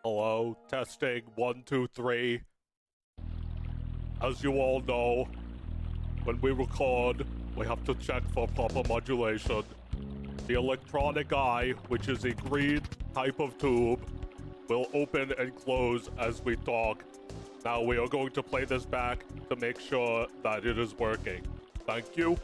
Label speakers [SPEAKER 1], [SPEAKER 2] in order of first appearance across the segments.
[SPEAKER 1] Hello, testing, 1, 2, 3. As you all know, when we record, we have to check for proper modulation. The electronic eye, which is a green type of tube, will open and close as we talk. Now we are going to play this back to make sure that it is working. Thank you.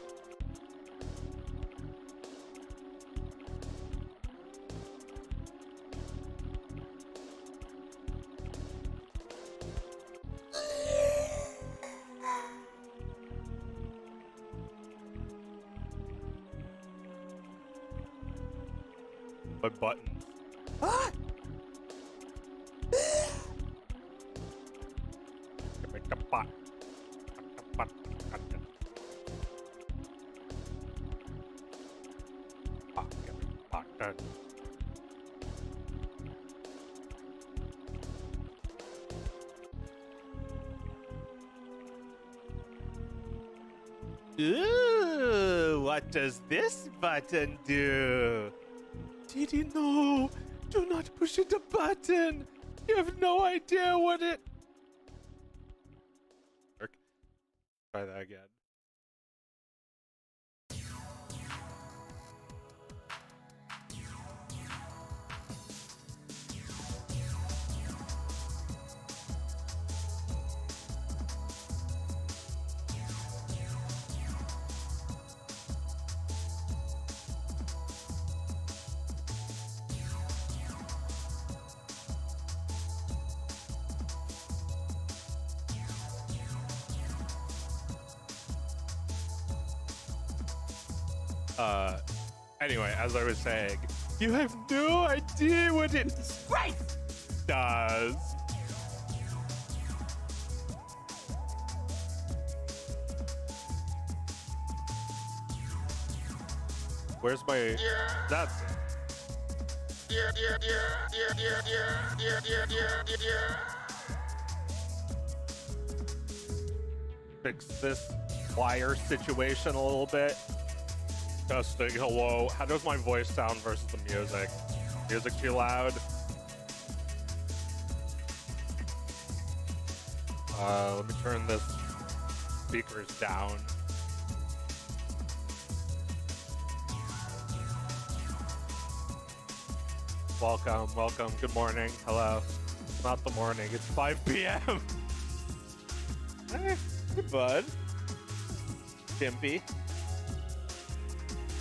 [SPEAKER 1] My buttons.
[SPEAKER 2] Ah!
[SPEAKER 1] Give me the butt. Butt. Give me the button.
[SPEAKER 2] Ooh, what does this button do? Didi, no! Do not push the button! You have no idea what it...
[SPEAKER 1] Try that again. Anyway, as I was saying,
[SPEAKER 2] You have no idea what it...
[SPEAKER 3] Right!
[SPEAKER 2] does. Where's my... That's it. Fix this wire situation a little bit. Testing, hello. How does my voice sound versus the music? Music too loud? Let me turn this speakers down. Welcome, welcome, good morning, hello. It's not the morning, it's 5 p.m. Hey, bud. Stimpy.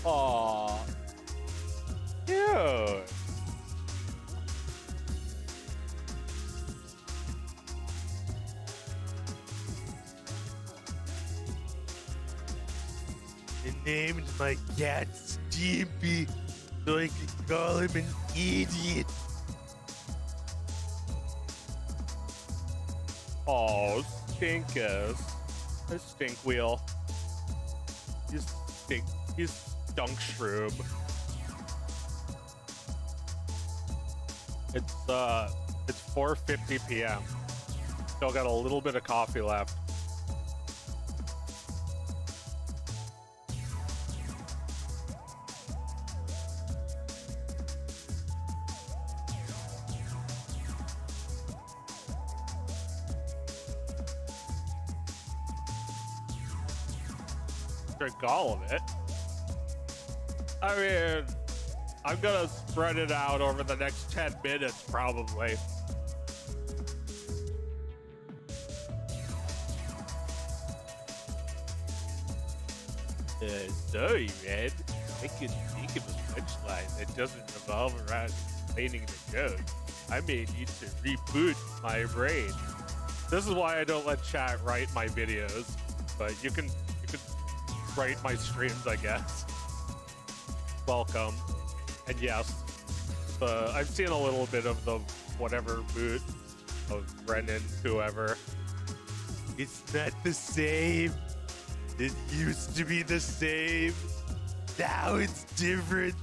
[SPEAKER 2] Aww. Cute. I named my cat Stimpy so I could call him an idiot. Oh, Stinkus. A stink wheel. He's stunk shroob. It's 4:50 p.m. Still got a little bit of coffee left. Drink all of it. I mean, I'm gonna spread it out over the next 10 minutes, probably. Sorry, man. I can think of a punchline that doesn't revolve around explaining the joke. I may need to reboot my brain. This is why I don't let chat write my videos, but you can write my streams, I guess. Welcome. And yes, I've seen a little bit of the whatever boot of Brennan, whoever. It's not the same. It used to be the same. Now it's different.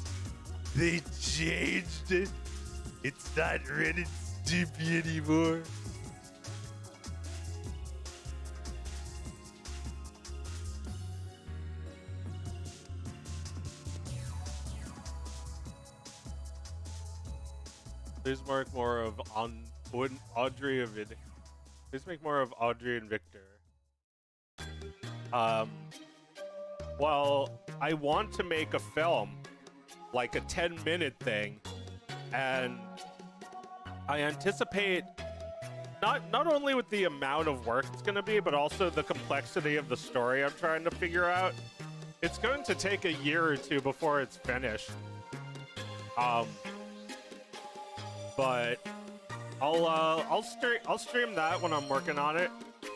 [SPEAKER 2] They changed it. It's not Ren and Stimpy anymore. Please make more of Audrey and Victor. Please make more of Audrey and Victor. Well, I want to make a film, like a 10-minute thing, and I anticipate not only with the amount of work it's going to be, but also the complexity of the story I'm trying to figure out. It's going to take a year or two before it's finished. But I'll stream that when I'm working on it.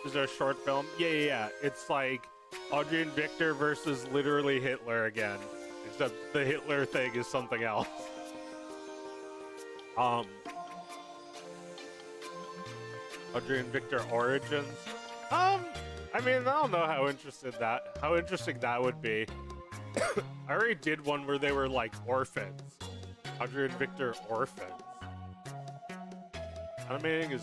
[SPEAKER 2] Is there a short film? Yeah. It's like Audrey and Victor versus literally Hitler again, except the Hitler thing is something else. Audrey and Victor Origins. I mean, I don't know how interesting that would be. I already did one where they were like orphans. Audrey and Victor orphans. Animating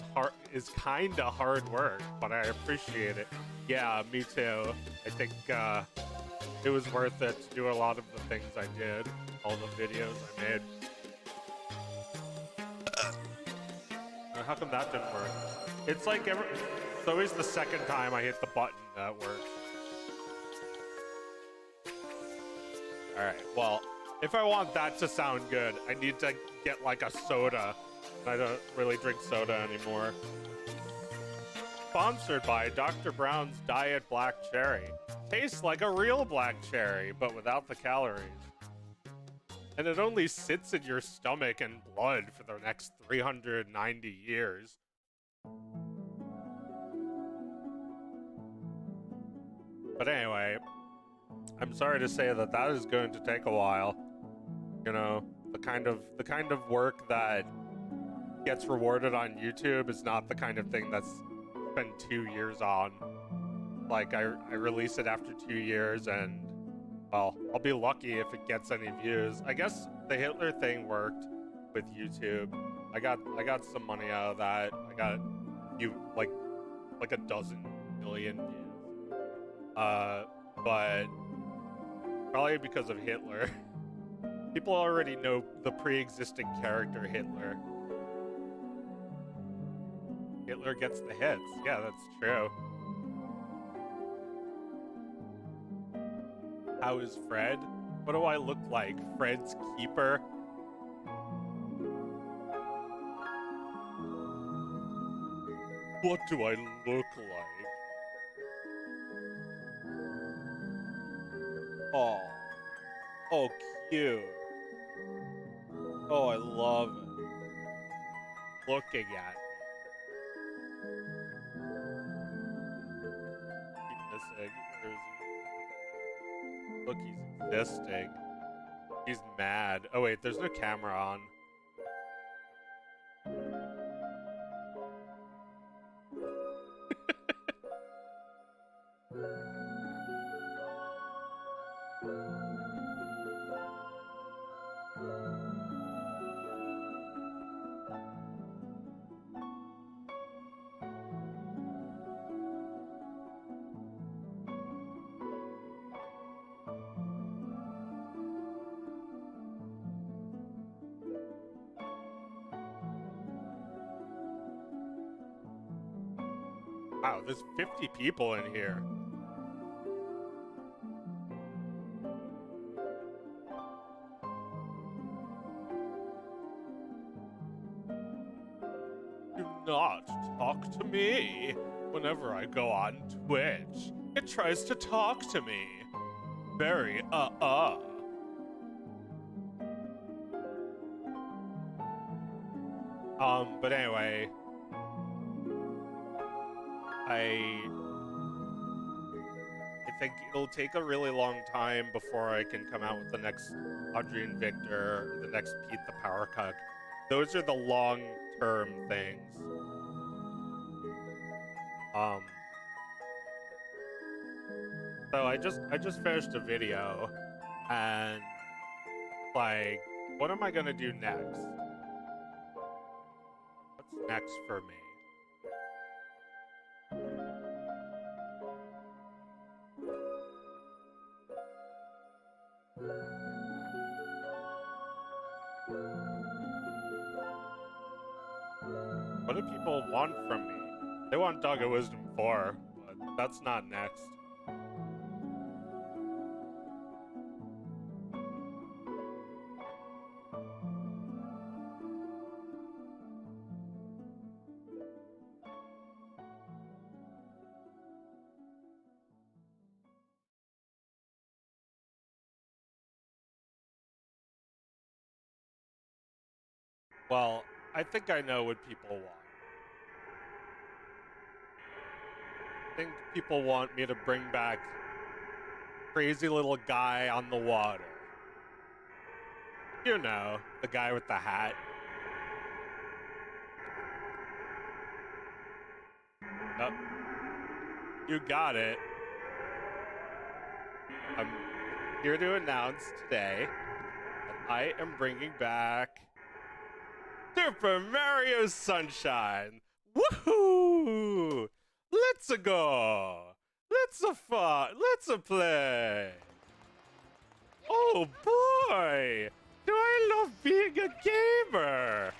[SPEAKER 2] is kind of hard work, but I appreciate it. Yeah, me too. I think it was worth it to do a lot of the things I did, all the videos I made. How come that didn't work? It's like it's always the second time I hit the button that works. Alright, well, if I want that to sound good, I need to get like a soda. I don't really drink soda anymore. Sponsored by Dr. Brown's Diet Black Cherry. Tastes like a real black cherry, but without the calories. And it only sits in your stomach and blood for the next 390 years. But anyway, I'm sorry to say that is going to take a while. You know, the kind of work that gets rewarded on YouTube is not the kind of thing that's been 2 years on. Like, I release it after 2 years, and, well, I'll be lucky if it gets any views. I guess the Hitler thing worked with YouTube. I got some money out of that. I got like a dozen million views. But probably because of Hitler. People already know the pre-existing character Hitler. Hitler gets the hits. Yeah, that's true. How is Fred? What do I look like? Fred's keeper? What do I look like? Oh. Oh, cute. Oh, I love it. Looking at me. Keep missing. Where is he? Look, he's existing. He's mad. Oh wait, there's no camera on. Wow, there's 50 people in here. Do not talk to me. Whenever I go on Twitch, it tries to talk to me. Very But anyway, I think it'll take a really long time before I can come out with the next Audrey and Victor, or the next Pete the Power Cuck. Those are the long-term things. So I just finished a video, and like, what am I gonna do next? What's next for me? What do people want from me? They want Dog of Wisdom 4, but that's not next. Well, I think I know what people want. I think people want me to bring back Crazy Little Guy on the Water. You know, the guy with the hat. Yep. You got it. I'm here to announce today that I am bringing back Super Mario Sunshine. Woohoo! Let's go. Let's fun. Let's play. Oh boy! Do I love being a gamer?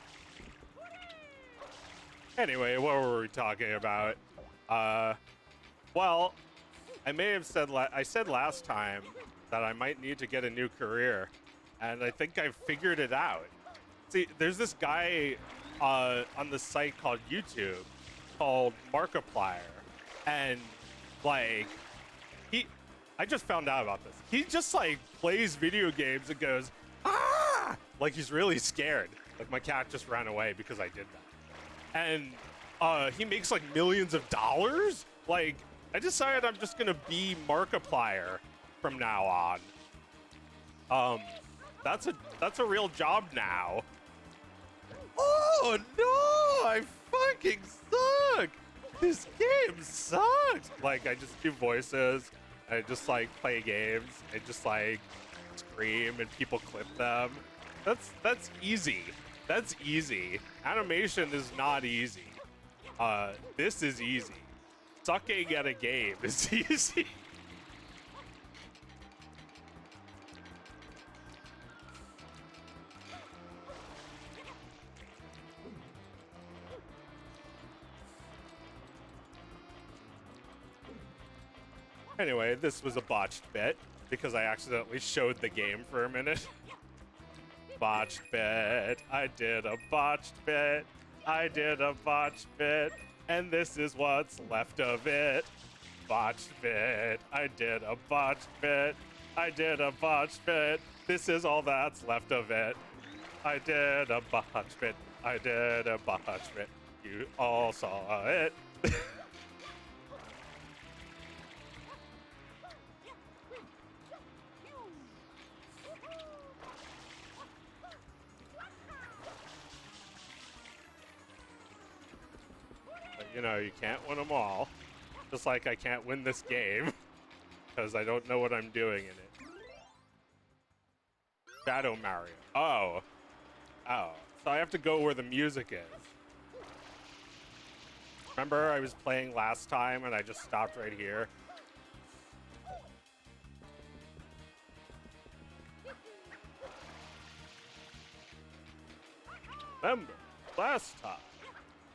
[SPEAKER 2] Anyway, what were we talking about? Well, I may have said I said last time that I might need to get a new career, and I think I've figured it out. See, there's this guy on the site called YouTube called Markiplier, and like I just found out about this. He just like plays video games and goes, ah, like he's really scared. Like my cat just ran away because I did that. And he makes like millions of dollars. Like I decided I'm just gonna be Markiplier from now on. That's a real job now. Oh no, I fucking suck. This game sucks. Like, I just do voices, I just like play games, and just like scream, and people clip them. That's easy. That's easy. Animation is not easy. This is easy. Sucking at a game is easy. Anyway, this was a botched bit because I accidentally showed the game for a minute. Botched bit. I did a botched bit. I did a botched bit. And this is what's left of it. Botched bit. I did a botched bit. I did a botched bit. This is all that's left of it. I did a botched bit. I did a botched bit. You all saw it. You know, you can't win them all. Just like I can't win this game because I don't know what I'm doing in it. Shadow Mario. Oh. Oh. So I have to go where the music is. Remember I was playing last time and I just stopped right here? Remember last time.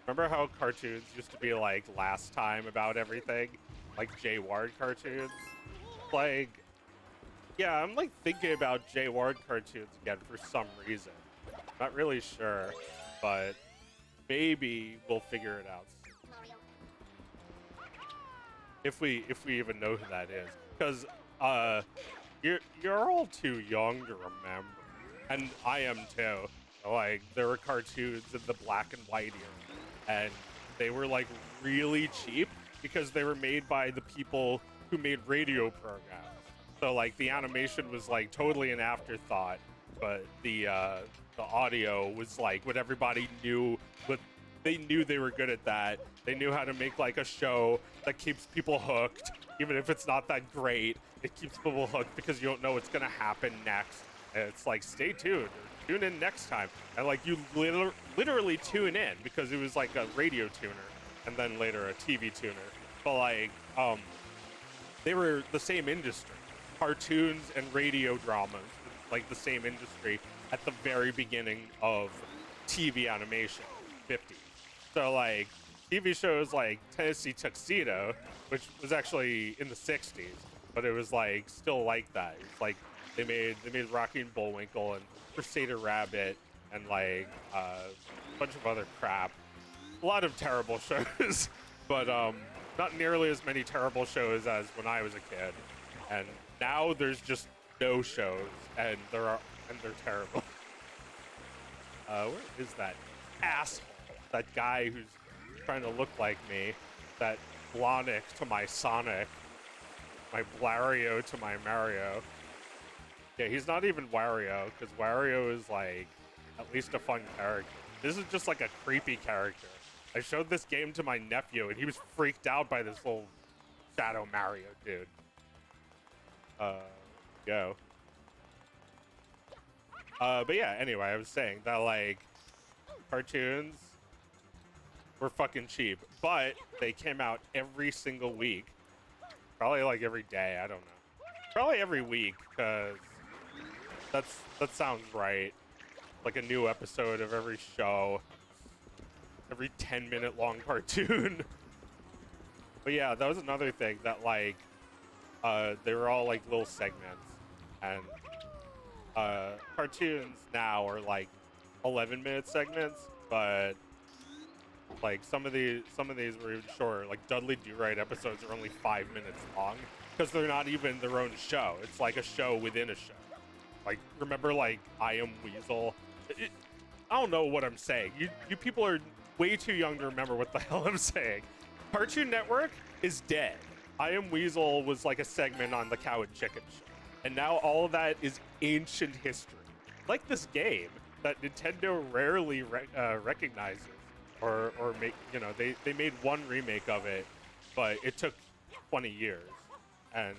[SPEAKER 2] Remember how cartoons used to be like last time about everything? Like Jay Ward cartoons? Like, yeah, I'm like thinking about Jay Ward cartoons again for some reason. Not really sure, but maybe we'll figure it out soon. If we even know who that is. Because you're all too young to remember. And I am too. Like, there were cartoons in the black and white era. And they were like really cheap because they were made by the people who made radio programs. So like the animation was like totally an afterthought, but the audio was like what everybody knew. But they knew they were good at that. They knew how to make like a show that keeps people hooked, even if it's not that great. It keeps people hooked because you don't know what's gonna happen next. And it's like, stay tuned. Tune in next time, and like you literally tune in because it was like a radio tuner and then later a TV tuner, but like they were the same industry. Cartoons and radio dramas, like the same industry at the very beginning of TV animation, 50s. So like TV shows like Tennessee Tuxedo, which was actually in the 60s, but it was like still like that. It's like they made Rocky and Bullwinkle and Crusader Rabbit and like a bunch of other crap. A lot of terrible shows, but not nearly as many terrible shows as when I was a kid. And now there's just no shows, and they're terrible. Where is that asshole? That guy who's trying to look like me. That Blonic to my Sonic. My Blario to my Mario. Yeah, he's not even Wario, because Wario is, like, at least a fun character. This is just, like, a creepy character. I showed this game to my nephew, and he was freaked out by this little Shadow Mario dude. Go. But yeah, anyway, I was saying that, like, cartoons were fucking cheap, but they came out every single week. Probably, like, every day, I don't know. Probably every week, because that sounds right. Like a new episode of every show. Every 10-minute long cartoon. But yeah, that was another thing that like they were all like little segments. And cartoons now are like 11-minute segments, but like some of these were even shorter. Like Dudley Do-Right episodes are only 5 minutes long because they're not even their own show. It's like a show within a show. Like, remember, like, I Am Weasel? I don't know what I'm saying. You people are way too young to remember what the hell I'm saying. Cartoon Network is dead. I Am Weasel was like a segment on the Cow and Chicken show. And now all of that is ancient history. Like this game. that Nintendo rarely recognizes or make, you know, they made one remake of it, but it took 20 years, and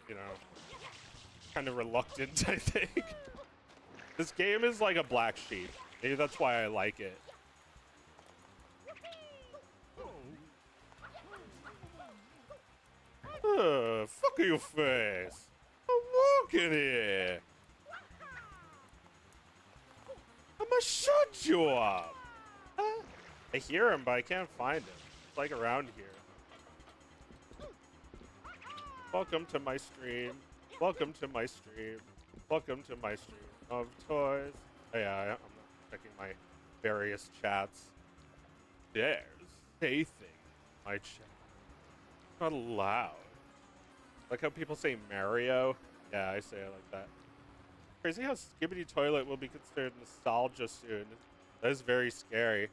[SPEAKER 2] you know, kind of reluctant. I think this game is like a black sheep. Maybe that's why I like it. Fuck your face! I'm walking here. I'ma shut you up. Huh? I hear him, but I can't find him. It's like around here. Welcome to my stream. Welcome to my stream. Welcome to my stream of toys. Oh, yeah, I'm not checking my various chats. There's a thing in my chat. Not allowed. Like how people say Mario. Yeah, I say it like that. Crazy how Skibidi Toilet will be considered nostalgia soon. That is very scary.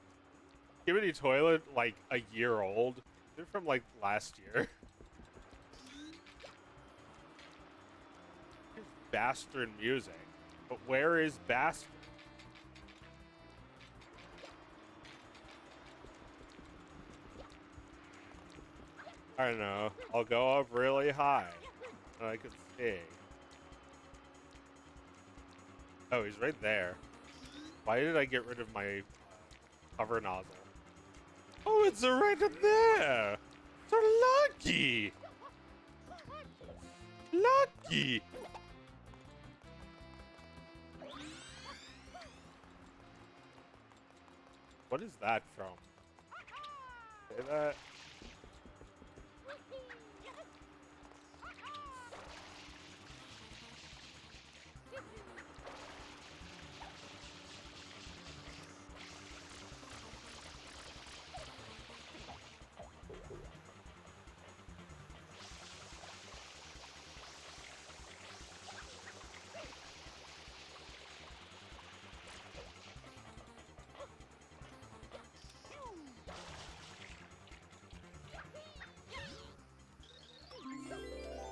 [SPEAKER 2] Skibidi Toilet, like a year old. They're from like last year. Bastard music. But where is Bastard? I don't know. I'll go up really high. And I can see. Oh, he's right there. Why did I get rid of my cover nozzle? Oh, it's right up there! So lucky! Lucky! What is that from? Say that?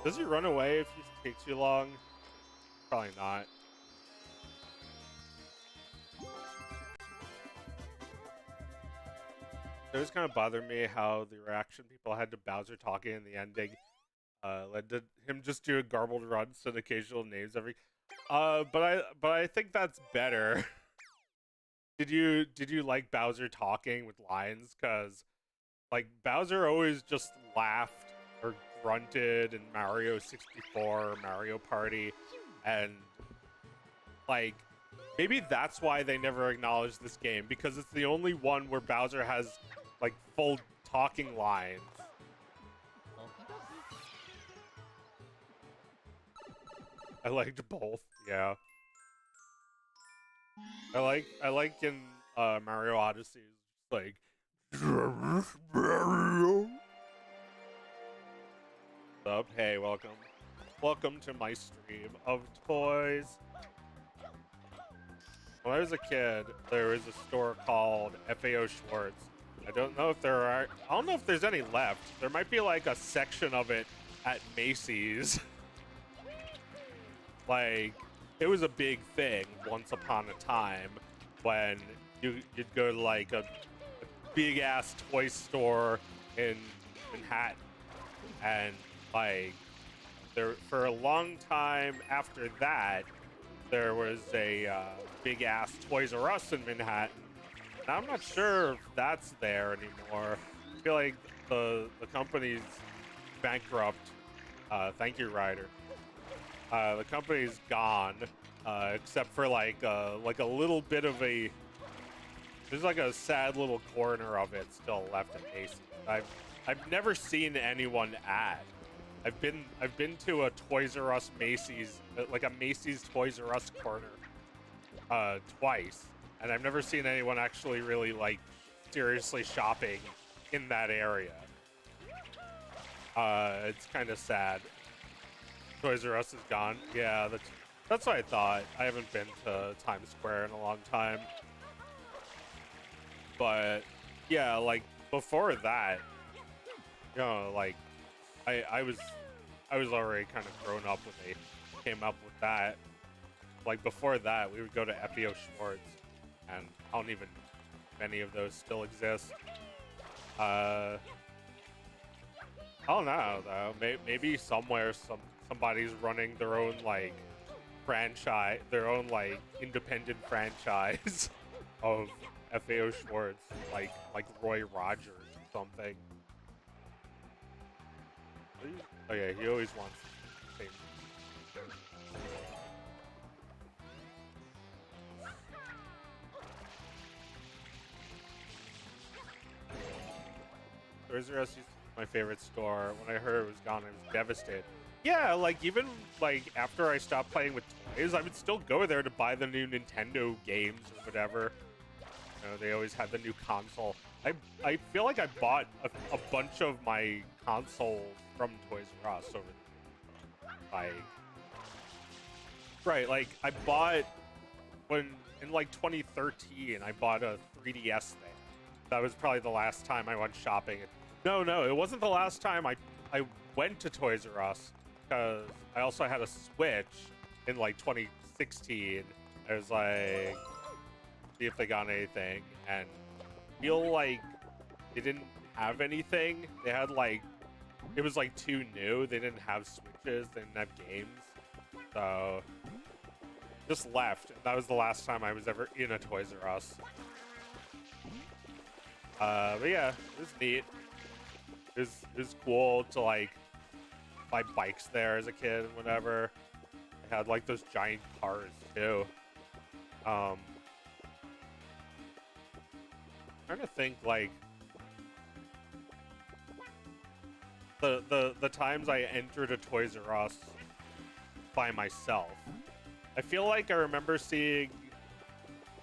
[SPEAKER 2] Does he run away if you take too long? Probably not. It was kind of bothered me how the reaction people had to Bowser talking in the ending led to him just doing garbled runs and occasional names every. But I think that's better. Did you like Bowser talking with lines? Cause like Bowser always just laughed or grunted in Mario 64 or Mario Party, and like maybe that's why they never acknowledged this game, because it's the only one where Bowser has like full talking lines. I liked both, yeah. I like in Mario Odyssey, like Mario. Up, hey, welcome to my stream of toys. When I was a kid, there was a store called FAO Schwartz. I don't know if there's any left. There might be like a section of it at Macy's. Like, it was a big thing once upon a time when you'd go to like a big ass toy store in Manhattan, and like there for a long time after that there was a big ass Toys R Us in Manhattan. And I'm not sure if that's there anymore. I feel like the company's bankrupt. Thank you, Ryder. The company's gone, except for like a little bit of a. There's like a sad little corner of it still left at Macy's. I've never seen anyone at. I've been to a Toys R Us Macy's, like a Macy's Toys R Us corner, twice, and I've never seen anyone actually really like seriously shopping in that area. It's kind of sad. Toys R Us is gone. Yeah, that's what I thought. I haven't been to Times Square in a long time. But yeah, like before that, you know, like I was already kind of grown up when they came up with that. like before that, we would go to FEO Schwartz, and I don't even many of those still exist. I don't know though. Maybe somewhere somebody's running their own like franchise, their own like independent franchise of FAO Schwartz, like Roy Rogers or something. Oh yeah, he always wants things. Toys R Us used to be my favorite store. When I heard it was gone, I was devastated. Yeah, like even like after I stopped playing with toys, I would still go there to buy the new Nintendo games or whatever. You know, they always had the new console. I feel like I bought a bunch of my consoles from Toys R Us over like right, like I bought when in like 2013 I bought a 3DS thing. That was probably the last time I went shopping. No, it wasn't the last time I went to Toys R Us, because I also had a Switch in like 2016. I was like, see if they got anything, and feel like they didn't have anything. They had like, it was like too new. They didn't have Switches, they didn't have games, so just left. That was the last time I was ever in a Toys R Us. But yeah, it was neat. It was cool to like buy bikes there as a kid and whatever. They had like those giant cars too. Trying to think like the times I entered a Toys R Us by myself. I feel like I remember seeing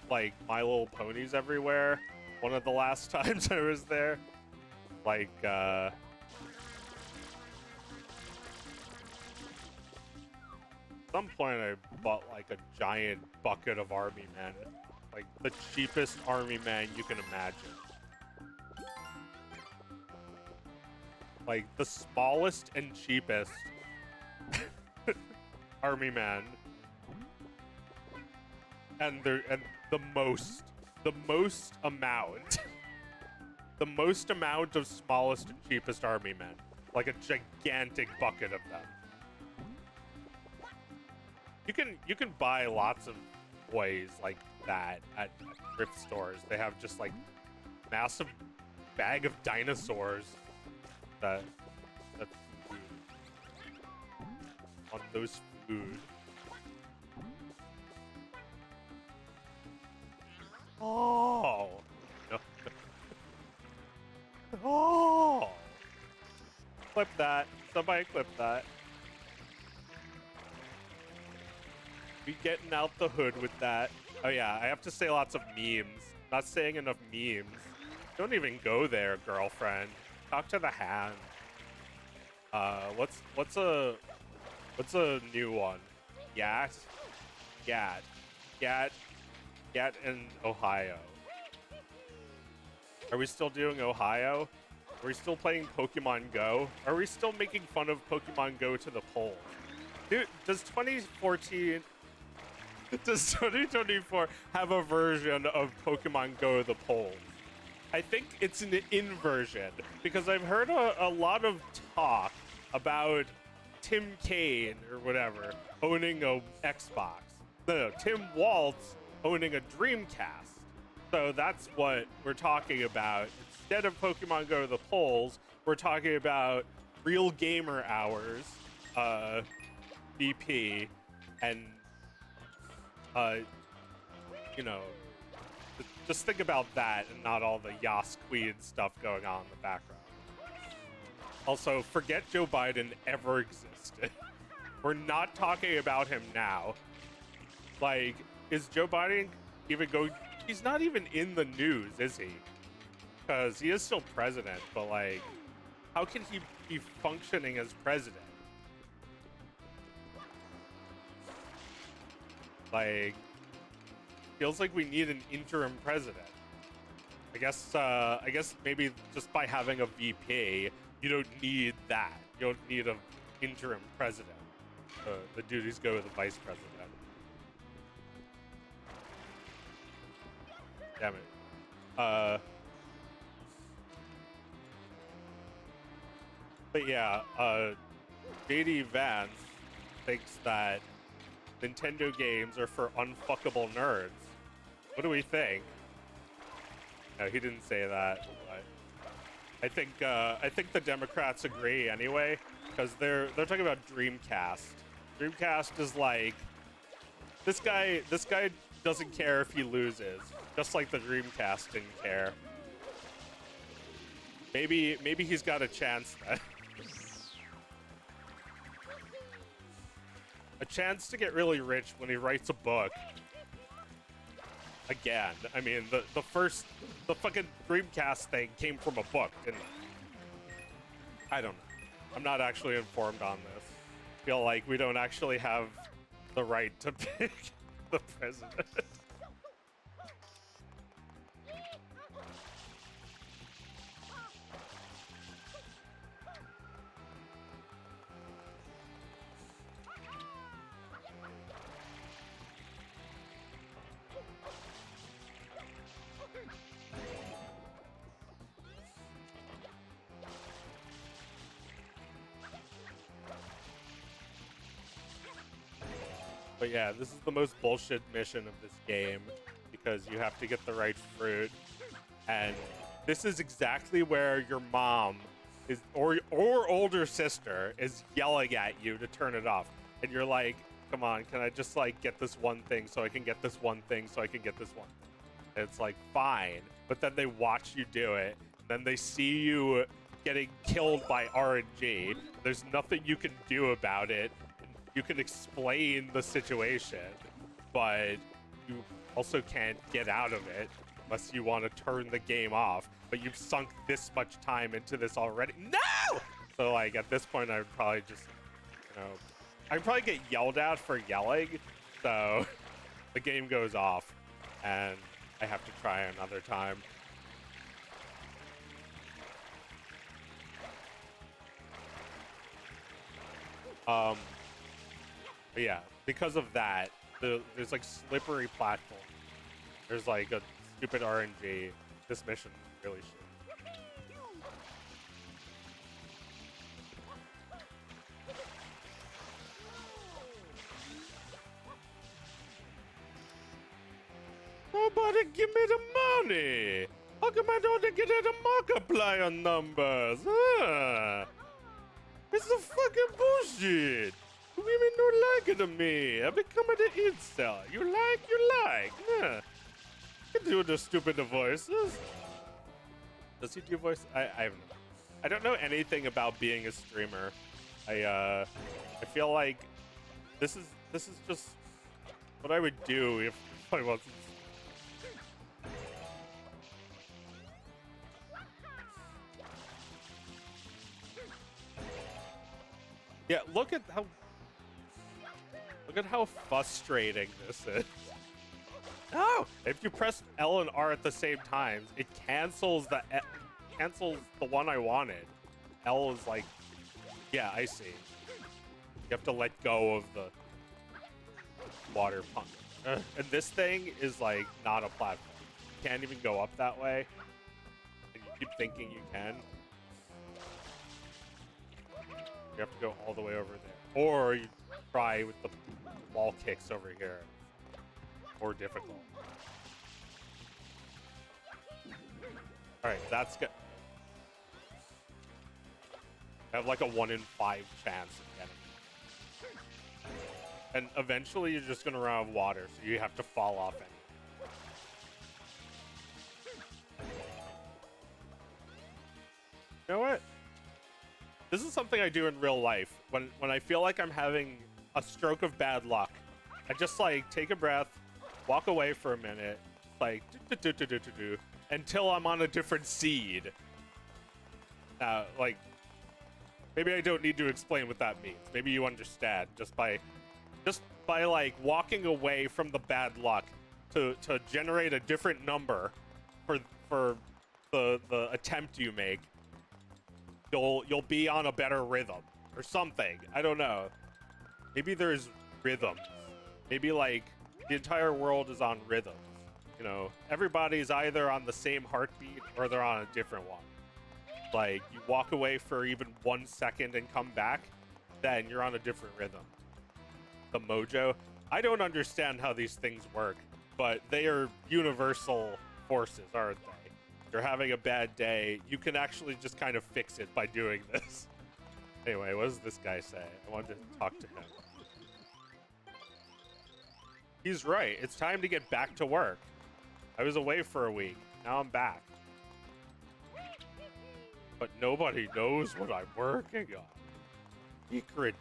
[SPEAKER 2] like My Little Ponies everywhere. One of the last times I was there. Like, at some point I bought like a giant bucket of Army Men. Like the cheapest Army Man you can imagine. Like the smallest and cheapest Army Man. And the most amount. The most amount of smallest and cheapest Army Men. Like a gigantic bucket of them. You can buy lots of toys like that at thrift stores. They have just like massive bag of dinosaurs that's food. On those food. Oh no. Oh, clip that. Somebody clip that. Be getting out the hood with that. Oh yeah, I have to say lots of memes. Not saying enough memes. Don't even go there, girlfriend. Talk to the hand. What's a new one? Gat in Ohio. Are we still doing Ohio? Are we still playing Pokemon Go? Are we still making fun of Pokemon Go to the polls? Dude, does 2024 have a version of Pokemon Go to the polls? I think it's an inversion, because I've heard a lot of talk about Tim Kaine or whatever owning a Xbox. No, Tim Waltz owning a Dreamcast. So that's what we're talking about. Instead of Pokemon Go to the polls, we're talking about Real Gamer Hours, BP, and, you know, just think about that and not all the Yas Queen stuff going on in the background. Also, forget Joe Biden ever existed. We're not talking about him now. Like, is Joe Biden even going... He's not even in the news, is he? Because he is still president, but like, how can he be functioning as president? Like, feels like we need an interim president. I guess maybe just by having a VP, you don't need that. You don't need an interim president. The duties go to the vice president. Damn it. But yeah, JD Vance thinks that Nintendo games are for unfuckable nerds. What do we think? No, he didn't say that. But I think the Democrats agree anyway, because they're talking about Dreamcast. Dreamcast is like this guy doesn't care if he loses, just like the Dreamcast didn't care. Maybe he's got a chance then. A chance to get really rich when he writes a book. Again, I mean, the fucking Dreamcast thing came from a book, didn't it? I don't know. I'm not actually informed on this. I feel like we don't actually have the right to pick the president. But yeah, this is the most bullshit mission of this game because you have to get the right fruit. And this is exactly where your mom is, or older sister is yelling at you to turn it off. And you're like, come on, can I just like get this one thing so I can get this one thing so I can get this one thing? And it's like, fine. But then they watch you do it. Then they see you getting killed by RNG. There's nothing you can do about it. You can explain the situation, but you also can't get out of it unless you want to turn the game off. But you've sunk this much time into this already. No! So like at this point, I would probably just, you know, I'd probably get yelled at for yelling. So the game goes off and I have to try another time. But yeah, because of that, there's like slippery platform. There's like a stupid RNG. This mission really should. Nobody give me the money! How come I don't get the multiplier numbers? Huh? It's a fucking bullshit! Women don't like it to me. I become an incel. You like. Huh. You can do the stupid voices. Does he do voice? I don't know anything about being a streamer. I feel like this is just what I would do if I wasn't. Yeah, look at how frustrating this is. No! If you press L and R at the same time, it cancels the one I wanted. L is like, yeah, I see. You have to let go of the water pump. And this thing is like not a platform. You can't even go up that way. And you keep thinking you can. You have to go all the way over there. Or you try with the wall kicks over here. More difficult. Alright, that's good. I have like a 1 in 5 chance of getting it. And eventually you're just gonna run out of water, so you have to fall off anyway. You know what? This is something I do in real life. When I feel like I'm having a stroke of bad luck, I just like take a breath, walk away for a minute, like until I'm on a different seed. Like maybe I don't need to explain what that means. Maybe you understand just by like walking away from the bad luck to generate a different number for the attempt you make. You'll be on a better rhythm or something. I don't know. Maybe there's rhythms. Maybe like the entire world is on rhythms. you know, everybody's either on the same heartbeat or they're on a different one. Like, you walk away for even 1 second and come back, then you're on a different rhythm. The mojo. I don't understand how these things work, but they are universal forces, aren't they? You're having a bad day, you can actually just kind of fix it by doing this. Anyway, what does this guy say? I wanted to talk to him. He's right. It's time to get back to work. I was away for a week. Now I'm back. But nobody knows what I'm working on. Secret.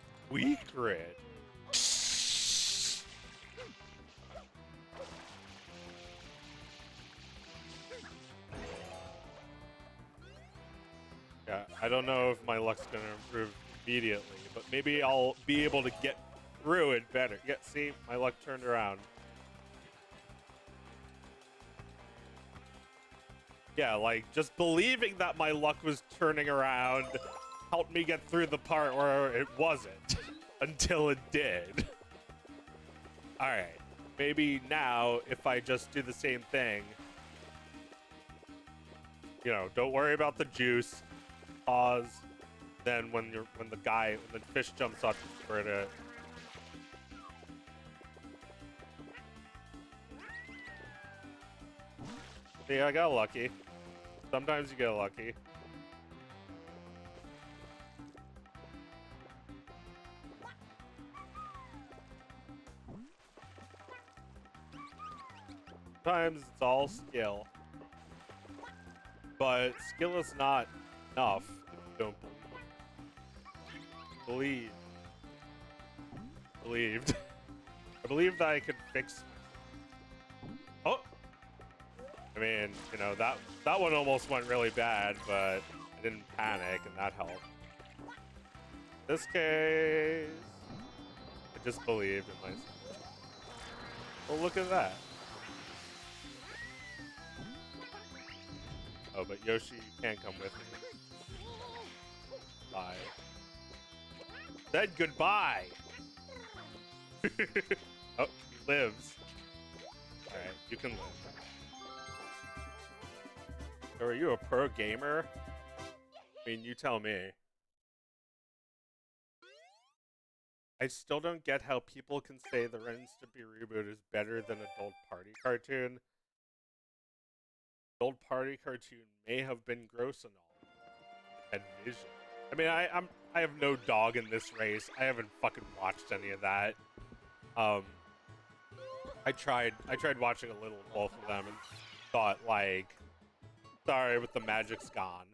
[SPEAKER 2] Yeah, I don't know if my luck's gonna improve immediately, but maybe I'll be able to get through it better. Yeah, see, my luck turned around. Yeah, like, just believing that my luck was turning around helped me get through the part where it wasn't until it did. Alright, maybe now if I just do the same thing, you know, don't worry about the juice, pause, then when the fish jumps up, you squirt it. See, I got lucky. Sometimes you get lucky. Sometimes it's all skill. But skill is not enough if you don't believe. Believed. I believed that I could fix. Oh! I mean, you know, that one almost went really bad, but I didn't panic, and that helped. In this case, I just believed in myself. Well, look at that. Oh, but Yoshi, you can't come with me. Bye. Said goodbye! Oh, he lives. Alright, you can live. So are you a pro gamer? I mean, you tell me. I still don't get how people can say the Rens to be reboot is better than Adult Party cartoon. Adult Party cartoon may have been gross and all. And vision. I mean, I have no dog in this race. I haven't fucking watched any of that. I tried watching a little of both of them and thought, like, sorry, but the magic's gone.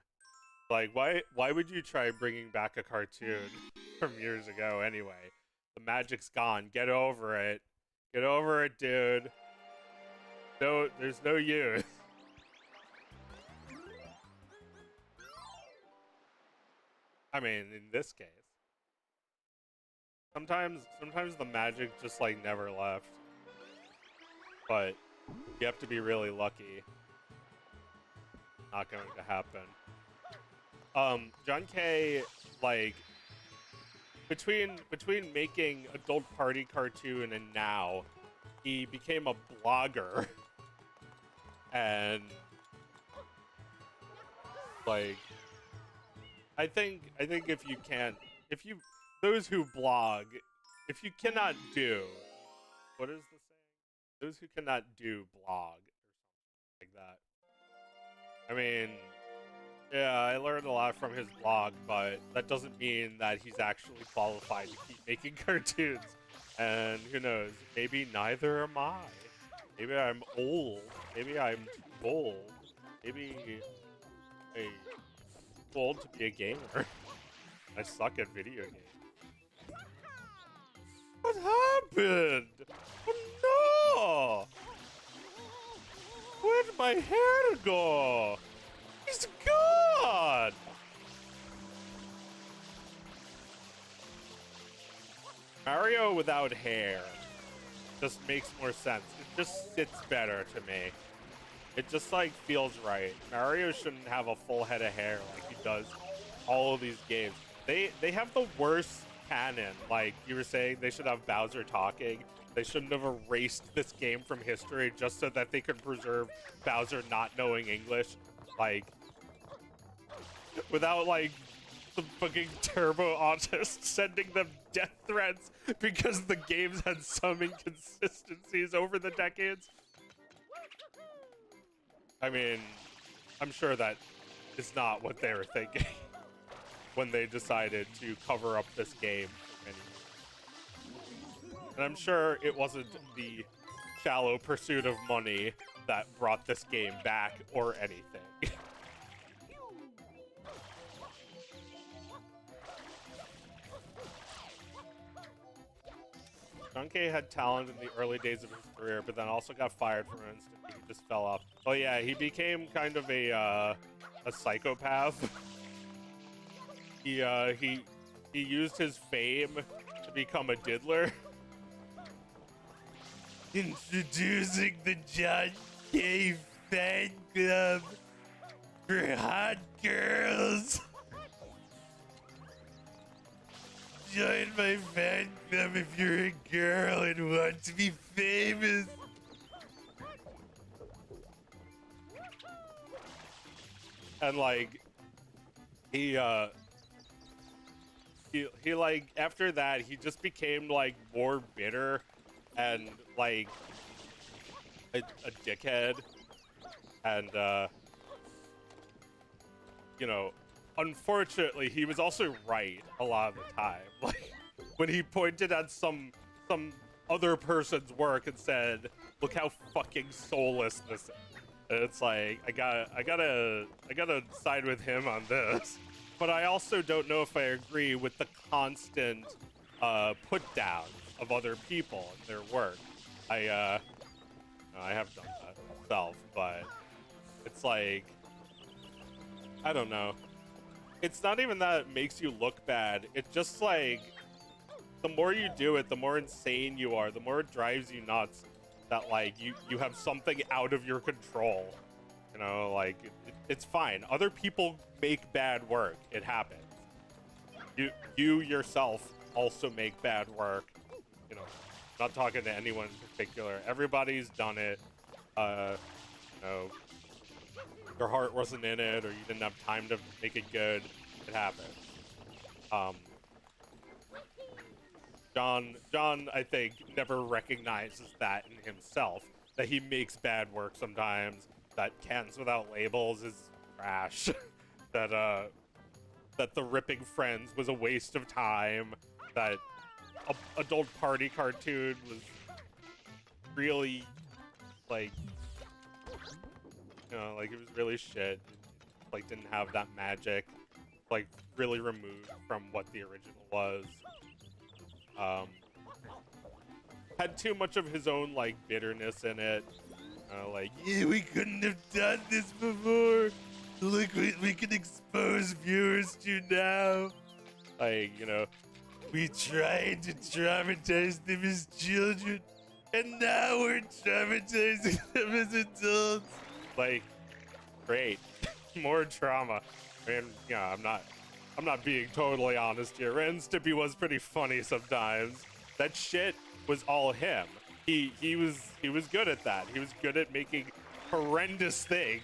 [SPEAKER 2] Like, why would you try bringing back a cartoon from years ago anyway? The magic's gone. Get over it. Get over it, dude. No, there's no use. I mean, in this case. Sometimes the magic just, like, never left. But you have to be really lucky. Not going to happen. John K, like, between making Adult Party cartoon and now, he became a blogger. And, like, I think if those who blog, if you cannot do, what is the saying? Those who cannot do blog, or something like that. I mean, yeah, I learned a lot from his blog, but that doesn't mean that he's actually qualified to keep making cartoons. And who knows, maybe neither am I. Maybe I'm old. Maybe I'm too old. Maybe I'm too old to be a gamer. I suck at video games. What happened? Oh no! Where'd my hair go? He's gone! Mario without hair just makes more sense. It just sits better to me. It just, like, feels right. Mario shouldn't have a full head of hair like he does all of these games. They have the worst canon. Like you were saying, they should have Bowser talking. They shouldn't have erased this game from history just so that they could preserve Bowser not knowing English. Like, without, like, some fucking turbo autists sending them death threats because the games had some inconsistencies over the decades. I mean, I'm sure that is not what they were thinking when they decided to cover up this game. And I'm sure it wasn't the shallow pursuit of money that brought this game back or anything. John Kay had talent in the early days of his career, but then also got fired from it instantly. He just fell off. Oh yeah, he became kind of a psychopath. He used his fame to become a diddler. Introducing the John Kay fan club for hot girls. Join my fan club if you're a girl and want to be famous. And like, he like, after that, he just became like more bitter and like a dickhead. And you know, unfortunately, he was also right a lot of the time. Like, when he pointed at some other person's work and said, "Look how fucking soulless this is." And it's like, I gotta side with him on this. But I also don't know if I agree with the constant put down of other people and their work. I have done that myself, but it's like, I don't know. It's not even that it makes you look bad. It's just like, the more you do it, the more insane you are, the more it drives you nuts that like you have something out of your control. You know, like, it's fine. Other people make bad work. It happens. You yourself also make bad work. You know, not talking to anyone in particular. Everybody's done it. You know, your heart wasn't in it, or you didn't have time to make it good. It happened. John, I think, never recognizes that in himself, that he makes bad work sometimes, that Cans Without Labels is trash, that The Ripping Friends was a waste of time, that Adult Party Cartoon was really, like, you know, like, it was really shit. It, like, didn't have that magic, like, really removed from what the original was. Had too much of his own, like, bitterness in it. Like, yeah, we couldn't have done this before. Look what we can expose viewers to now. Like, you know, we tried to traumatize them as children, and now we're traumatizing them as adults. Like, great. More trauma. And yeah, I'm not being totally honest here. Ren Stimpy was pretty funny sometimes. That shit was all him. He was good at that. He was good at making horrendous things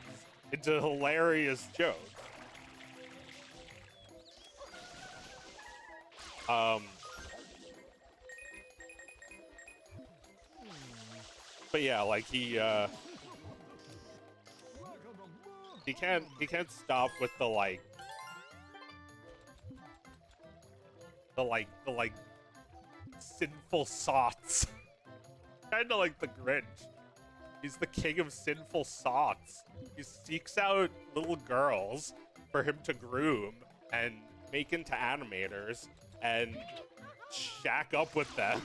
[SPEAKER 2] into hilarious jokes. But yeah, like he can't stop with the sinful sots. Kinda like the Grinch. He's the king of sinful sots. He seeks out little girls for him to groom and make into animators and shack up with them.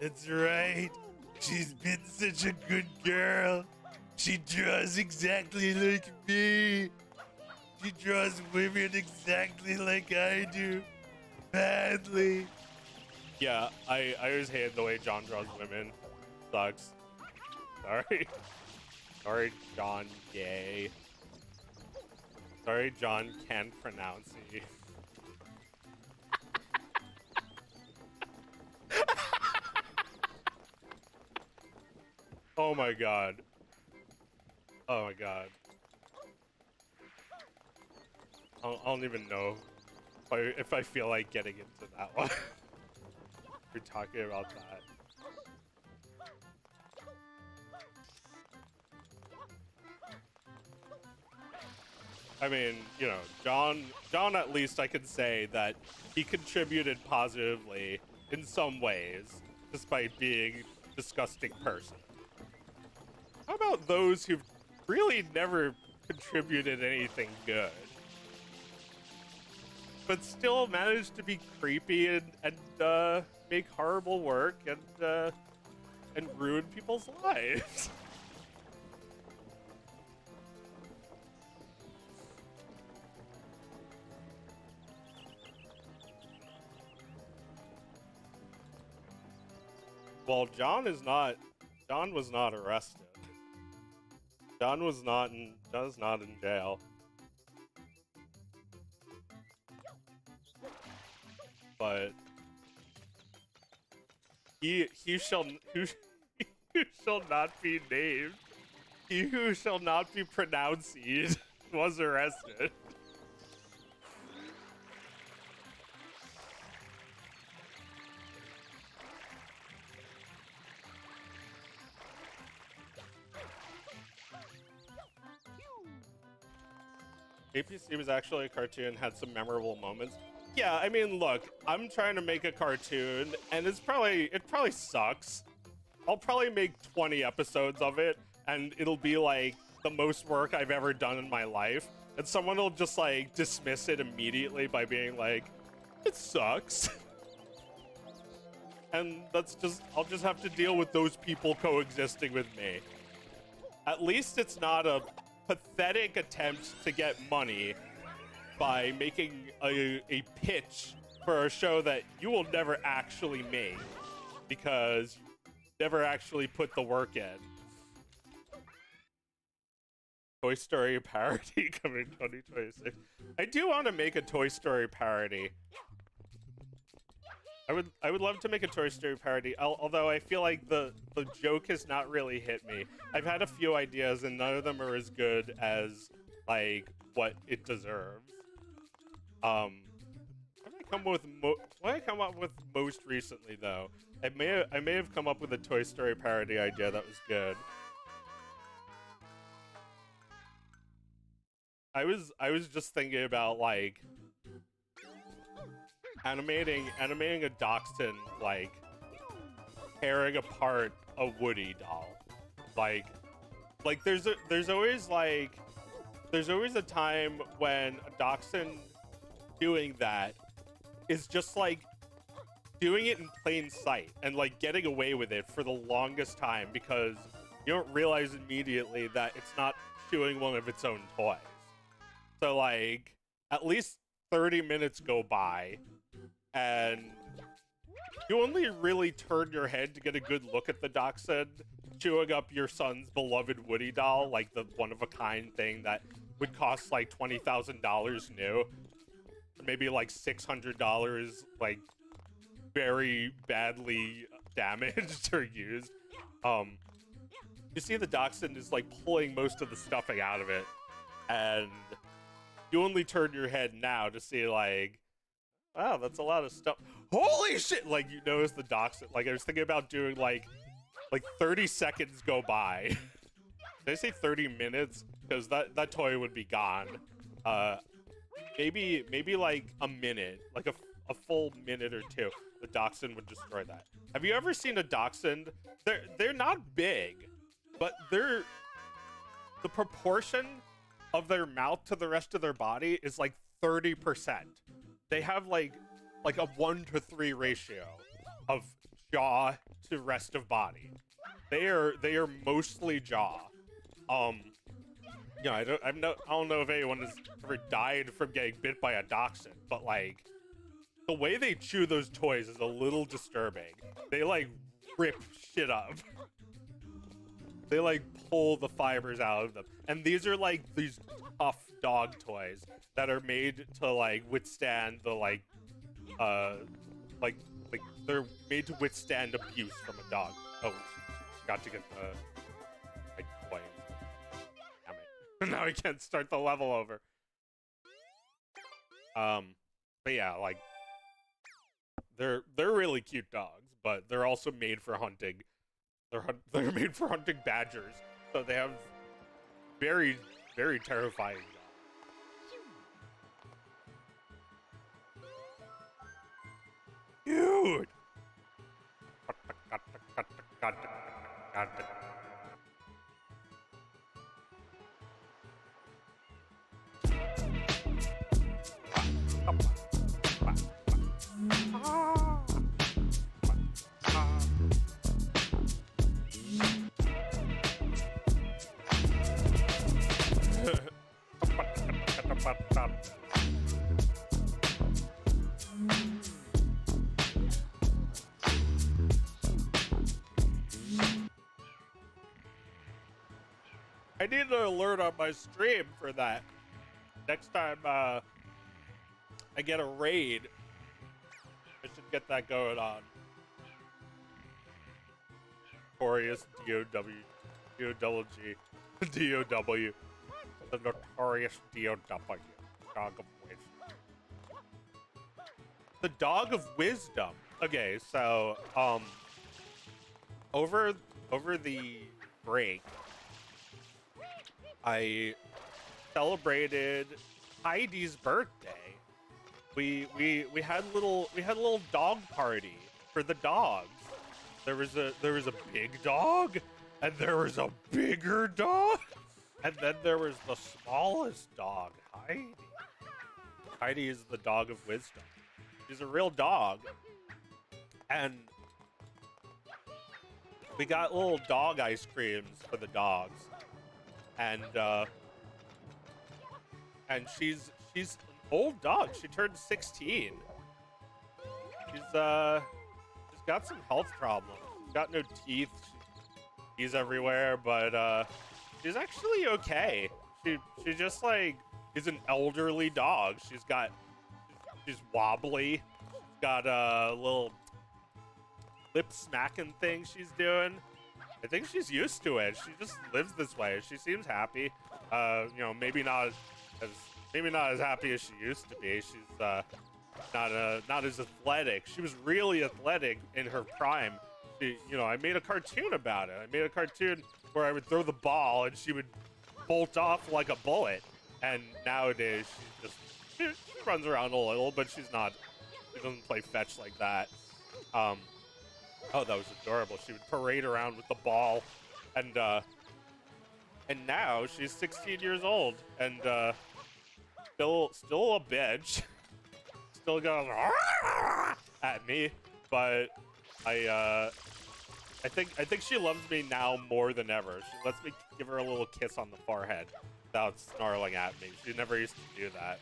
[SPEAKER 2] That's right. She's been such a good girl. She draws exactly like me. She draws women exactly like I do. Badly. Yeah, I always hate the way John draws women. Sucks. Sorry. Sorry, John. Gay.
[SPEAKER 1] Sorry, John can't pronounce it. Oh my god. Oh my god. I don't even know if I feel like getting into that one. We're talking about that. I mean, you know, John at least I can say that he contributed positively in some ways, despite being a disgusting person. How about those who've really never contributed anything good, but still managed to be creepy and make horrible work and ruin people's lives? Well, John was not arrested. John's not in jail. But who shall not be named. He who shall not be pronounced was arrested. APC was actually a cartoon, had some memorable moments. Yeah, I mean, look, I'm trying to make a cartoon, and it probably sucks. I'll probably make 20 episodes of it, and it'll be like the most work I've ever done in my life. And someone will just like dismiss it immediately by being like, it sucks. And I'll just have to deal with those people coexisting with me. At least it's not a pathetic attempt to get money by making a pitch for a show that you will never actually make because you never actually put the work in. Toy Story parody coming 2026. I do want to make a Toy Story parody. I would love to make a Toy Story parody, although I feel like the joke has not really hit me. I've had a few ideas and none of them are as good as like what it deserves. What did I come up with most recently though? I may have come up with a Toy Story parody idea that was good. I was just thinking about like animating a dachshund like tearing apart a Woody doll. Like there's always a time when a dachshund doing that is just like doing it in plain sight and like getting away with it for the longest time because you don't realize immediately that it's not chewing one of its own toys. So like at least 30 minutes go by and you only really turn your head to get a good look at the dachshund chewing up your son's beloved Woody doll, like the one-of-a-kind thing that would cost like $20,000 new, maybe like $600 like very badly damaged or used. You see the dachshund is like pulling most of the stuffing out of it, and you only turn your head now to see like, wow, that's a lot of stuff. Holy shit! Like you notice the dachshund. Like I was thinking about doing like 30 seconds go by. Did I say 30 minutes? Because that toy would be gone. Maybe like a minute, like a full minute or two. The dachshund would destroy that. Have you ever seen a dachshund? They're not big, but the proportion of their mouth to the rest of their body is like 30%. They have like a 1-to-3 ratio of jaw to rest of body. They are mostly jaw. You know, I don't know if anyone has ever died from getting bit by a dachshund, but like the way they chew those toys is a little disturbing. They like rip shit up.
[SPEAKER 2] They like pull the fibers out of them. And these are like these tough dog toys that are made to like withstand the like they're made to withstand abuse from a dog. Oh, got to get the like coins. Damn it. Now I can't start the level over. But yeah, like they're really cute dogs, but they're also made for hunting. They're made for hunting badgers, so they have very, very terrifying dogs. Dude! I need an alert on my stream for that. Next time I get a raid, I should get that going on. Notorious D-O-W, D-O-double-G, D-O-W. The notorious D-O-W. Dog of wisdom. The dog of wisdom. Okay, so, over the break, I celebrated Heidi's birthday. We had a little dog party for the dogs. There was a big dog, and there was a bigger dog, and then there was the smallest dog, Heidi. Heidi is the dog of wisdom. She's a real dog, and we got little dog ice creams for the dogs. And she's an old dog. She turned 16. She's got some health problems. She's got no teeth. She's everywhere, but she's actually okay. She just like is an elderly dog. She's wobbly. She's got a little lip smacking thing she's doing. I think she's used to it. She just lives this way. She seems happy. You know, maybe not as happy as she used to be. She's not as athletic. She was really athletic in her prime. I made a cartoon about it. I made a cartoon where I would throw the ball and she would bolt off like a bullet. And nowadays she runs around a little, but she doesn't play fetch like that. Oh, that was adorable. She would parade around with the ball, and now she's 16 years old, and still a bitch. Still goes at me, but I think she loves me now more than ever. She lets me give her a little kiss on the forehead without snarling at me. She never used to do that.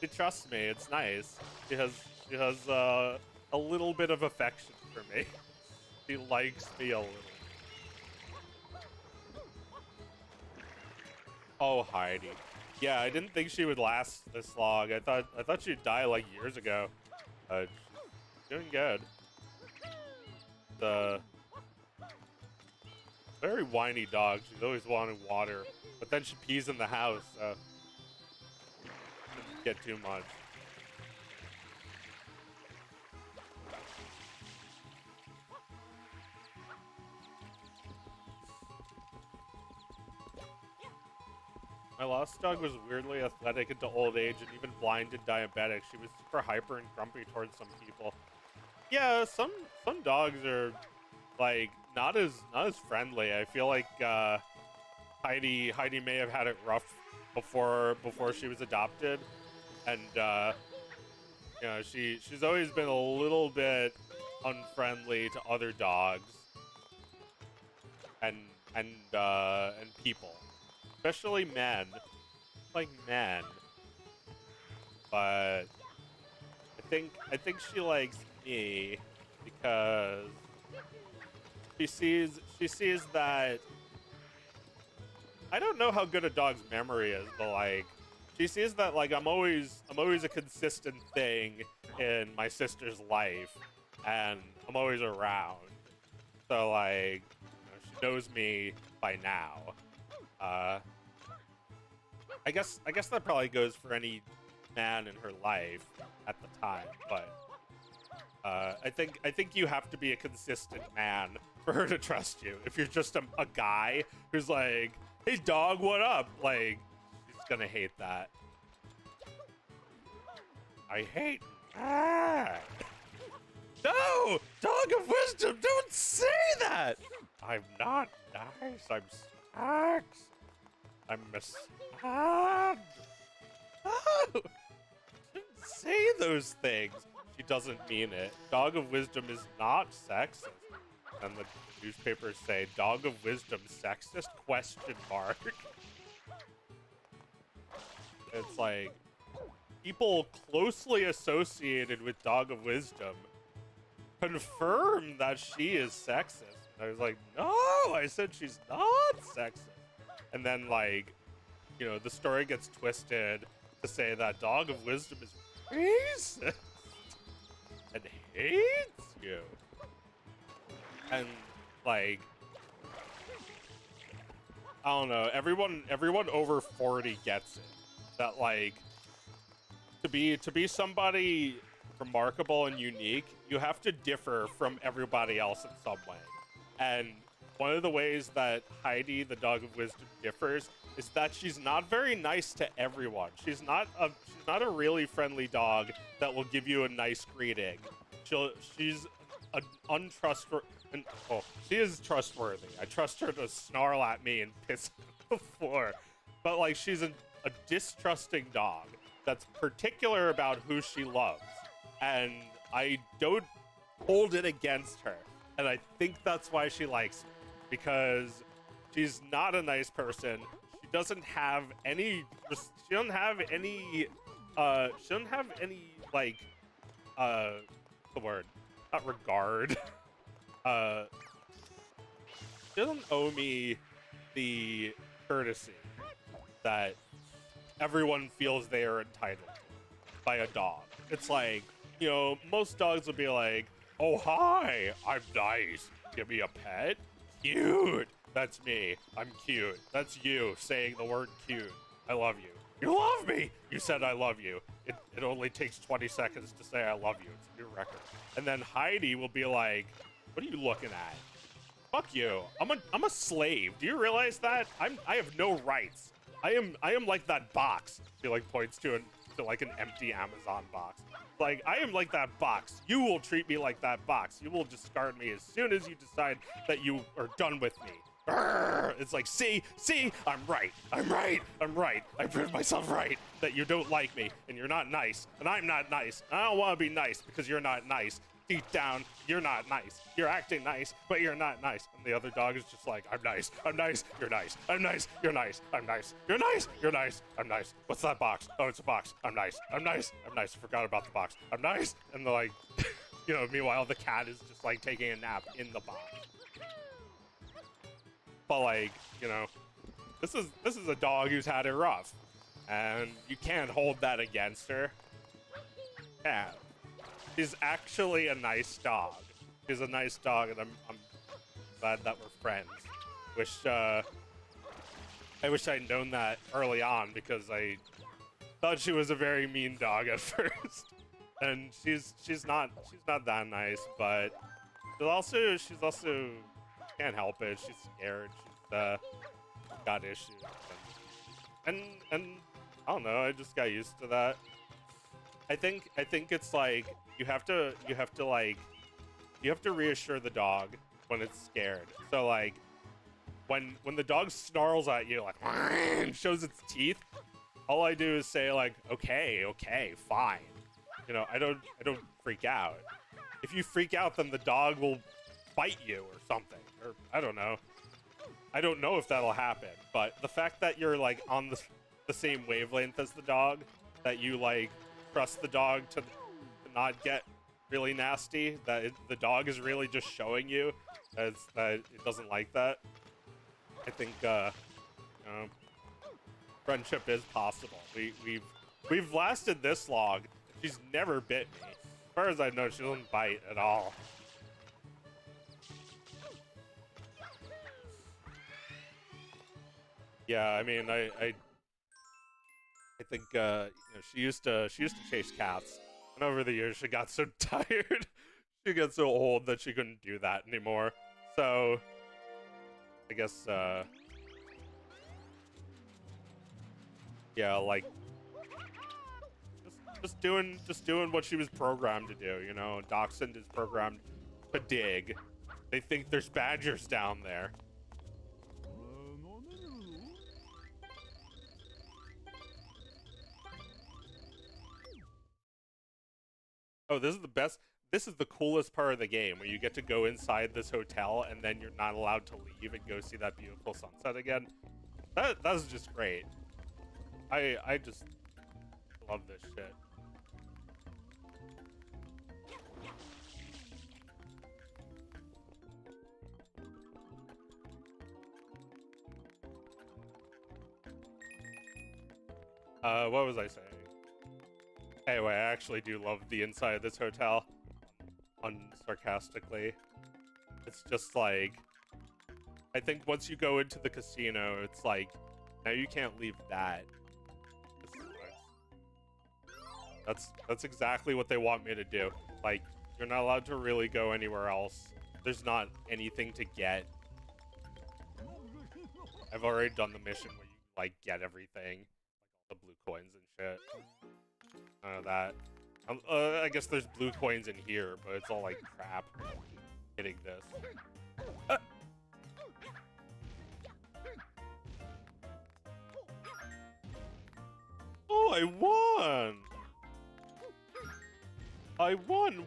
[SPEAKER 2] She trusts me. It's nice. She has a little bit of affection for me. She likes me a little. Oh, Heidi. Yeah, I didn't think she would last this long. I thought she'd die like years ago. She's doing good. The very whiny dog. She's always wanting water, but then she pees in the house. So didn't get too much. My lost dog was weirdly athletic into old age and even blind and diabetic. She was super hyper and grumpy towards some people. Yeah, some dogs are like not as friendly. I feel like Heidi may have had it rough before she was adopted, and she's always been a little bit unfriendly to other dogs and people. Especially men. Like men. But I think she likes me because she she sees that I don't know how good a dog's memory is, but like she sees that like I'm always a consistent thing in my sister's life, and I'm always around. So like she knows me by now. I guess that probably goes for any man in her life at the time, but I think you have to be a consistent man for her to trust you. If you're just a guy who's like, "Hey dog, what up?" Like, she's gonna hate that. I hate that. No! Dog of wisdom, don't say that! I'm not nice, I'm Sax. I'm Miss. No! Shouldn't say those things. She doesn't mean it. Dog of wisdom is not sexist. And the newspapers say, Dog of wisdom sexist? Question mark. It's like, people closely associated with Dog of Wisdom confirm that she is sexist. And I was like, no, I said she's not sexist. And then, like, you know, the story gets twisted to say that Dog of Wisdom is racist and hates you. And, like, I don't know, everyone over 40 gets it. That, like, to be somebody remarkable and unique, you have to differ from everybody else in some way. And one of the ways that Heidi, the Dog of Wisdom, differs is that she's not very nice to everyone. She's not a really friendly dog that will give you a nice greeting. She's an untrustworthy. Oh, she is trustworthy. I trust her to snarl at me and piss on the floor. But like, she's a distrusting dog that's particular about who she loves, and I don't hold it against her. And I think that's why she likes me, because she's not a nice person. She doesn't have any like the word, not regard. She doesn't owe me the courtesy that everyone feels they are entitled to by a dog. It's like, you know, most dogs will be like, oh, hi, I'm nice. Give me a pet? Cute. That's me. I'm cute. That's you saying the word cute. I love you. You love me! You said I love you. It only takes 20 seconds to say I love you. It's a new record. And then Heidi will be like, what are you looking at? Fuck you. I'm a slave. Do you realize that? I have no rights. I am like that box. He like points to like an empty Amazon box. Like, I am like that box. You will treat me like that box. You will discard me as soon as you decide that you are done with me. Arrgh! It's like, see, I'm right. I proved myself right that you don't like me and you're not nice and I'm not nice. I don't want to be nice because you're not nice. Deep down, you're not nice. You're acting nice, but you're not nice. And the other dog is just like, I'm nice, you're nice, I'm nice, you're nice, I'm nice, you're nice, you're nice, I'm nice. What's that box? Oh, it's a box. I'm nice, I forgot about the box. I'm nice. And they're like, you know, meanwhile, the cat is just like taking a nap in the box. But like, you know, this is a dog who's had it rough. And you can't hold that against her. Yeah. She's actually a nice dog. She's a nice dog, and I'm glad that we're friends. I wish I'd known that early on, because I thought she was a very mean dog at first. And she's not that nice, but she's also can't help it. She's scared. She's got issues, and I don't know. I just got used to that. I think it's like you have to reassure the dog when it's scared. So like when the dog snarls at you like and shows its teeth, all I do is say like, okay, fine. You know, I don't freak out. If you freak out, then the dog will bite you or something, or I don't know. I don't know if that'll happen, but the fact that you're like on the same wavelength as the dog, that you like trust the dog to not get really nasty, that the dog is really just showing you
[SPEAKER 1] It's that it doesn't like that. I think you know, friendship is possible. We've lasted this long. She's never bit me. As far as I know, she doesn't bite at all. Yeah, I mean, I think you know, she used to chase cats, and over the years she got so tired, she got so old that she couldn't do that anymore. So I guess yeah, like just doing what she was programmed to do. You know, Dachshund is programmed to dig. They think there's badgers down there. Oh, this is the best. This is the coolest part of the game, where you get to go inside this hotel and then you're not allowed to leave and go see that beautiful sunset again. That's just great. I just love this shit. What was I saying? Anyway, I actually do love the inside of this hotel. Unsarcastically. It's just like, I think once you go into the casino, it's like, now you can't leave that. That's exactly what they want me to do. Like, you're not allowed to really go anywhere else. There's not anything to get. I've already done the mission where you, like, get everything. Like, all the blue coins and shit. None of that. I guess there's blue coins in here, but it's all, like, crap. Hitting this. Oh, I won! I won!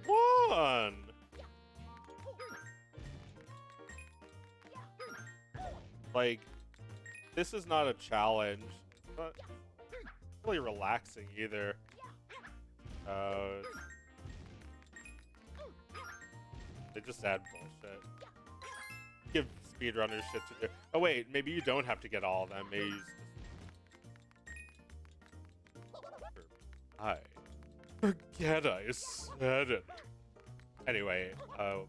[SPEAKER 1] Like, this is not a challenge. It's not really relaxing either. They just add bullshit. Give speedrunners shit to do. Oh wait, maybe you don't have to get all of them. Maybe you just... I forget I said it. Anyway, what was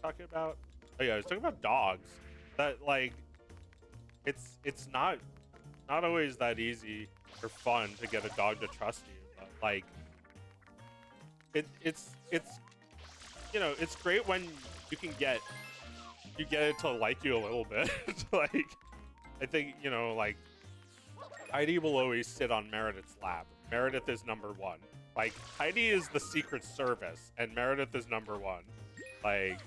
[SPEAKER 1] I talking about? Oh yeah, I was talking about dogs. That, like, it's not always that easy or fun to get a dog to trust you, but like it's you know, it's great when you can get it to like you a little bit. Like, I think, you know, like, Heidi will always sit on Meredith's lap. Meredith is number one. Like, Heidi is the Secret Service and Meredith is number one. Like,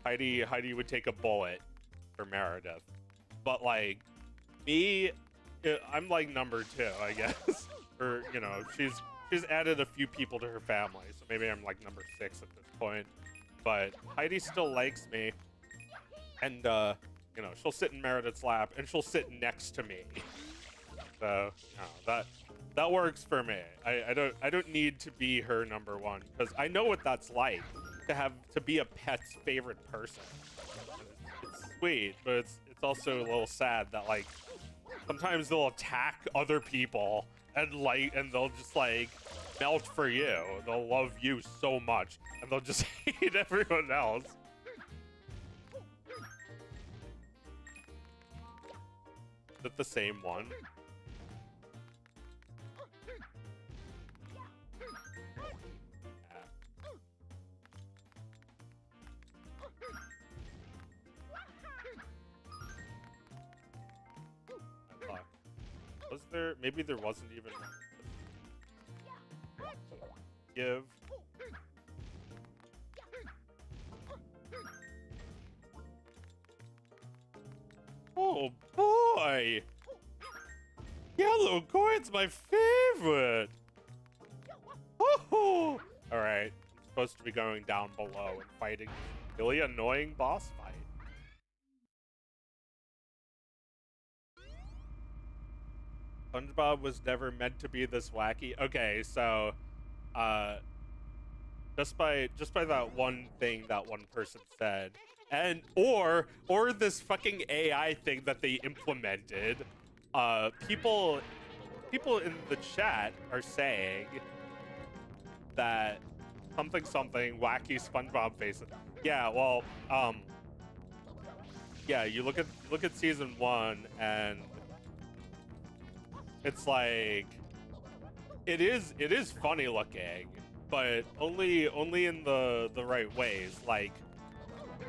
[SPEAKER 1] Heidi would take a bullet for Meredith, but like me, I'm like number two, I guess. Or, you know, she's added a few people to her family, so maybe I'm like number 6 at this point. But Heidi still likes me, and you know, she'll sit in Meredith's lap and she'll sit next to me. So, you know, that works for me. I don't need to be her number one, because I know what that's like to be a pet's favorite person. It's sweet, but it's also a little sad that, like, sometimes they'll attack other people and they'll just like melt for you. They'll love you so much and they'll just hate everyone else. Is it the same one? Was there? Maybe there wasn't even one. Give. Oh boy! Yellow coin's my favorite! Oh! Alright, I'm supposed to be going down below and fighting a really annoying boss fight. SpongeBob was never meant to be this wacky. Okay, so just by that one thing that one person said, And or this fucking AI thing that they implemented. People in the chat are saying that something wacky SpongeBob faces. Yeah, well, yeah, you look at season 1 and it's like it is funny looking, but only in the right ways. Like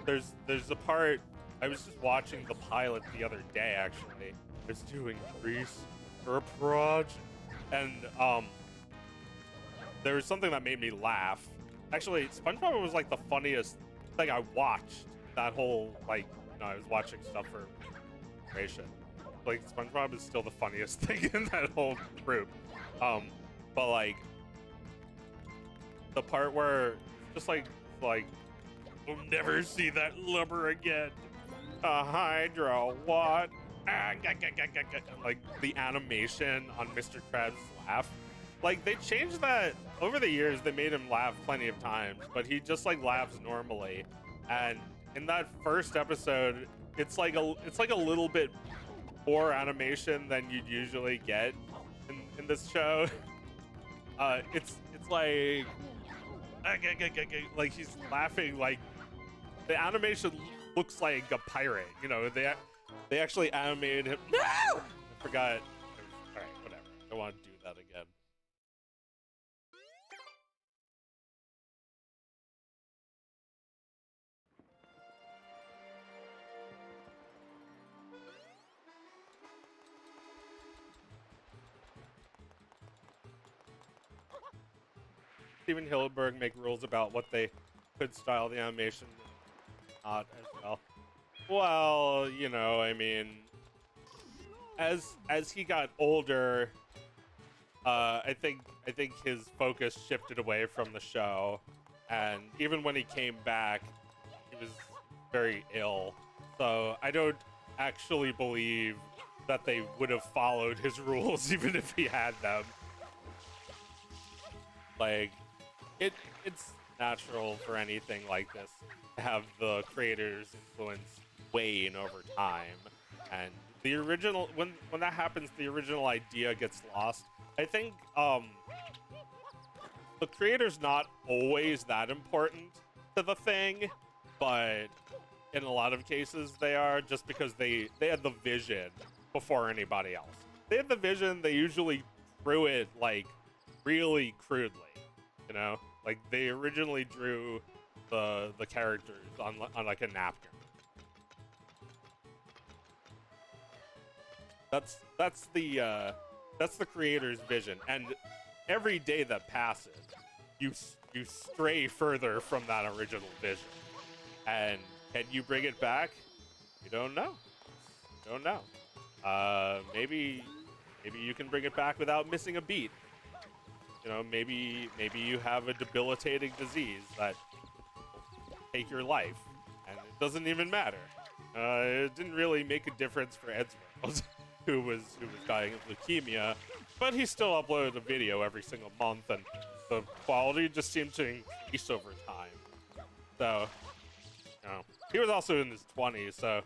[SPEAKER 1] there's a part I was just watching the pilot the other day actually. It's doing Grease for a project, and there was something that made me laugh. Actually, SpongeBob was like the funniest thing I watched that whole, like, you know, I was watching stuff for creation. Like, SpongeBob is still the funniest thing in that whole group. But like the part where just like we'll never see that lubber again. Hydra, what? Like the animation on Mr. Krabs' laugh. Like they changed that over the years. They made him laugh plenty of times, but he just like laughs normally. And in that first episode, it's like a little bit more animation than you'd usually get in this show. It's like he's laughing, like the animation looks like a pirate. You know, they actually animated him. No! I forgot. All right, whatever. I don't want to do that again. Steven Hillenburg make rules about what they could style the animation, not as well. Well, you know, I mean, as he got older, I think his focus shifted away from the show, and even when he came back, he was very ill. So I don't actually believe that they would have followed his rules even if he had them. Like, it's natural for anything like this to have the creator's influence wane over time, and the original, when that happens, the original idea gets lost. I think the creator's not always that important to the thing, but in a lot of cases they are, just because they had the vision before anybody else. They had the vision. They usually drew it like really crudely, you know, like they originally drew the characters on like a napkin. That's the creator's vision, and every day that passes, you stray further from that original vision. And can you bring it back? You don't know. You don't know. Maybe you can bring it back without missing a beat. You know, maybe you have a debilitating disease that will take your life, and it doesn't even matter. It didn't really make a difference for Ed's who was dying of leukemia, but he still uploaded a video every single month, and the quality just seemed to increase over time. So, you know, he was also in his 20s, so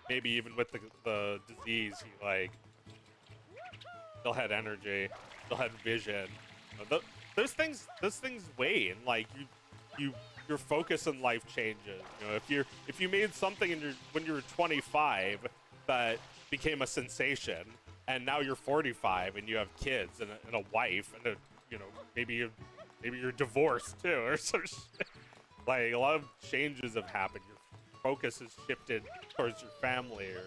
[SPEAKER 1] maybe even with the disease, he like still had energy, still had vision. Those things wane. Like your focus in life changes. You know, if you made something when you were 25 that became a sensation, and now you're 45 and you have kids and a wife, and you know, maybe you're divorced too or some shit. Like, a lot of changes have happened. Your focus has shifted towards your family, or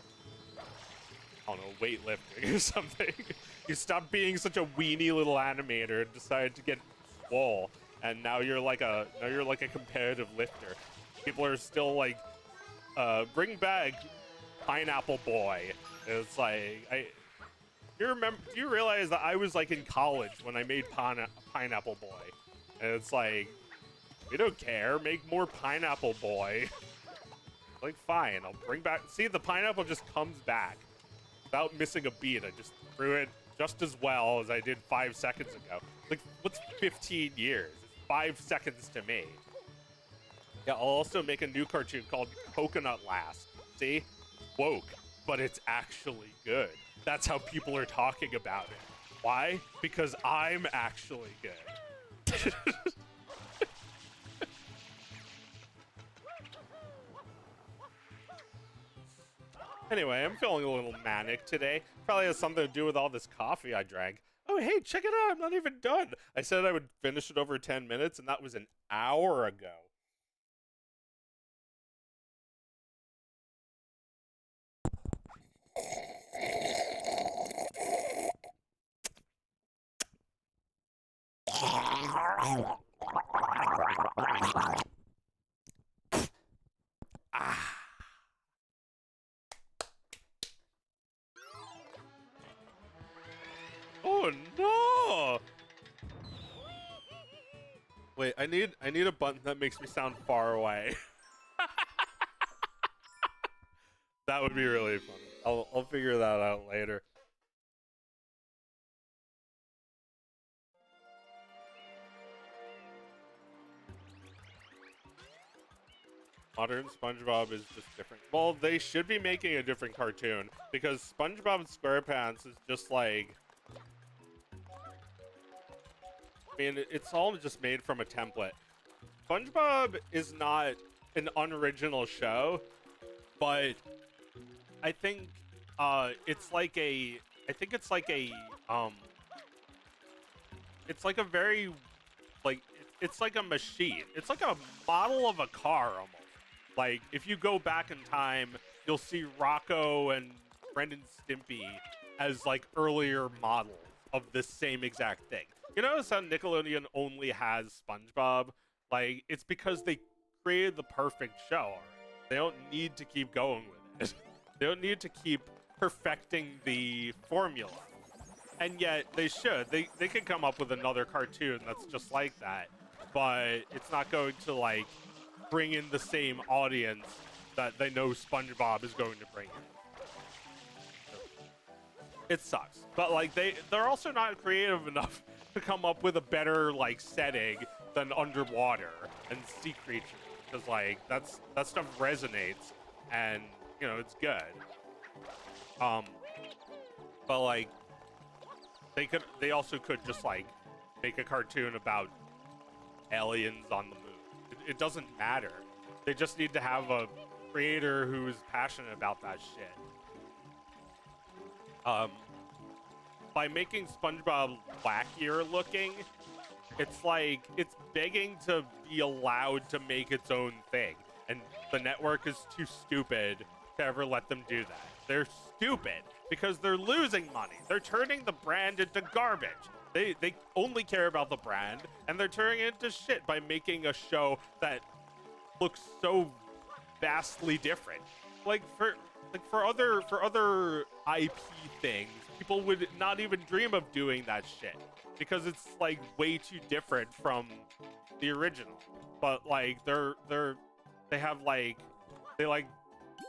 [SPEAKER 1] I don't know, weightlifting or something. You stopped being such a weenie little animator and decided to get swole, and now you're like a competitive lifter. People are still like, bring back Pineapple Boy. It's like, do you realize that I was like in college when I made Pineapple Boy? And it's like, we don't care, make more Pineapple Boy. Like, fine, I'll bring back, see, the pineapple just comes back without missing a beat. I just threw it just as well as I did 5 seconds ago. Like, what's 15 years? It's 5 seconds to me.
[SPEAKER 2] Yeah, I'll also make a new cartoon called Coconut Last. See? Woke, but it's actually good. That's how people are talking about it. Why? Because I'm actually good. Anyway, I'm feeling a little manic today. Probably has something to do with all this coffee I drank. Oh, hey, check it out. I'm not even done. I said I would finish it over 10 minutes, and that was an hour ago. Ah. Oh no! Wait, I need a button that makes me sound far away. That would be really funny. I'll figure that out later. Modern SpongeBob is just different. Well, they should be making a different cartoon because SpongeBob SquarePants is just like, I mean, it's all just made from a template. SpongeBob is not an unoriginal show, but I think it's like a, I think it's like a very, like, it's like a machine. It's like a model of a car almost. Like, if you go back in time, you'll see Rocco and Brendan Stimpy as, like, earlier models of this same exact thing. You notice how Nickelodeon only has SpongeBob? Like, it's because they created the perfect show. They don't need to keep going with it. They don't need to keep perfecting the formula. And yet, they should. They could come up with another cartoon that's just like that. But it's not going to, like, bring in the same audience that they know SpongeBob is going to bring in. It sucks. But like they're also not creative enough to come up with a better like setting than underwater and sea creatures. Because like that stuff resonates and you know it's good. But like they also could just like make a cartoon about aliens on the moon. It doesn't matter. They just need to have a creator who's passionate about that shit. By making SpongeBob wackier looking, it's like, it's begging to be allowed to make its own thing. And the network is too stupid to ever let them do that. They're stupid because they're losing money. They're turning the brand into garbage. They only care about the brand, and they're turning it into shit by making a show that looks so vastly different. Like for other IP things, people would not even dream of doing that shit because it's like way too different from the original. But like they have like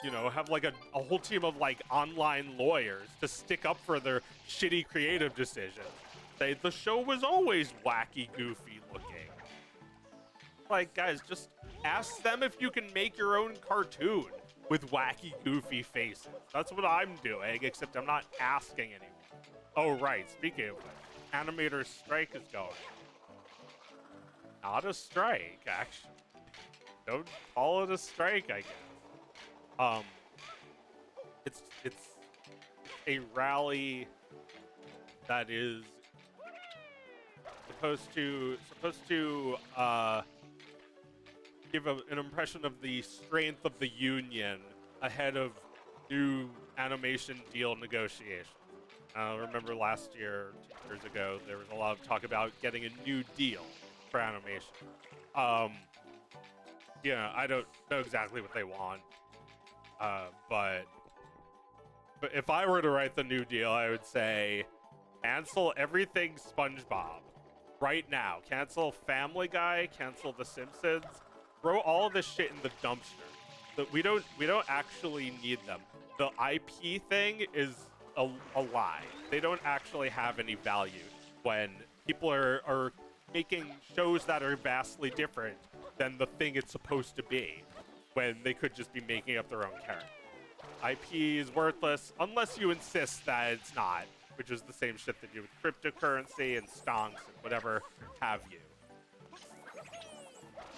[SPEAKER 2] you know, have like a whole team of like online lawyers to stick up for their shitty creative decisions. The show was always wacky, goofy looking. Like, guys, just ask them if you can make your own cartoon with wacky, goofy faces. That's what I'm doing, except I'm not asking anyone. Oh, right, speaking of which, animator strike is going. Not a strike, actually. Don't call it a strike, I guess. It's a rally that is supposed to give an impression of the strength of the union ahead of new animation deal negotiations. Remember last year, 2 years ago, there was a lot of talk about getting a new deal for animation. Yeah, I don't know exactly what they want, but if I were to write the new deal, I would say cancel everything SpongeBob. Right now, cancel Family Guy, cancel The Simpsons, throw all of this shit in the dumpster. But we don't actually need them. The IP thing is a lie. They don't actually have any value when people are making shows that are vastly different than the thing it's supposed to be, when they could just be making up their own character. IP is worthless unless you insist that it's not, which is the same shit that you with cryptocurrency and stonks and whatever have you.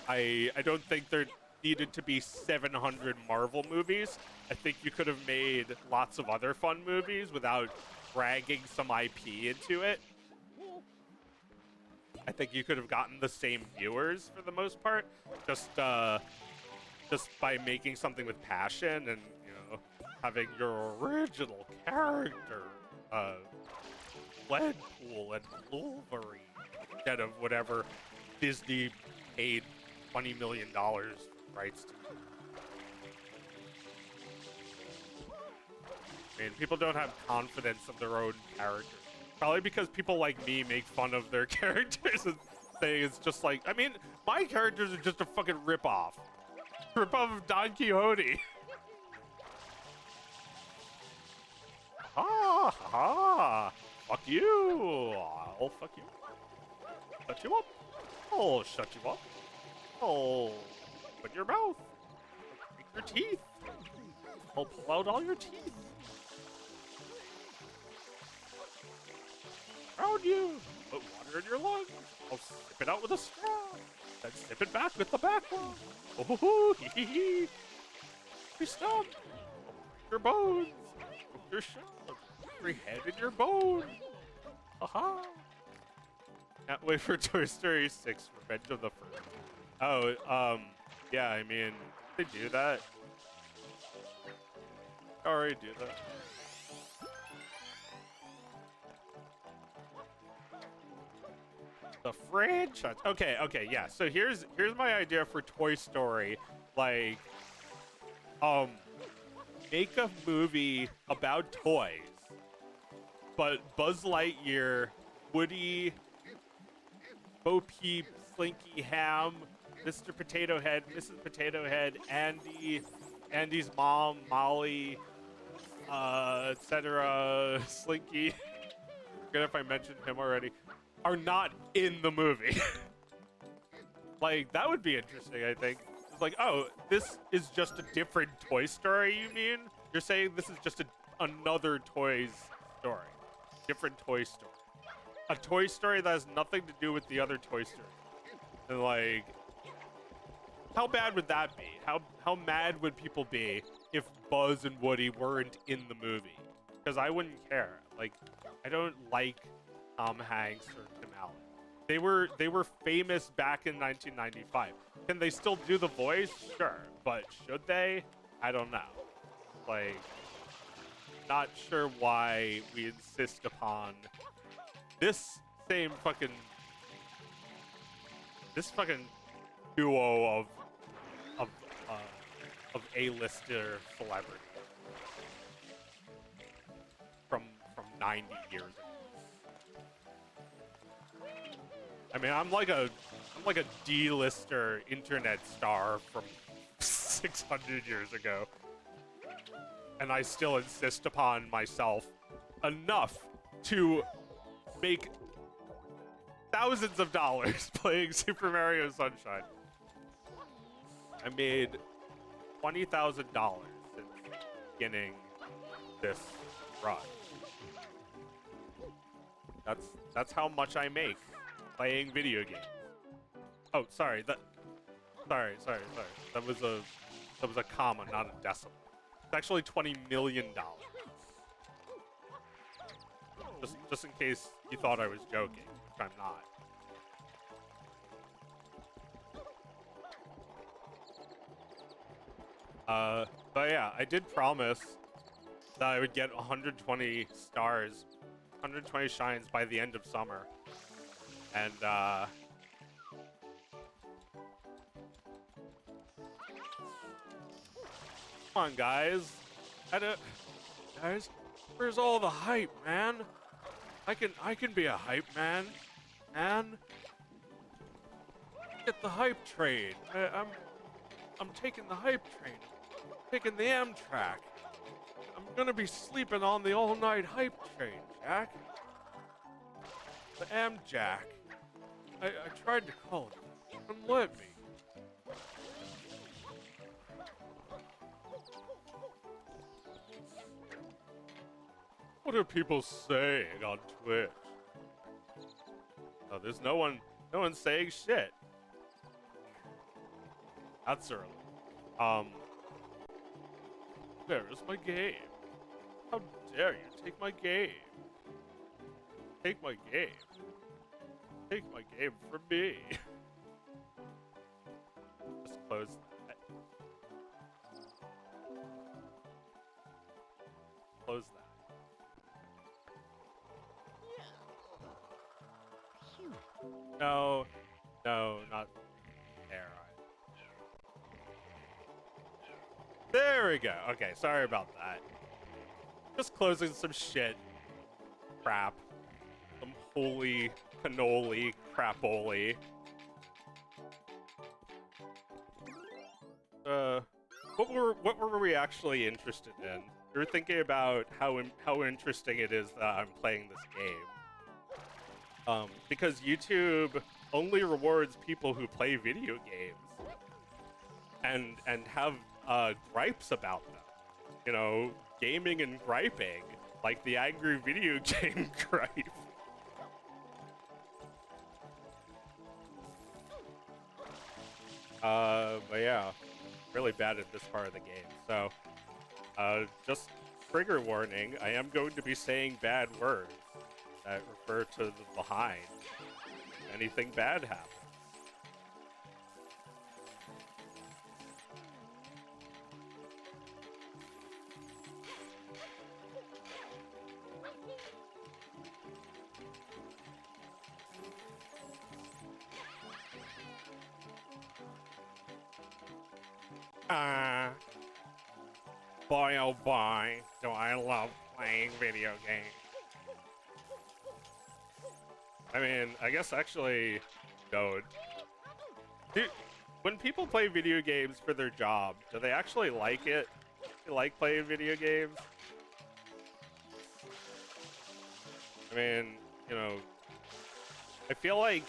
[SPEAKER 2] I don't think there needed to be 700 Marvel movies. I think you could have made lots of other fun movies without dragging some IP into it. I think you could have gotten the same viewers for the most part, just by making something with passion and, you know, having your original character, Deadpool and Wolverine, instead of whatever Disney paid $20 million rights to. I mean, people don't have confidence of their own characters. Probably because people like me make fun of their characters and say it's just like, I mean, my characters are just a fucking ripoff. Ripoff of Don Quixote. Ha ha! Fuck you! I'll fuck you. Shut you up. I'll shut you up. I'll put your mouth. I'll break your teeth. I'll pull out all your teeth. Around you. Put water in your lungs. I'll sip it out with a straw. Then sip it back with the back one. Oh ho hee hee hee. Be stumped. I'll break your bones. Broke your shell. Every head in your bone. Aha. Can't wait for Toy Story 6 Revenge of the Fur. Oh, yeah, I mean, they do that. They already do that. The franchise. Okay, yeah. So here's my idea for Toy Story. Like, make a movie about toys, but Buzz Lightyear, Woody, Bo Peep, Slinky, Ham, Mr. Potato Head, Mrs. Potato Head, Andy, Andy's mom, Molly, etc. Slinky. Forget if I mentioned him already. Are not in the movie. Like, that would be interesting, I think. It's like, oh, this is just a different Toy Story, you mean? You're saying this is just another Toys story. Different Toy Story. A Toy Story that has nothing to do with the other Toy Story. And, like, how bad would that be? How mad would people be if Buzz and Woody weren't in the movie? Because I wouldn't care. Like, I don't like Tom Hanks or Tim Allen. They were famous back in 1995. Can they still do the voice? Sure, but should they? I don't know. Like, not sure why we insist upon this fucking duo of A-lister celebrity from 90 years ago. I mean, I'm like a D-lister internet star from 600 years ago, and I still insist upon myself enough to make thousands of dollars playing Super Mario Sunshine. I made $20,000 since beginning this run. That's how much I make playing video games. Oh, sorry. Sorry. That was a comma, not a decimal. It's actually $20 million. Just in case you thought I was joking, which I'm not. But yeah, I did promise that I would get 120 stars, 120 shines by the end of summer. And, come on, guys. Guys, where's all the hype, man? I can be a hype man. Get the hype train. I'm taking the hype train. I'm taking the Amtrak. I'm gonna be sleeping on the all-night hype train, Jack. The Amjack. I tried to call it. It wouldn't let me.
[SPEAKER 1] What are people saying on Twitch? Oh, there's no one saying shit. That's early. Where is my game? How dare you take my game? Take my game. Take my game from me. Just close that. Close that. No, not there. There we go. Okay, sorry about that. Just closing some shit. Crap. Some holy cannoli crapoli. What were we actually interested in? We were thinking about how interesting it is that I'm playing this game. Because YouTube only rewards people who play video games and have gripes about them. You know, gaming and griping, like the angry video game gripe. But yeah, really bad at this part of the game. So, just trigger warning, I am going to be saying bad words that refer to the behind. Anything bad happens. Boy oh boy, do I love playing video games. I mean, I guess actually, dude, when people play video games for their job, do they actually like it? They like playing video games? I mean, you know, I feel like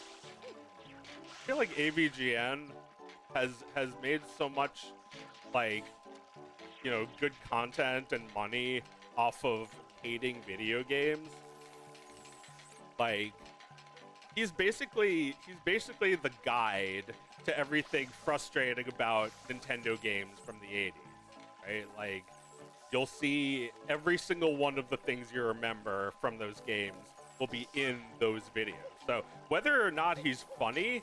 [SPEAKER 1] AVGN has made so much, like, you know, good content and money off of hating video games. Like, he's basically the guide to everything frustrating about Nintendo games from the 80s, right? Like, you'll see every single one of the things you remember from those games will be in those videos. So whether or not he's funny,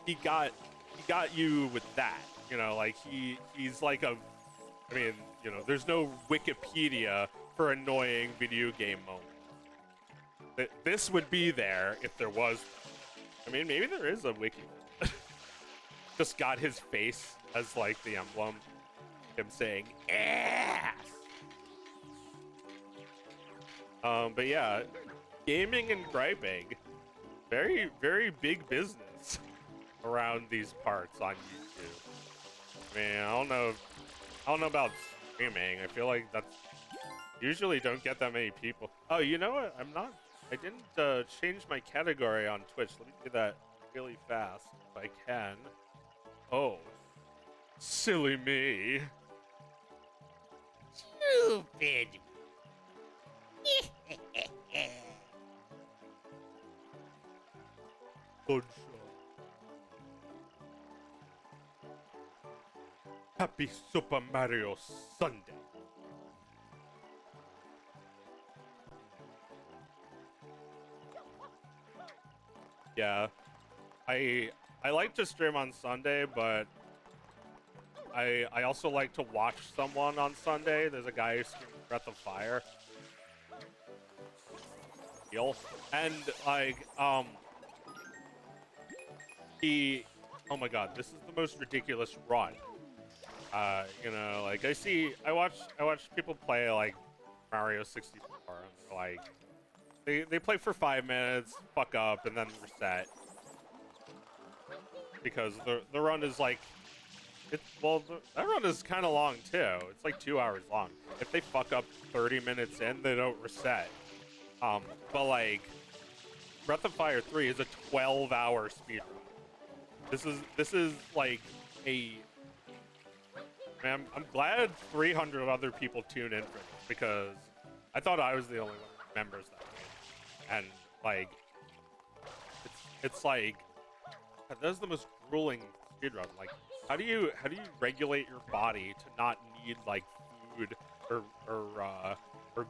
[SPEAKER 1] he got you with that. You know, like he's like a, I mean, you know, there's no Wikipedia for annoying video game moments. This would be there if there was. I mean, maybe there is a wiki. Just got his face as like the emblem. Him saying ass. But yeah, gaming and griping, very, very big business around these parts on YouTube. I mean, I don't know about streaming. I feel like that's usually don't get that many people. Oh, you know what? I didn't change my category on Twitch. Let me do that really fast if I can. Oh, silly me.
[SPEAKER 3] Stupid.
[SPEAKER 1] Good show. Happy Super Mario Sunday. Yeah, I like to stream on Sunday, but I also like to watch someone on Sunday. There's a guy who streams Breath of Fire. And like oh my god, this is the most ridiculous run. You know, like I watch people play like Mario 64 and like they play for 5 minutes, fuck up, and then reset. Because the run is like that run is kind of long too. It's like 2 hours long. If they fuck up 30 minutes in, they don't reset. But like Breath of Fire 3 is a 12-hour speedrun. This is like a man, I'm glad 300 other people tune in for this because I thought I was the only one.
[SPEAKER 2] remembers that game. And like, it's like that's the most grueling speedrun. Like, how do you regulate your body to not need like food or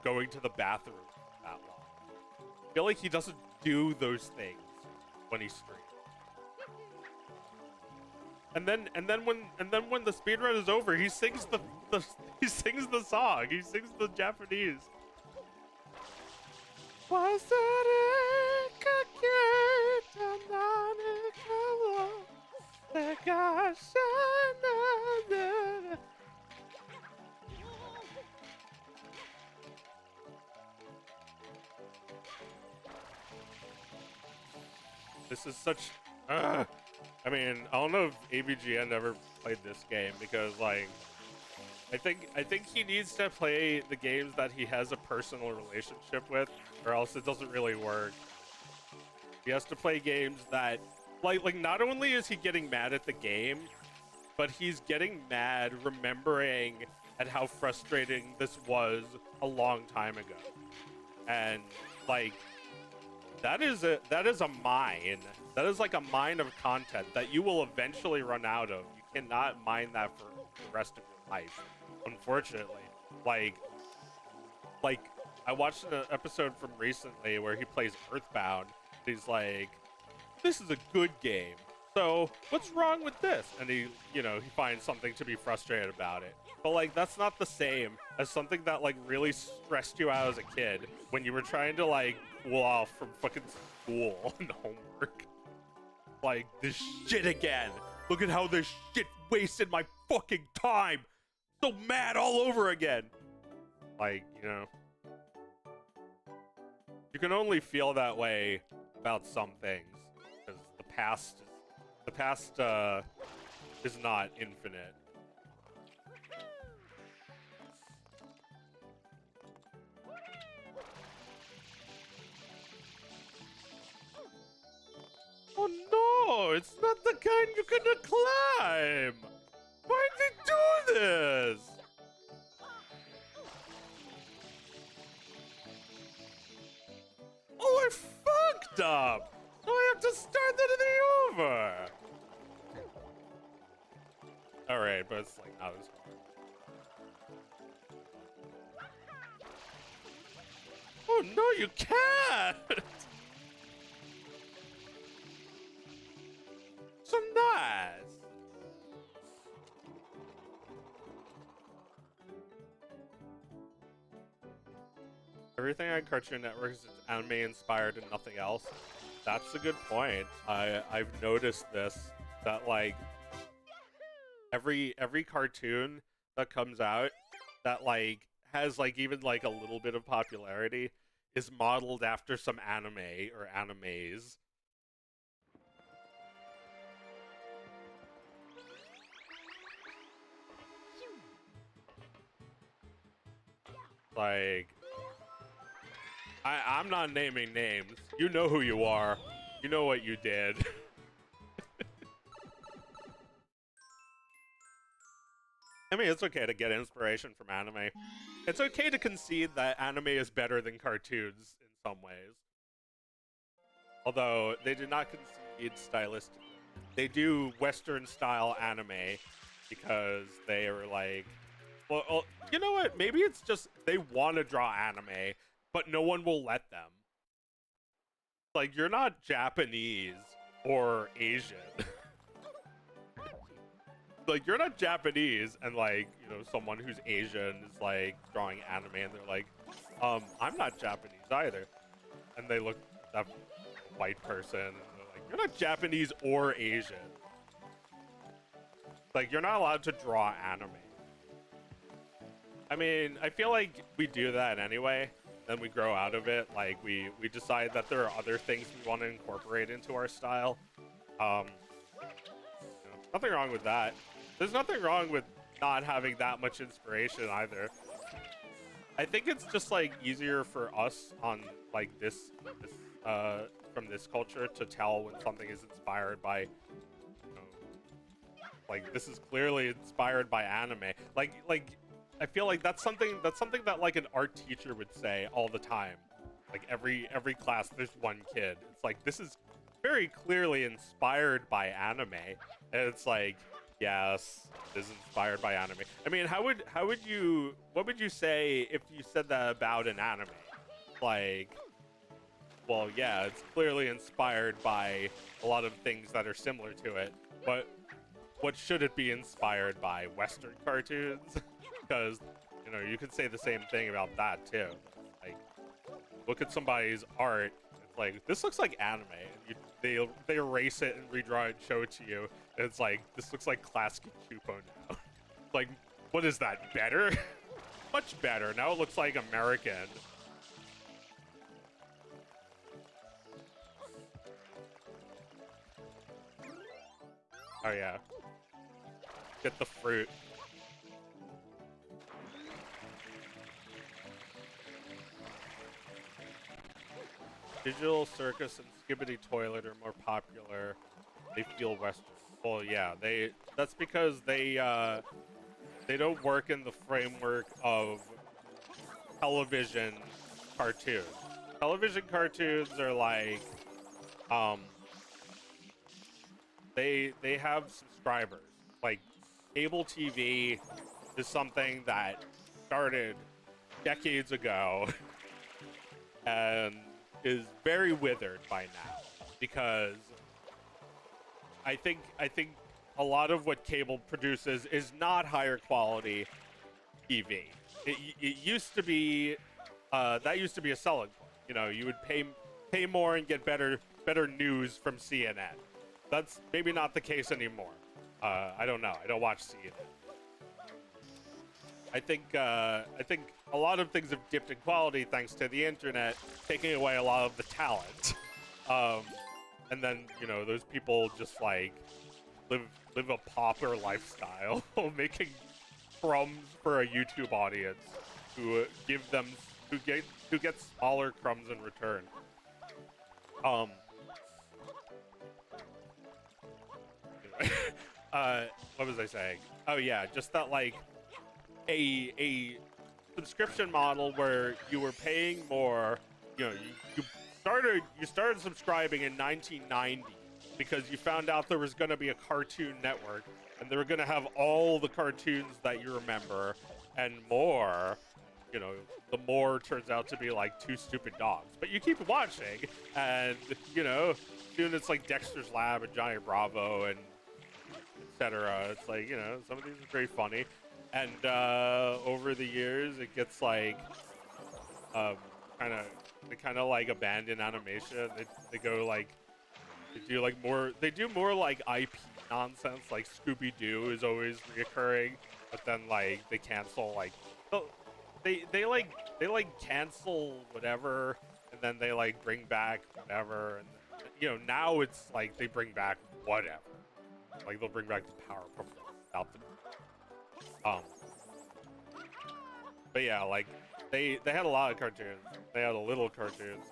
[SPEAKER 2] going to the bathroom that long? I feel like he doesn't do those things when he streams. And then when the speedrun is over, he sings the song. He sings the Japanese. This is such. I mean, I don't know if AVGN ever played this game because, like, I think he needs to play the games that he has a personal relationship with, or else it doesn't really work. He has to play games that, like not only is he getting mad at the game, but he's getting mad remembering at how frustrating this was a long time ago, and like. That is a mine. That is like a mine of content that you will eventually run out of. You cannot mine that for the rest of your life, unfortunately. Like I watched an episode from recently where he plays Earthbound. He's like, "This is a good game. So what's wrong with this?" And he finds something to be frustrated about it. But like, that's not the same as something that like really stressed you out as a kid when you were trying to like cool off from fucking school and homework. Like, this shit again. Look at how this shit wasted my fucking time. So mad all over again. Like, you can only feel that way about some things because the past is not infinite. Oh no, it's not the kind you can climb! Why'd they do this? Oh, I fucked up! Now I have to start that in the over! Alright, but it's like not as hard. Oh no, you can't! So nice. Everything on Cartoon Network is anime inspired and nothing else. That's a good point. I've noticed this, that like every cartoon that comes out that like has like even like a little bit of popularity is modeled after some anime or animes. Like, I'm not naming names. You know who you are. You know what you did. I mean, it's okay to get inspiration from anime. It's okay to concede that anime is better than cartoons in some ways. Although, they do not concede stylistically. They do Western-style anime because they are like... Well, you know what? Maybe it's just they want to draw anime, but no one will let them. Like, you're not Japanese or Asian. Like, you're not Japanese and, like, someone who's Asian is, like, drawing anime and they're like, I'm not Japanese either. And they look at that white person and they're like, you're not Japanese or Asian. Like, you're not allowed to draw anime. I mean, I feel like we do that anyway. Then we grow out of it. Like, we decide that there are other things we want to incorporate into our style. Nothing wrong with that. There's nothing wrong with not having that much inspiration either. I think it's just like easier for us on like this from this culture to tell when something is inspired by, like, this is clearly inspired by anime. Like I feel like that's something that like an art teacher would say all the time. Like every class, there's one kid. It's like this is very clearly inspired by anime, and it's like, yes, this is inspired by anime. I mean, what would you say if you said that about an anime? Like, well, yeah, it's clearly inspired by a lot of things that are similar to it, but what should it be inspired by? Western cartoons? Because, you know, you could say the same thing about that too. Like, look at somebody's art, it's like, this looks like anime, and they erase it and redraw it and show it to you, and it's like, this looks like classic Chupo now. Like, what is that, better? Much better. Now it looks like American. Oh yeah. Get the fruit. Digital Circus and Skibbity Toilet are more popular. They feel Western. Well, yeah, that's because they don't work in the framework of television cartoons. Television cartoons are like, they have subscribers. Like, cable TV is something that started decades ago and is very withered by now, because I think a lot of what cable produces is not higher quality TV. It used to be that used to be a selling point. You know, you would pay more and get better news from CNN. That's maybe not the case anymore. I don't know. I don't watch CNN. I think a lot of things have dipped in quality thanks to the internet taking away a lot of the talent. And then, you know, those people just like live a pauper lifestyle, making crumbs for a YouTube audience who get smaller crumbs in return. What was I saying? Oh yeah, just that, like, a subscription model where you were paying more. You know, you started subscribing in 1990 because you found out there was going to be a Cartoon Network and they were going to have all the cartoons that you remember and more. You know, the more turns out to be like Two Stupid Dogs, but you keep watching, and you know, soon it's like Dexter's Lab and Johnny Bravo and etc. It's like, you know, some of these are very funny, and over the years it gets like kind of like abandon animation. They go like they do more like IP nonsense. Like Scooby-Doo is always reoccurring, but then like they cancel like they like cancel wittever, and then they like bring back whatever, and you know, now it's like they bring back whatever. Like they'll bring back the Powerpuff without the but yeah, like they had a lot of cartoons. They had a little cartoons.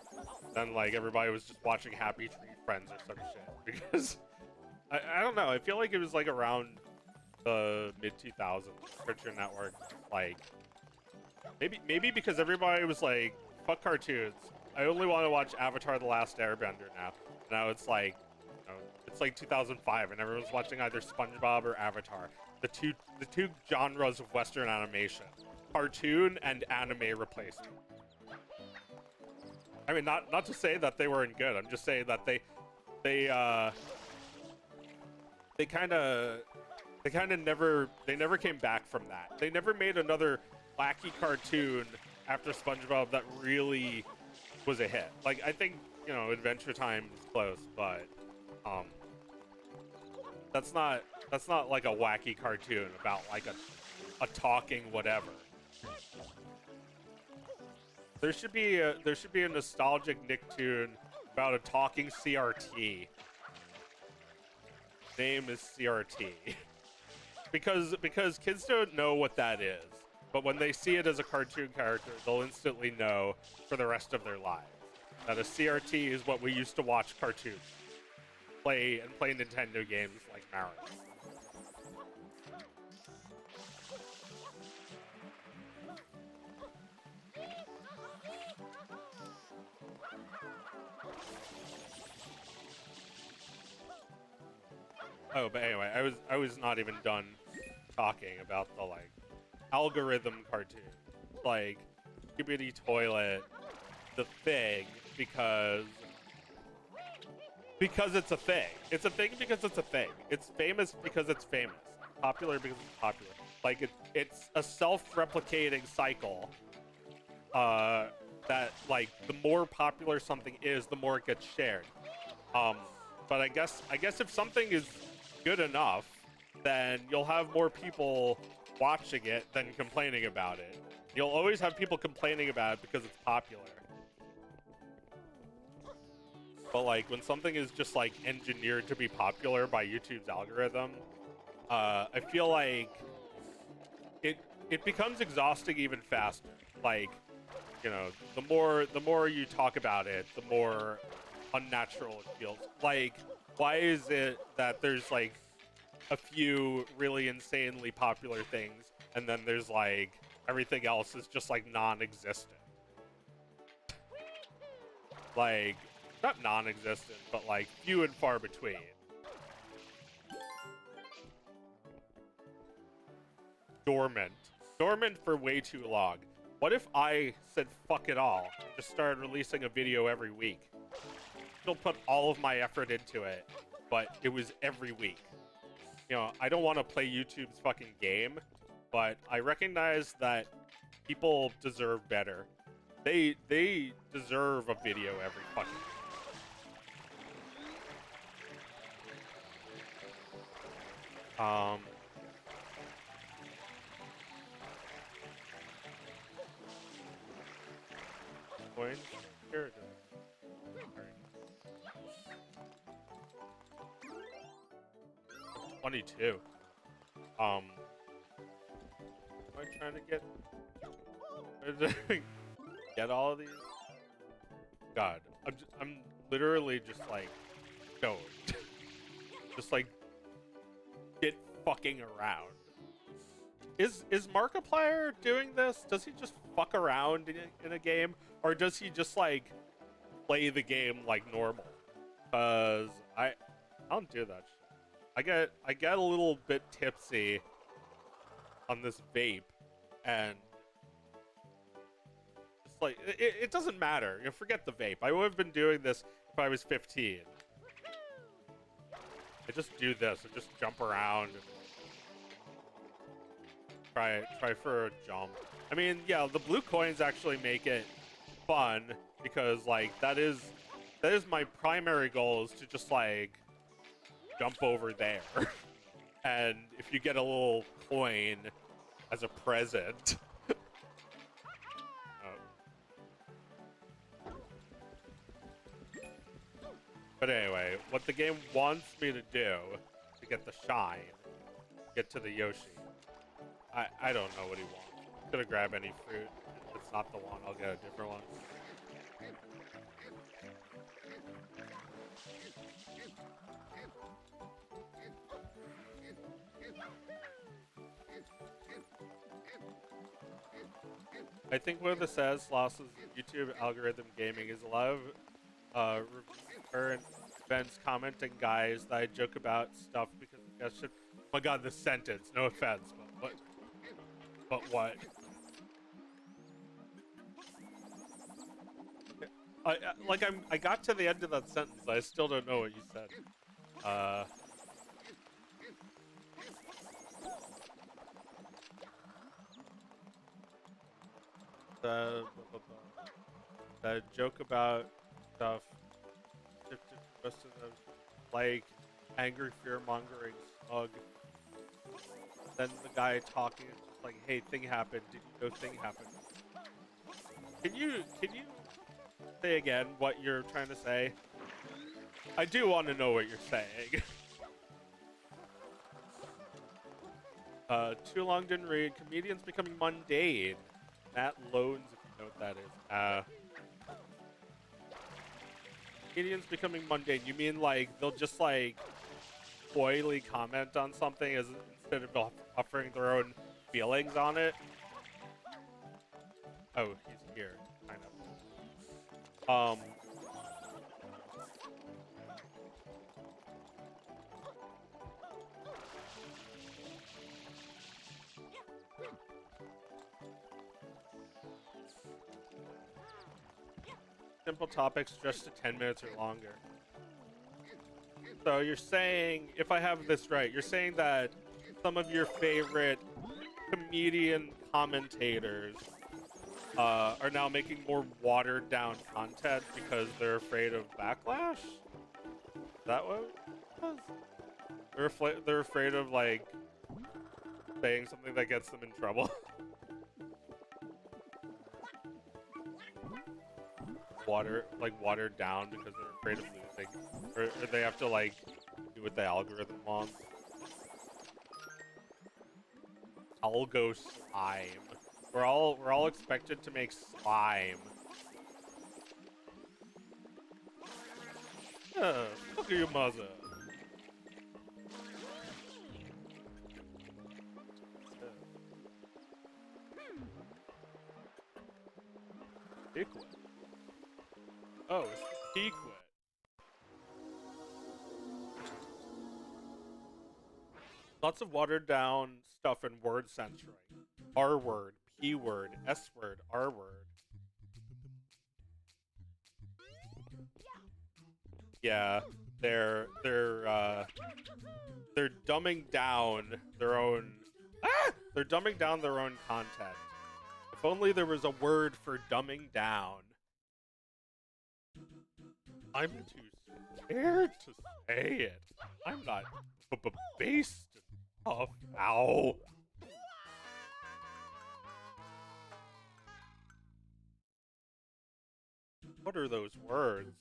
[SPEAKER 2] Then like everybody was just watching Happy Tree Friends or some shit, because I don't know. I feel like it was like around the mid-2000s, Cartoon Network. Like maybe because everybody was like, fuck cartoons. I only want to watch Avatar: The Last Airbender now. Now it's like, you know, it's like 2005 and everyone's watching either SpongeBob or Avatar. The two genres of Western animation. Cartoon and anime replacement. I mean, not to say that they weren't good. I'm just saying that they kind of never came back from that. They never made another wacky cartoon after SpongeBob that really was a hit. Like, I think, you know, Adventure Time is close, but that's not like a wacky cartoon about like a talking whatever. There should be a nostalgic Nicktoon about a talking CRT. Name is CRT. because kids don't know what that is, but when they see it as a cartoon character, they'll instantly know for the rest of their lives that a CRT is what we used to watch cartoons, play Nintendo games like Mario. Oh, but anyway, I was not even done talking about the like algorithm cartoon, like Skibidi Toilet, the thing, because it's a thing. It's a thing because it's a thing. It's famous because it's famous. Popular because it's popular. Like it's a self-replicating cycle. That like the more popular something is, the more it gets shared. But I guess if something is good enough, then you'll have more people watching it than complaining about it. You'll always have people complaining about it because it's popular. But like when something is just like engineered to be popular by YouTube's algorithm, I feel like it becomes exhausting even faster. Like, you know, the more you talk about it, the more unnatural it feels. Like, why is it that there's like a few really insanely popular things, and then there's like everything else is just like non-existent? Like, not non-existent, but like few and far between. Dormant for way too long. What if I said fuck it all and just started releasing a video every week? Still put all of my effort into it, but it was every week. You know, I don't want to play YouTube's fucking game, but I recognize that people deserve better. They deserve a video every fucking week. Coins here. 22. Am I trying to get all of these? God, I'm literally just like stoned. Just like get fucking around. Is Markiplier doing this? Does he just fuck around in a game, or does he just like play the game like normal? Cause I don't do that shit. I get a little bit tipsy on this vape, and it's like it doesn't matter. You know, forget the vape. I would have been doing this if I was 15. I just do this. I just jump around and try for a jump. I mean, yeah, the blue coins actually make it fun because like that is my primary goal, is to just like jump over there. And if you get a little coin as a present. But anyway, what the game wants me to do to get the shine, get to the Yoshi, I don't know what he wants. I'm gonna grab any fruit. If it's not the one, I'll get a different one. I think one of the saddest losses of YouTube algorithm gaming is a lot of current events commenting guys that I joke about stuff because I guess shit. Oh my god, this sentence. No offense, but what? But what? I got to the end of that sentence. I still don't know what you said. The joke about stuff. Like angry, fear-mongering smug. Then the guy talking is just like, "Hey, thing happened. Did you know thing happened?" Can you say again what you're trying to say? I do want to know what you're saying. Too long didn't read. Comedians becoming mundane. Matt Loans, if you know what that is. Comedians becoming mundane. You mean like they'll just like coyly comment on something instead of offering their own feelings on it? Oh, he's here. Kind of. simple topics just to 10 minutes or longer. So you're saying, if I have this right, you're saying that some of your favorite comedian commentators are now making more watered down content because they're afraid of backlash? Is that what it was? They're afraid of, like, saying something that gets them in trouble. Watered down because they're afraid of losing, or they have to, like, do what the algorithm wants. Algo slime. We're all expected to make slime. Fuck your mother. Pequit. Oh, it's the Pequit. Lots of watered down stuff in word censoring. R word, P word, S word, R word. Yeah, they're dumbing down their own. They're dumbing down their own content. If only there was a word for dumbing down. I'm too scared to say it. I'm not based enough. Ow. What are those words?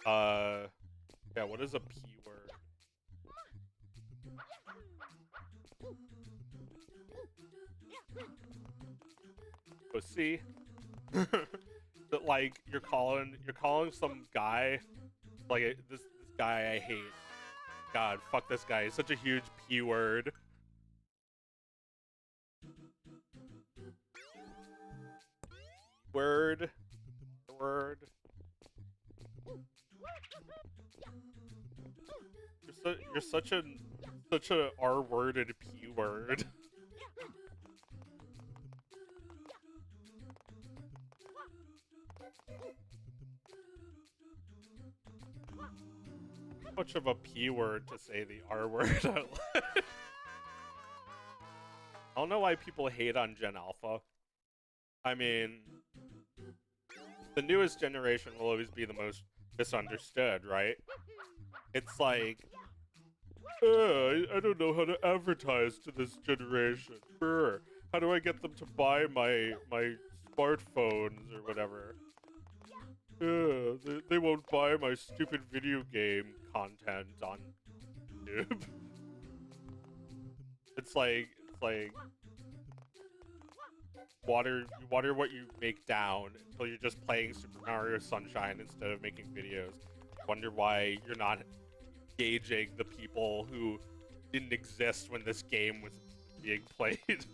[SPEAKER 2] Yeah, what is a P word? Pussy? That, like, you're calling some guy, like, this guy I hate. God, fuck this guy. He's such a huge P word. Word. You're such a R-worded P word. Much of a P word to say the R word out loud. I don't know why people hate on Gen Alpha. I mean, the newest generation will always be the most misunderstood, right? It's like, I don't know how to advertise to this generation. How do I get them to buy my smartphones or whatever? They won't buy my stupid video game content on YouTube. It's like water what you make down until you're just playing Super Mario Sunshine instead of making videos. Wonder why you're not gauging the people who didn't exist when this game was being played.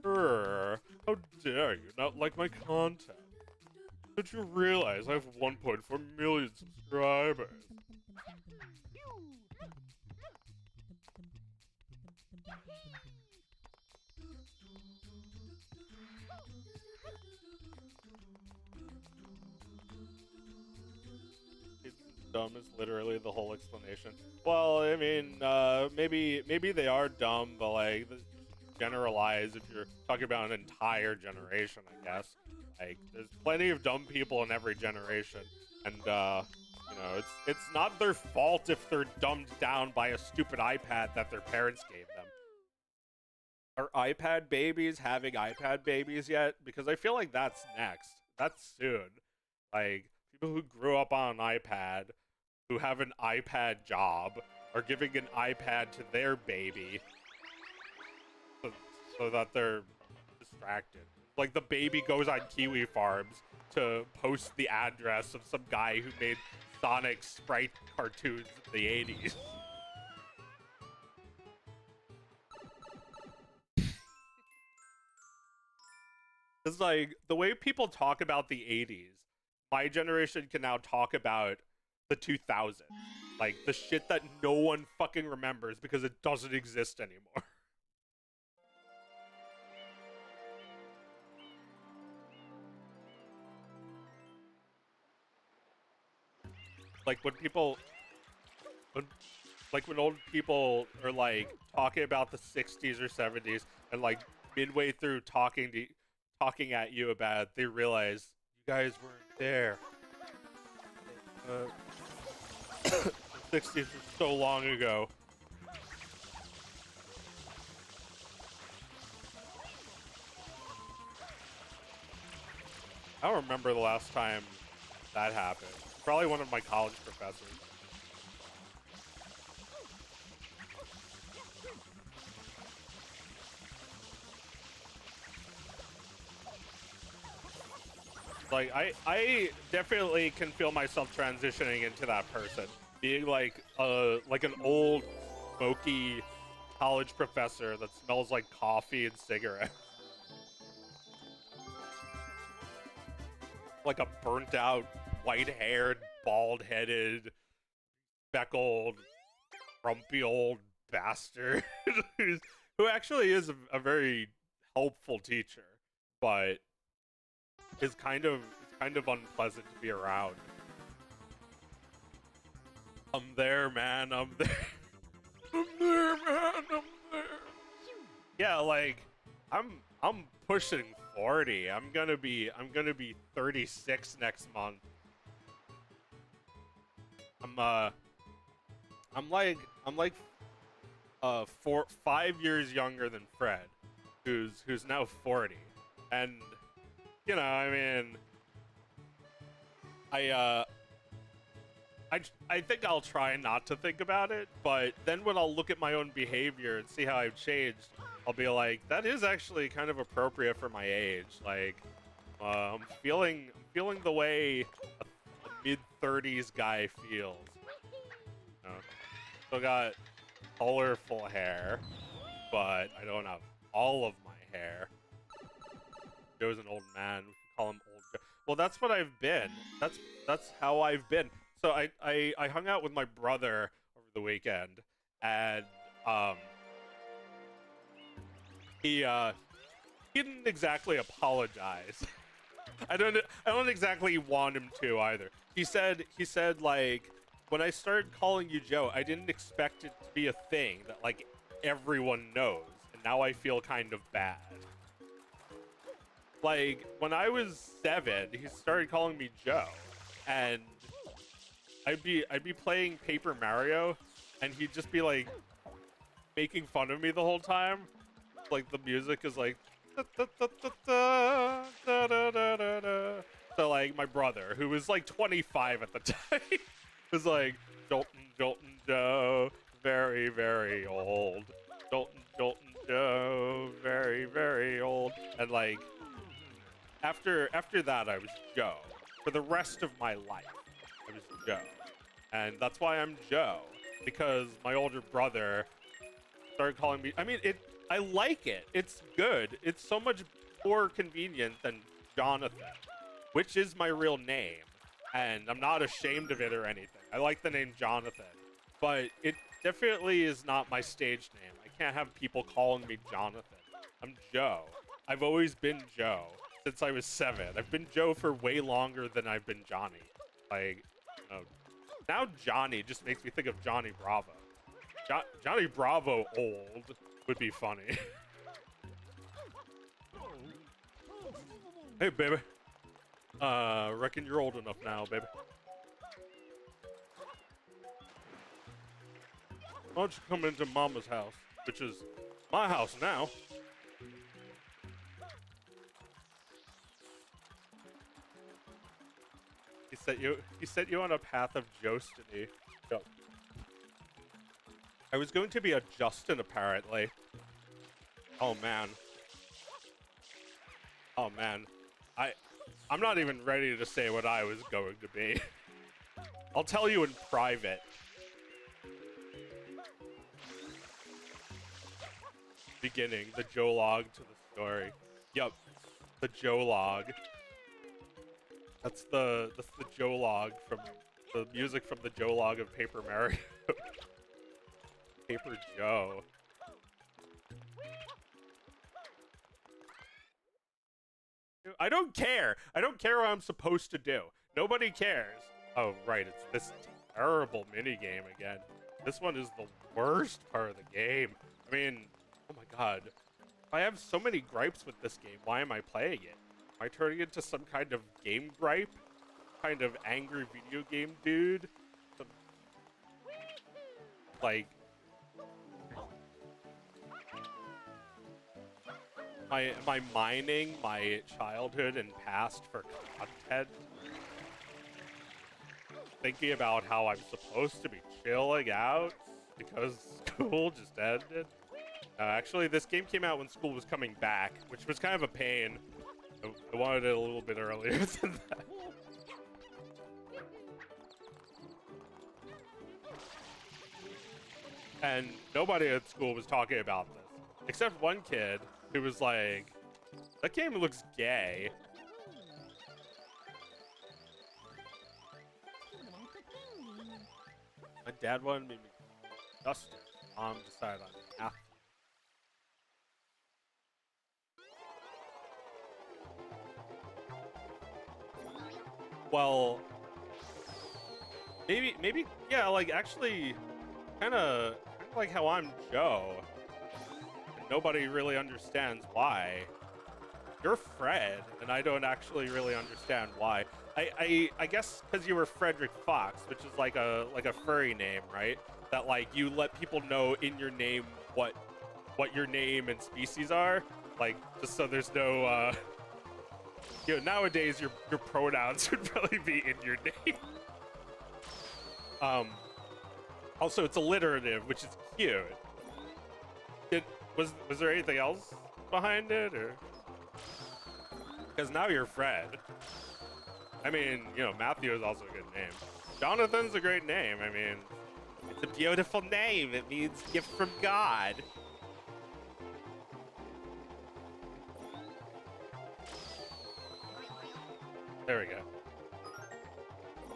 [SPEAKER 2] How dare you not like my content? Don't you realize I have 1.4 million subscribers? It's dumb is literally the whole explanation. Well, I mean, maybe they are dumb, but like, generalize if you're talking about an entire generation, I guess. Like, there's plenty of dumb people in every generation, and you know, it's not their fault if they're dumbed down by a stupid iPad that their parents gave them. Are iPad babies having iPad babies yet? Because I feel like that's next. That's soon. Like, people who grew up on an iPad, who have an iPad job, are giving an iPad to their baby so that they're distracted. Like, the baby goes on Kiwi Farms to post the address of some guy who made Sonic sprite cartoons in the 80s. It's like, the way people talk about the 80s, my generation can now talk about the 2000s. Like, the shit that no one fucking remembers because it doesn't exist anymore. like when people, when like when old people are like talking about the 60s or 70s, and like midway through talking at you about it, they realize you guys weren't there. The 60s was so long ago. I don't remember the last time that happened. Probably one of my college professors. Like, I definitely can feel myself transitioning into that person. Being like an old, smoky college professor that smells like coffee and cigarettes. Like a burnt out, white-haired, bald-headed, speckled, grumpy old bastard who actually is a very helpful teacher, but is kind of unpleasant to be around. I'm there, man. I'm there. I'm there, man. I'm there. Yeah, like I'm pushing 40. I'm gonna be 36 next month. I'm like 5 years younger than Fred, who's now 40, and you know, I mean, I think I'll try not to think about it, but then when I'll look at my own behavior and see how I've changed, I'll be like, that is actually kind of appropriate for my age. Like, I'm feeling the way a mid-30s guy feels. You know? Still got colorful hair, but I don't have all of my hair. Joe's an old man. We can call him Old Joe. Well, that's what I've been. That's how I've been. So I hung out with my brother over the weekend, and he didn't exactly apologize. I don't exactly want him to either. He said like, when I started calling you Joe, I didn't expect it to be a thing that like everyone knows, and now I feel kind of bad. Like, when I was 7, he started calling me Joe, and I'd be playing Paper Mario, and he'd just be like making fun of me the whole time. Like, the music is like so like my brother, who was like 25 at the time, was like, Jolton Joe, very, very old. Jolton Joe, very, very old. And like, after that, I was Joe. For the rest of my life, I was Joe. And that's why I'm Joe. Because my older brother started calling me... I mean, I like it. It's good. It's so much more convenient than Jonathan, which is my real name. And I'm not ashamed of it or anything. I like the name Jonathan. But it definitely is not my stage name. I can't have people calling me Jonathan. I'm Joe. I've always been Joe. Since I was 7. I've been Joe for way longer than I've been Johnny. Like, you know, now Johnny just makes me think of Johnny Bravo. Johnny Bravo old would be funny. Hey, baby. Reckon you're old enough now, baby. Why don't you come into Mama's house, which is my house now. He set you on a path of Jostiny. Yep. I was going to be a Justin, apparently. Oh man. Oh man. I'm not even ready to say what I was going to be. I'll tell you in private. Beginning, the Joe log to the story. Yep. The Joe log. That's the Joe log from the music from the Joe log of Paper Mario. Paper Joe. I don't care. I don't care what I'm supposed to do. Nobody cares. Oh, right. It's this terrible minigame again. This one is the worst part of the game. I mean, oh my god. I have so many gripes with this game. Why am I playing it? Am I turning into some kind of game gripe? Kind of angry video game dude? Some, like... Am I mining my childhood and past for content? Thinking about how I'm supposed to be chilling out because school just ended. Actually, this game came out when school was coming back, which was kind of a pain. I wanted it a little bit earlier than that. And nobody at school was talking about this, except one kid who was like, that game looks gay. My dad wanted me to be Dustin. Mom decided on half. Well, maybe, yeah, like actually kind of like how I'm Joe. And nobody really understands why. You're Fred, and I don't actually really understand why. I guess because you were Frederick Fox, which is like a furry name, right? That like you let people know in your name what your name and species are, like just so there's no you know, nowadays your pronouns would probably be in your name. Also it's alliterative, which is cute. Was there anything else behind it, or? Because now you're Fred. I mean, you know, Matthew is also a good name. Jonathan's a great name. I mean, it's a beautiful name. It means gift from God. There we go.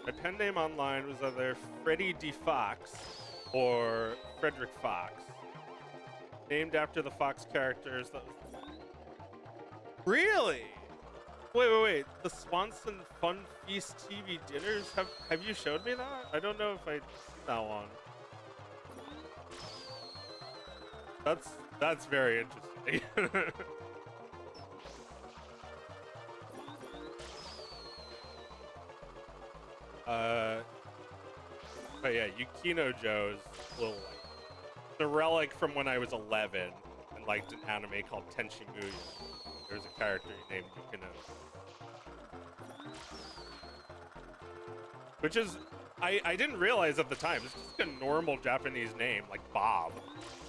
[SPEAKER 2] My pen name online was either Freddy D. Fox or Frederick Fox. Named after the Fox characters. That was... Really? Wait. The Swanson Fun Feast TV dinners? Have you showed me that? I don't know if I seen that one. That's very interesting. But yeah, Yukino Joe's little like the relic from when I was 11 and liked an anime called Tenchi Muyo. There's a character named Yukino. Which is, I didn't realize at the time, it's just a normal Japanese name, like Bob.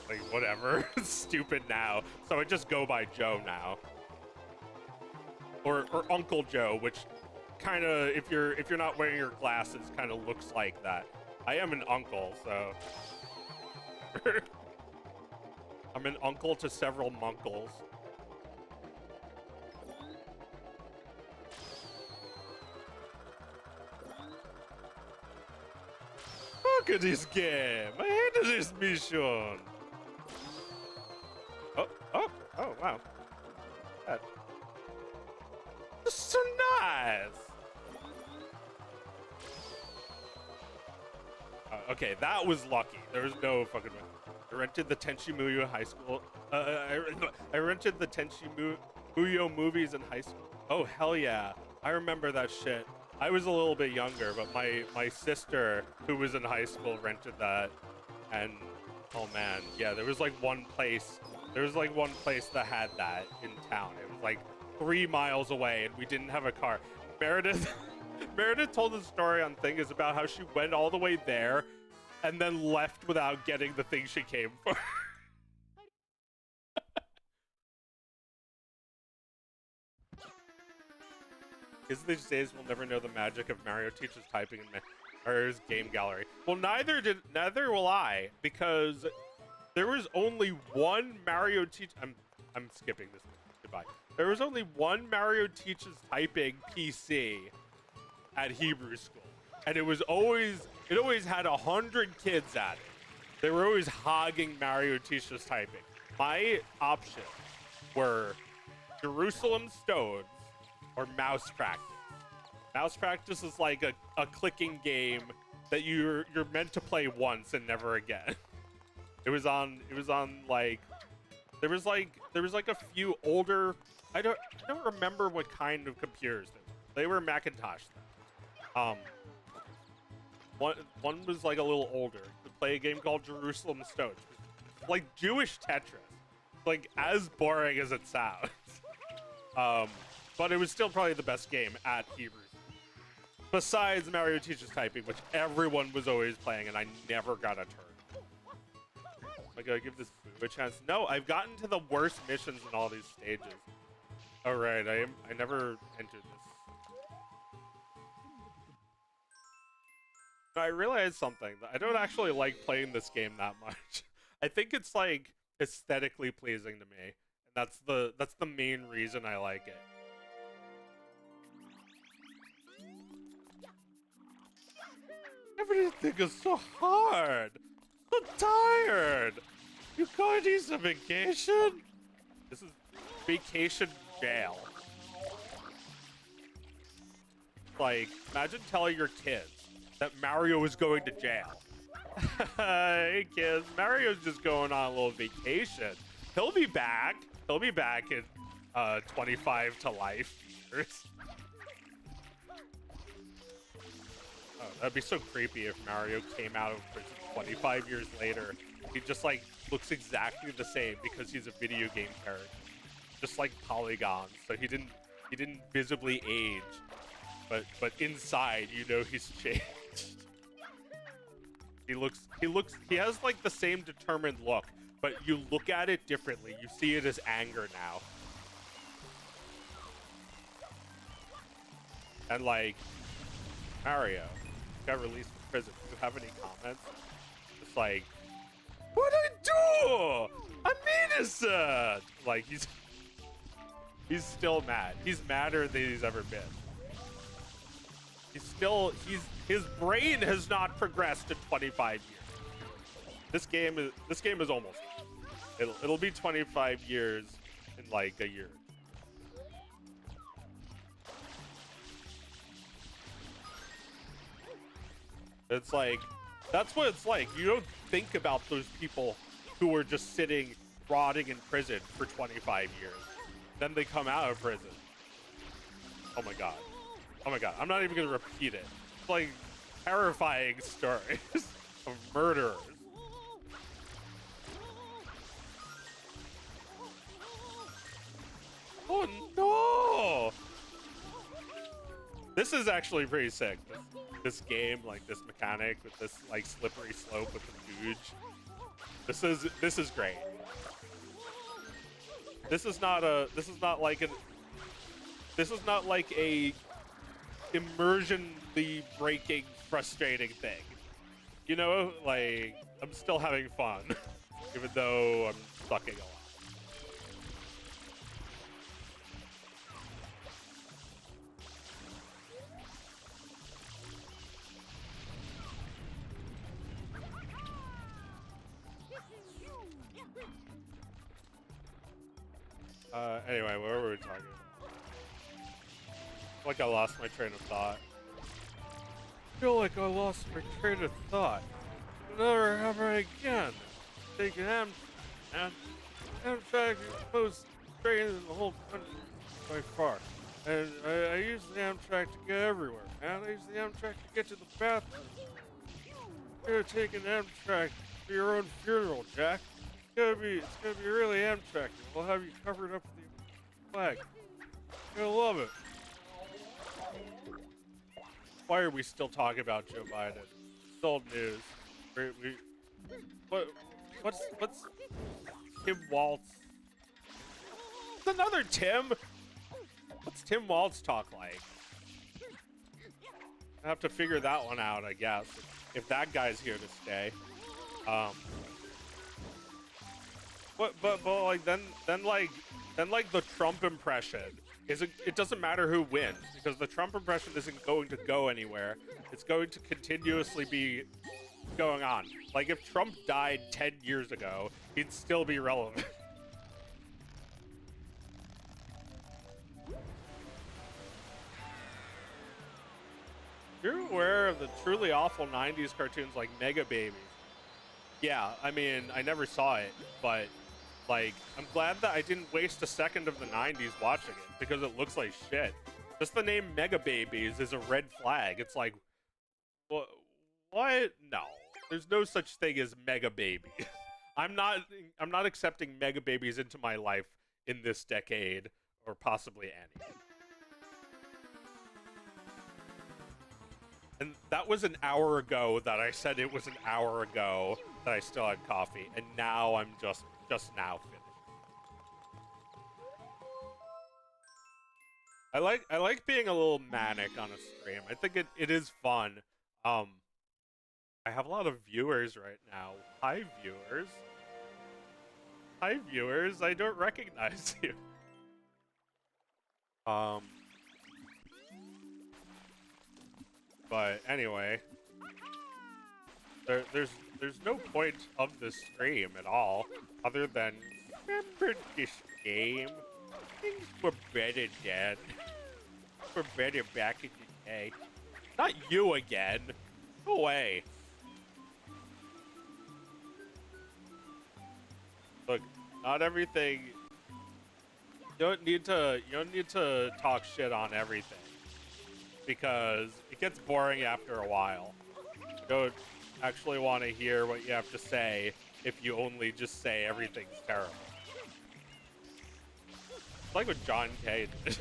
[SPEAKER 2] Like, whatever. It's stupid now. So I just go by Joe now. Or Uncle Joe, which kind of, if you're not wearing your glasses, kind of looks like that. I am an uncle, so... I'm an uncle to several munkles. Look at this game! I hate this mission! Oh, wow. That's so nice! Okay, that was lucky. There was no fucking way. I rented the Tenchi Muyo high school. I rented the Tenchi Muyo movies in high school. Oh, hell yeah. I remember that shit. I was a little bit younger, but my sister, who was in high school, rented that. And, oh man, yeah, there was like one place that had that in town. It was like 3 miles away, and we didn't have a car. Meredith told the story on Thing is about how she went all the way there and then left without getting the thing she came for. Kids these days will never know the magic of Mario Teacher's typing in Mario's game gallery. Well, neither will I, because there was only one Mario Teach. I'm skipping this. Goodbye. There was only one Mario Teaches typing PC at Hebrew school, and it always had 100 kids at it. They were always hogging Mario Teaches typing. My options were Jerusalem Stones or Mouse Practice. Mouse Practice is like a clicking game that you're meant to play once and never again. It was on like there was like a few older, I don't remember what kind of computers they were Macintosh. One was like a little older. To play a game called Jerusalem Stone, like Jewish Tetris, like as boring as it sounds. But it was still probably the best game at Hebrew. Besides Mario Teaches Typing, which everyone was always playing, and I never got a turn. I gotta give this a chance. No, I've gotten to the worst missions in all these stages. All right, I never entered this. I realized something. I don't actually like playing this game that much. I think it's like aesthetically pleasing to me, and that's the main reason I like it. Everything is so hard. So tired. You going to some vacation? This is vacation jail. Like, imagine telling your kids that Mario is going to jail. Hey kids, Mario's just going on a little vacation. He'll be back. He'll be back in 25 to life years. Oh, that'd be so creepy if Mario came out of prison 25 years later. He just like looks exactly the same because he's a video game character, just like polygons. So he didn't visibly age, but inside you know he's changed. He has like the same determined look, but you look at it differently. You see it as anger now. And like, Mario got released from prison. Do you have any comments? It's like, what'd I do? I'm innocent! Like, he's still mad. He's madder than he's ever been. His brain has not progressed in 25 years. This game is almost. It'll be 25 years in like a year. It's like, that's what it's like. You don't think about those people who are just sitting, rotting in prison for 25 years. Then they come out of prison. Oh my god. Oh my god. I'm not even gonna repeat it. It's like terrifying stories of murderers. Oh no! This is actually pretty sick. This game, like this mechanic with this like slippery slope with the Dooge. This is great. This is not like a immersionly breaking, frustrating thing. You know, like I'm still having fun, even though I'm sucking a lot. Anyway, what were we talking about? I feel like I lost my train of thought. I feel like I lost my train of thought. Never ever again. Take an Amtrak goes straight in the whole country by far. And I use the Amtrak to get everywhere, man. I use the Amtrak to get to the bathroom. You're gonna take an Amtrak for your own funeral, Jack. It's gonna be really Amtrak. We'll have you covered up with the flag. You're gonna love it. Why are we still talking about Joe Biden? It's old news. What's Tim Waltz? It's another Tim. What's Tim Waltz talk like? I have to figure that one out, I guess, if that guy's here to stay. But like then like the Trump impression it doesn't matter who wins, because the Trump impression isn't going to go anywhere. It's going to continuously be going on. Like if Trump died 10 years ago, he'd still be relevant. You're aware of the truly awful 90s cartoons like Mega Babies. Yeah, I mean, I never saw it, but like, I'm glad that I didn't waste a second of the 90s watching it because it looks like shit. Just the name Mega Babies is a red flag. It's like, what? What? No, there's no such thing as Mega Babies. I'm not accepting Mega Babies into my life in this decade or possibly any. And that was an hour ago that I said it was an hour ago that I still had coffee, and now I'm just now finished. I like being a little manic on a stream. I think it is fun. I have a lot of viewers right now. Hi viewers. Hi viewers, I don't recognize you. But anyway, there's no point of this stream at all, other than remember this game? Things were better then. Were better back in the day. Not you again. Go away. Look, not everything. You don't need to talk shit on everything, because it gets boring after a while. You don't actually want to hear what you have to say if you only just say everything's terrible. It's like what John K did.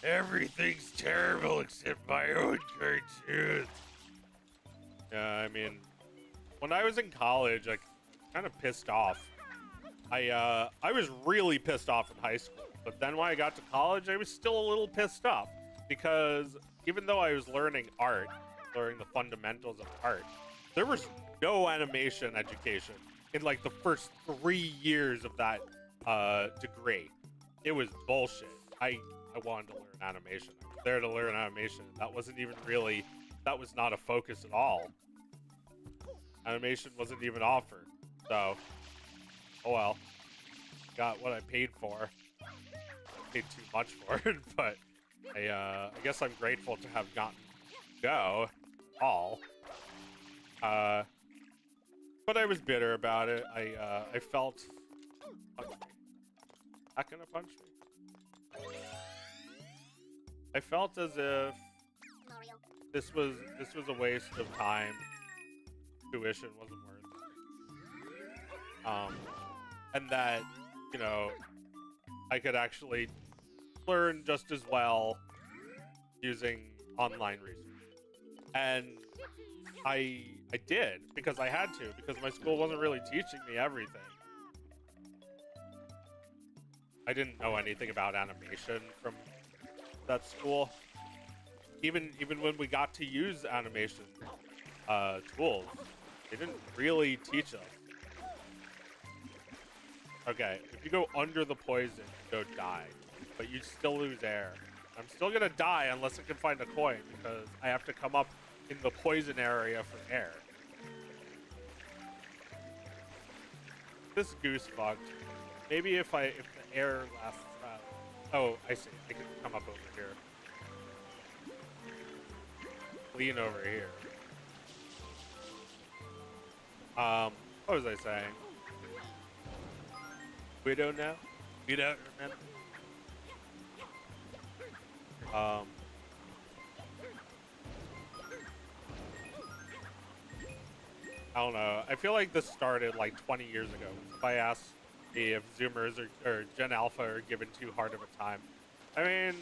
[SPEAKER 2] Everything's terrible except my own cartoons. Yeah, I mean, when I was in college, I kind of pissed off. I was really pissed off in high school, but then when I got to college, I was still a little pissed off, because even though I was learning art, learning the fundamentals of art, there was no animation education in like the first 3 years of that degree. It was bullshit. I wanted to learn animation. I was there to learn animation. That wasn't even really, that was not a focus at all. Animation wasn't even offered. So, oh well. Got what I paid for. I paid too much for it, but I guess I'm grateful to have gotten to go at all. But I was bitter about it. I felt... Not gonna punch me. I felt as if this was a waste of time. Tuition wasn't worth it. And that, you know, I could actually learn just as well using online research. And I did, because I had to, because my school wasn't really teaching me everything. I didn't know anything about animation from that school. Even when we got to use animation tools, they didn't really teach us. Okay, if you go under the poison, you don't die, but you still lose air. I'm still gonna die unless I can find a coin, because I have to come up in the poison area for air. This goose fucked. Maybe if the air lasts. Oh, I see. I can come up over here. Lean over here. What was I saying? We don't know. We don't remember. I don't know. I feel like this started like 20 years ago. If I asked me if Zoomers or Gen Alpha are given too hard of a time, I mean,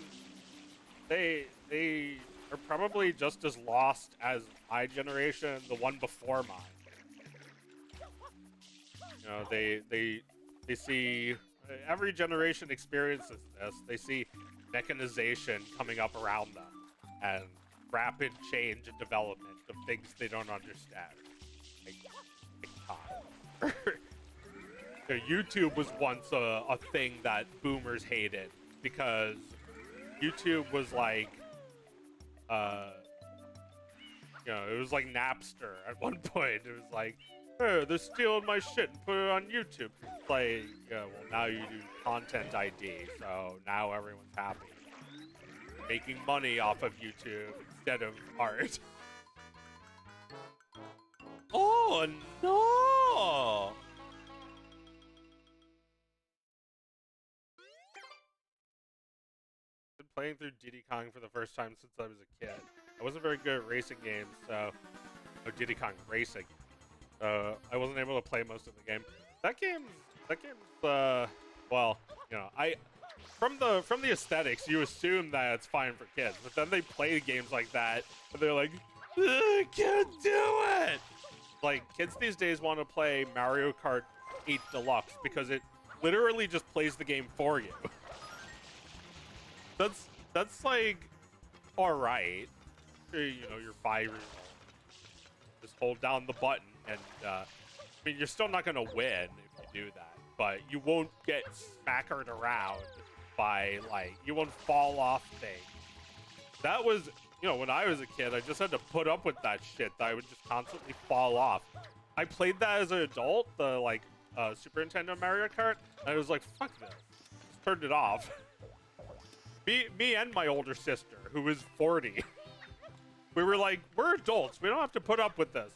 [SPEAKER 2] they are probably just as lost as my generation, the one before mine. You know, they see, every generation experiences this. They see mechanization coming up around them and rapid change and development of things they don't understand. Like time. YouTube was once a thing that boomers hated, because YouTube was like, you know, it was like Napster at one point. It was like, oh, they're stealing my shit and put it on YouTube. Like, yeah, well, now you do content ID, so now everyone's happy. Making money off of YouTube instead of art. Oh, no! Been playing through Diddy Kong for the first time since I was a kid. I wasn't very good at racing games, so... Oh, Diddy Kong Racing. I wasn't able to play most of the game. That game's, well, you know, from the aesthetics, you assume that it's fine for kids, but then they play games like that, and they're like, I can't do it! Like, kids these days want to play Mario Kart 8 Deluxe because it literally just plays the game for you. That's like, alright. You know, you're 5 years old. Just hold down the button, and, I mean, you're still not gonna win if you do that, but you won't get smackered around by, like, you won't fall off things. That was, you know, when I was a kid, I just had to put up with that shit, that I would just constantly fall off. I played that as an adult, the, like, Super Nintendo Mario Kart, and I was like, fuck this. Just turned it off. Me and my older sister, who was 40, we were like, we're adults. We don't have to put up with this.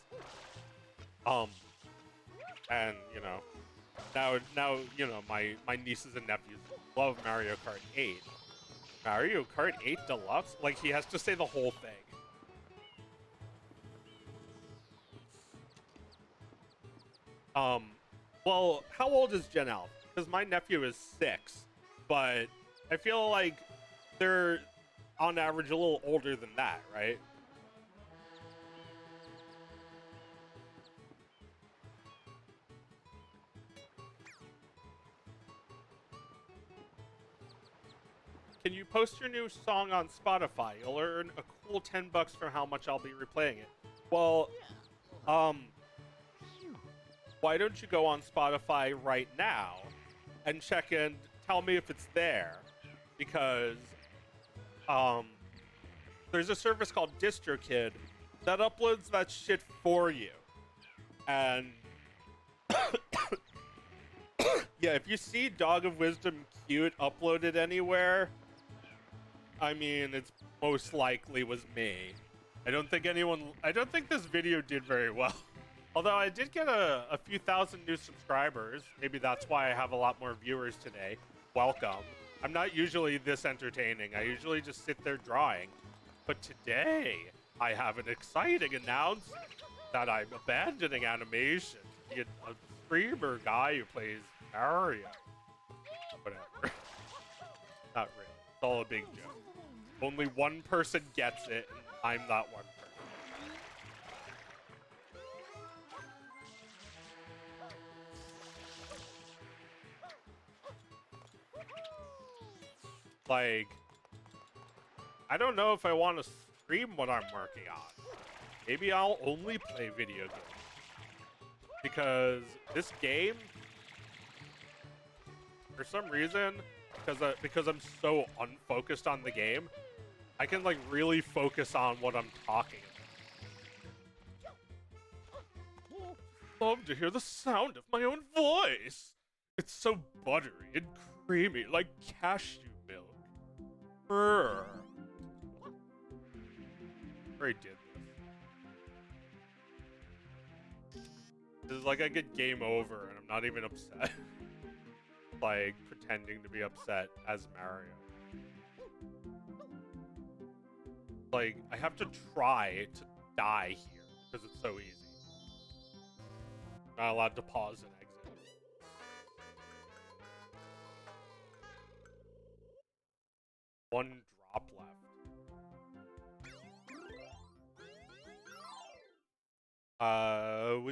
[SPEAKER 2] And, you know, now you know, my nieces and nephews love Mario Kart 8. Mario Kart 8 Deluxe? Like, he has to say the whole thing. Well, how old is Gen Alpha? Because my nephew is 6, but I feel like they're, on average, a little older than that, right? Can you post your new song on Spotify? You'll earn a cool $10 for how much I'll be replaying it. Well, why don't you go on Spotify right now and check and tell me if it's there? Because, there's a service called DistroKid that uploads that shit for you. And, yeah, if you see Dog of Wisdom Cute uploaded anywhere, I mean, it's most likely was me. I don't think this video did very well. Although I did get a few thousand new subscribers. Maybe that's why I have a lot more viewers today. Welcome. I'm not usually this entertaining. I usually just sit there drawing. But today, I have an exciting announcement that I'm abandoning animation to be a streamer guy who plays Mario. Whatever. Not really. It's all a big joke. Only one person gets it, and I'm that one person. Like, I don't know if I want to stream what I'm working on. Maybe I'll only play video games. Because this game, for some reason, because I'm so unfocused on the game, I can, like, really focus on what I'm talking about. Love to hear the sound of my own voice. It's so buttery and creamy, like cashew milk. Brr. I already did this. This is like I get game over and I'm not even upset. Like, pretending to be upset as Mario. Like, I have to try to die here because it's so easy. Not allowed to pause and exit. One drop left. What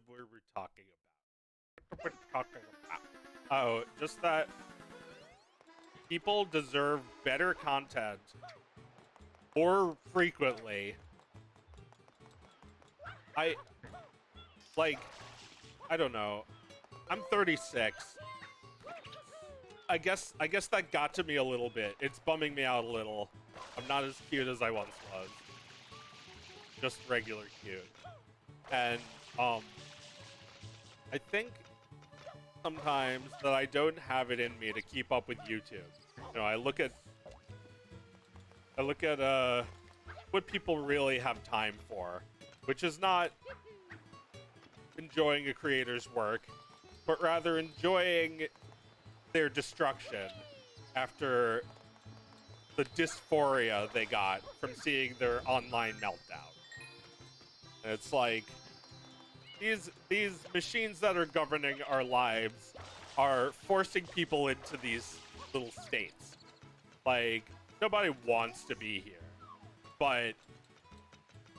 [SPEAKER 2] were we talking about? What were we talking about? Oh, just that people deserve better content more frequently. I don't know. I'm 36. I guess that got to me a little bit. It's bumming me out a little. I'm not as cute as I once was. Just regular cute. And I think sometimes that I don't have it in me to keep up with YouTube. You know, I look at what people really have time for, which is not enjoying a creator's work, but rather enjoying their destruction after the dysphoria they got from seeing their online meltdown. And it's like these machines that are governing our lives are forcing people into these little states. Like, nobody wants to be here, but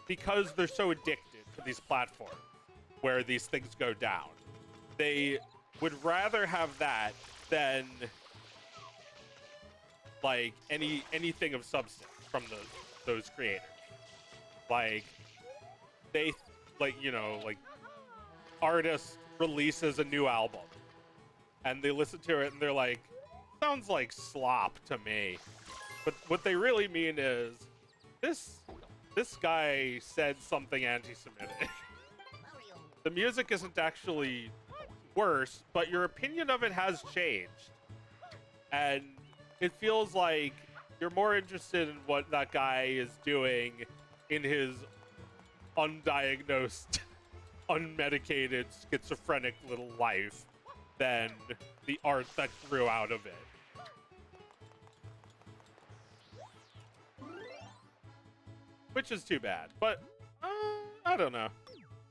[SPEAKER 2] because they're so addicted to these platforms where these things go down, they would rather have that than like anything of substance from those creators. Like, they, like, you know, like, artist releases a new album and they listen to it and they're like, sounds like slop to me. But what they really mean is, this guy said something anti-Semitic. The music isn't actually worse, but your opinion of it has changed. And it feels like you're more interested in what that guy is doing in his undiagnosed, unmedicated, schizophrenic little life than the art that grew out of it. Which is too bad, but I don't know.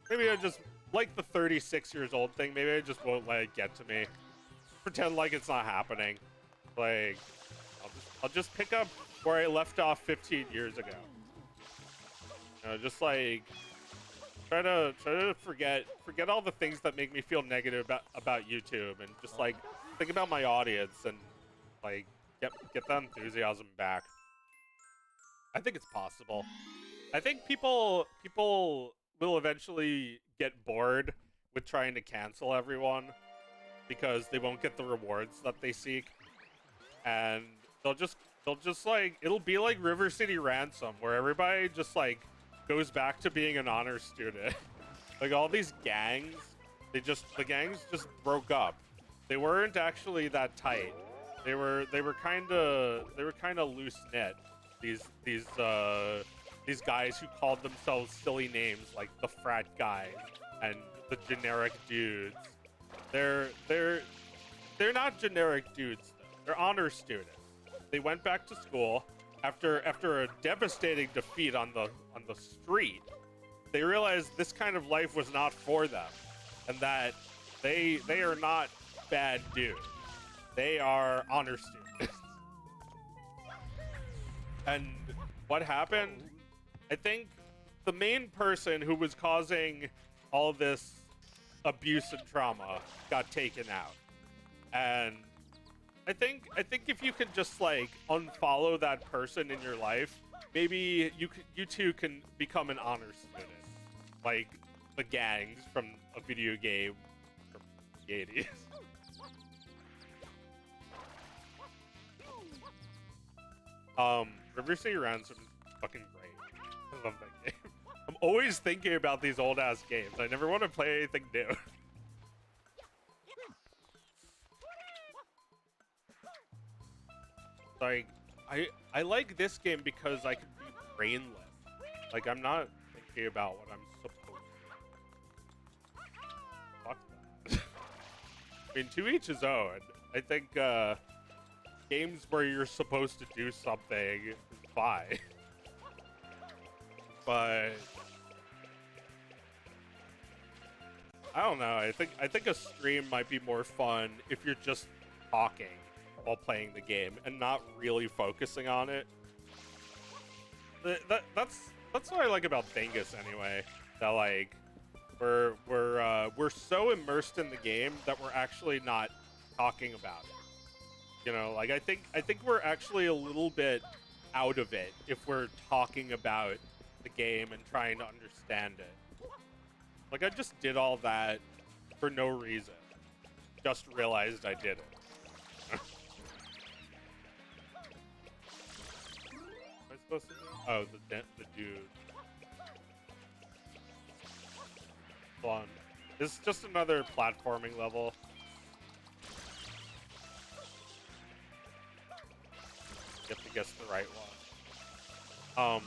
[SPEAKER 2] Maybe I just like the 36 years old thing. Maybe I just won't let it get to me. Pretend like it's not happening. Like, I'll just pick up where I left off 15 years ago. You know, just like try to forget all the things that make me feel negative about YouTube, and just like think about my audience and like get that enthusiasm back. I think it's possible. I think people will eventually get bored with trying to cancel everyone because they won't get the rewards that they seek, and they'll just like, it'll be like River City Ransom, where everybody just like goes back to being an honor student. Like, all these gangs, the gangs just broke up. They weren't actually that tight. They were kind of loose knit. These guys who called themselves silly names like the frat guys and the generic dudes. They're not generic dudes though. They're honor students. They went back to school after a devastating defeat on the street. They realized this kind of life was not for them, and that they are not bad dudes. They are honor students. And what happened? I think the main person who was causing all this abuse and trauma got taken out. And I think if you could just like unfollow that person in your life, maybe you too can become an honor student, like the gangs from a video game from the 80s. River City Ransom is fucking great. I love that game. I'm always thinking about these old ass games. I never want to play anything new. Like, I like this game because I can be brainless. Like, I'm not thinking about what I'm supposed to. Fuck that. I mean, to each his own. I think games where you're supposed to do something is fine. But I don't know. I think a stream might be more fun if you're just talking while playing the game and not really focusing on it. That's what I like about Dingus anyway. That like we're so immersed in the game that we're actually not talking about it. You know, like I think we're actually a little bit out of it if we're talking about the game and trying to understand it. Like, I just did all that for no reason. Just realized I did it. What am I supposed to do? Oh, the dude. Hold on. It's just another platforming level. If he gets the right one.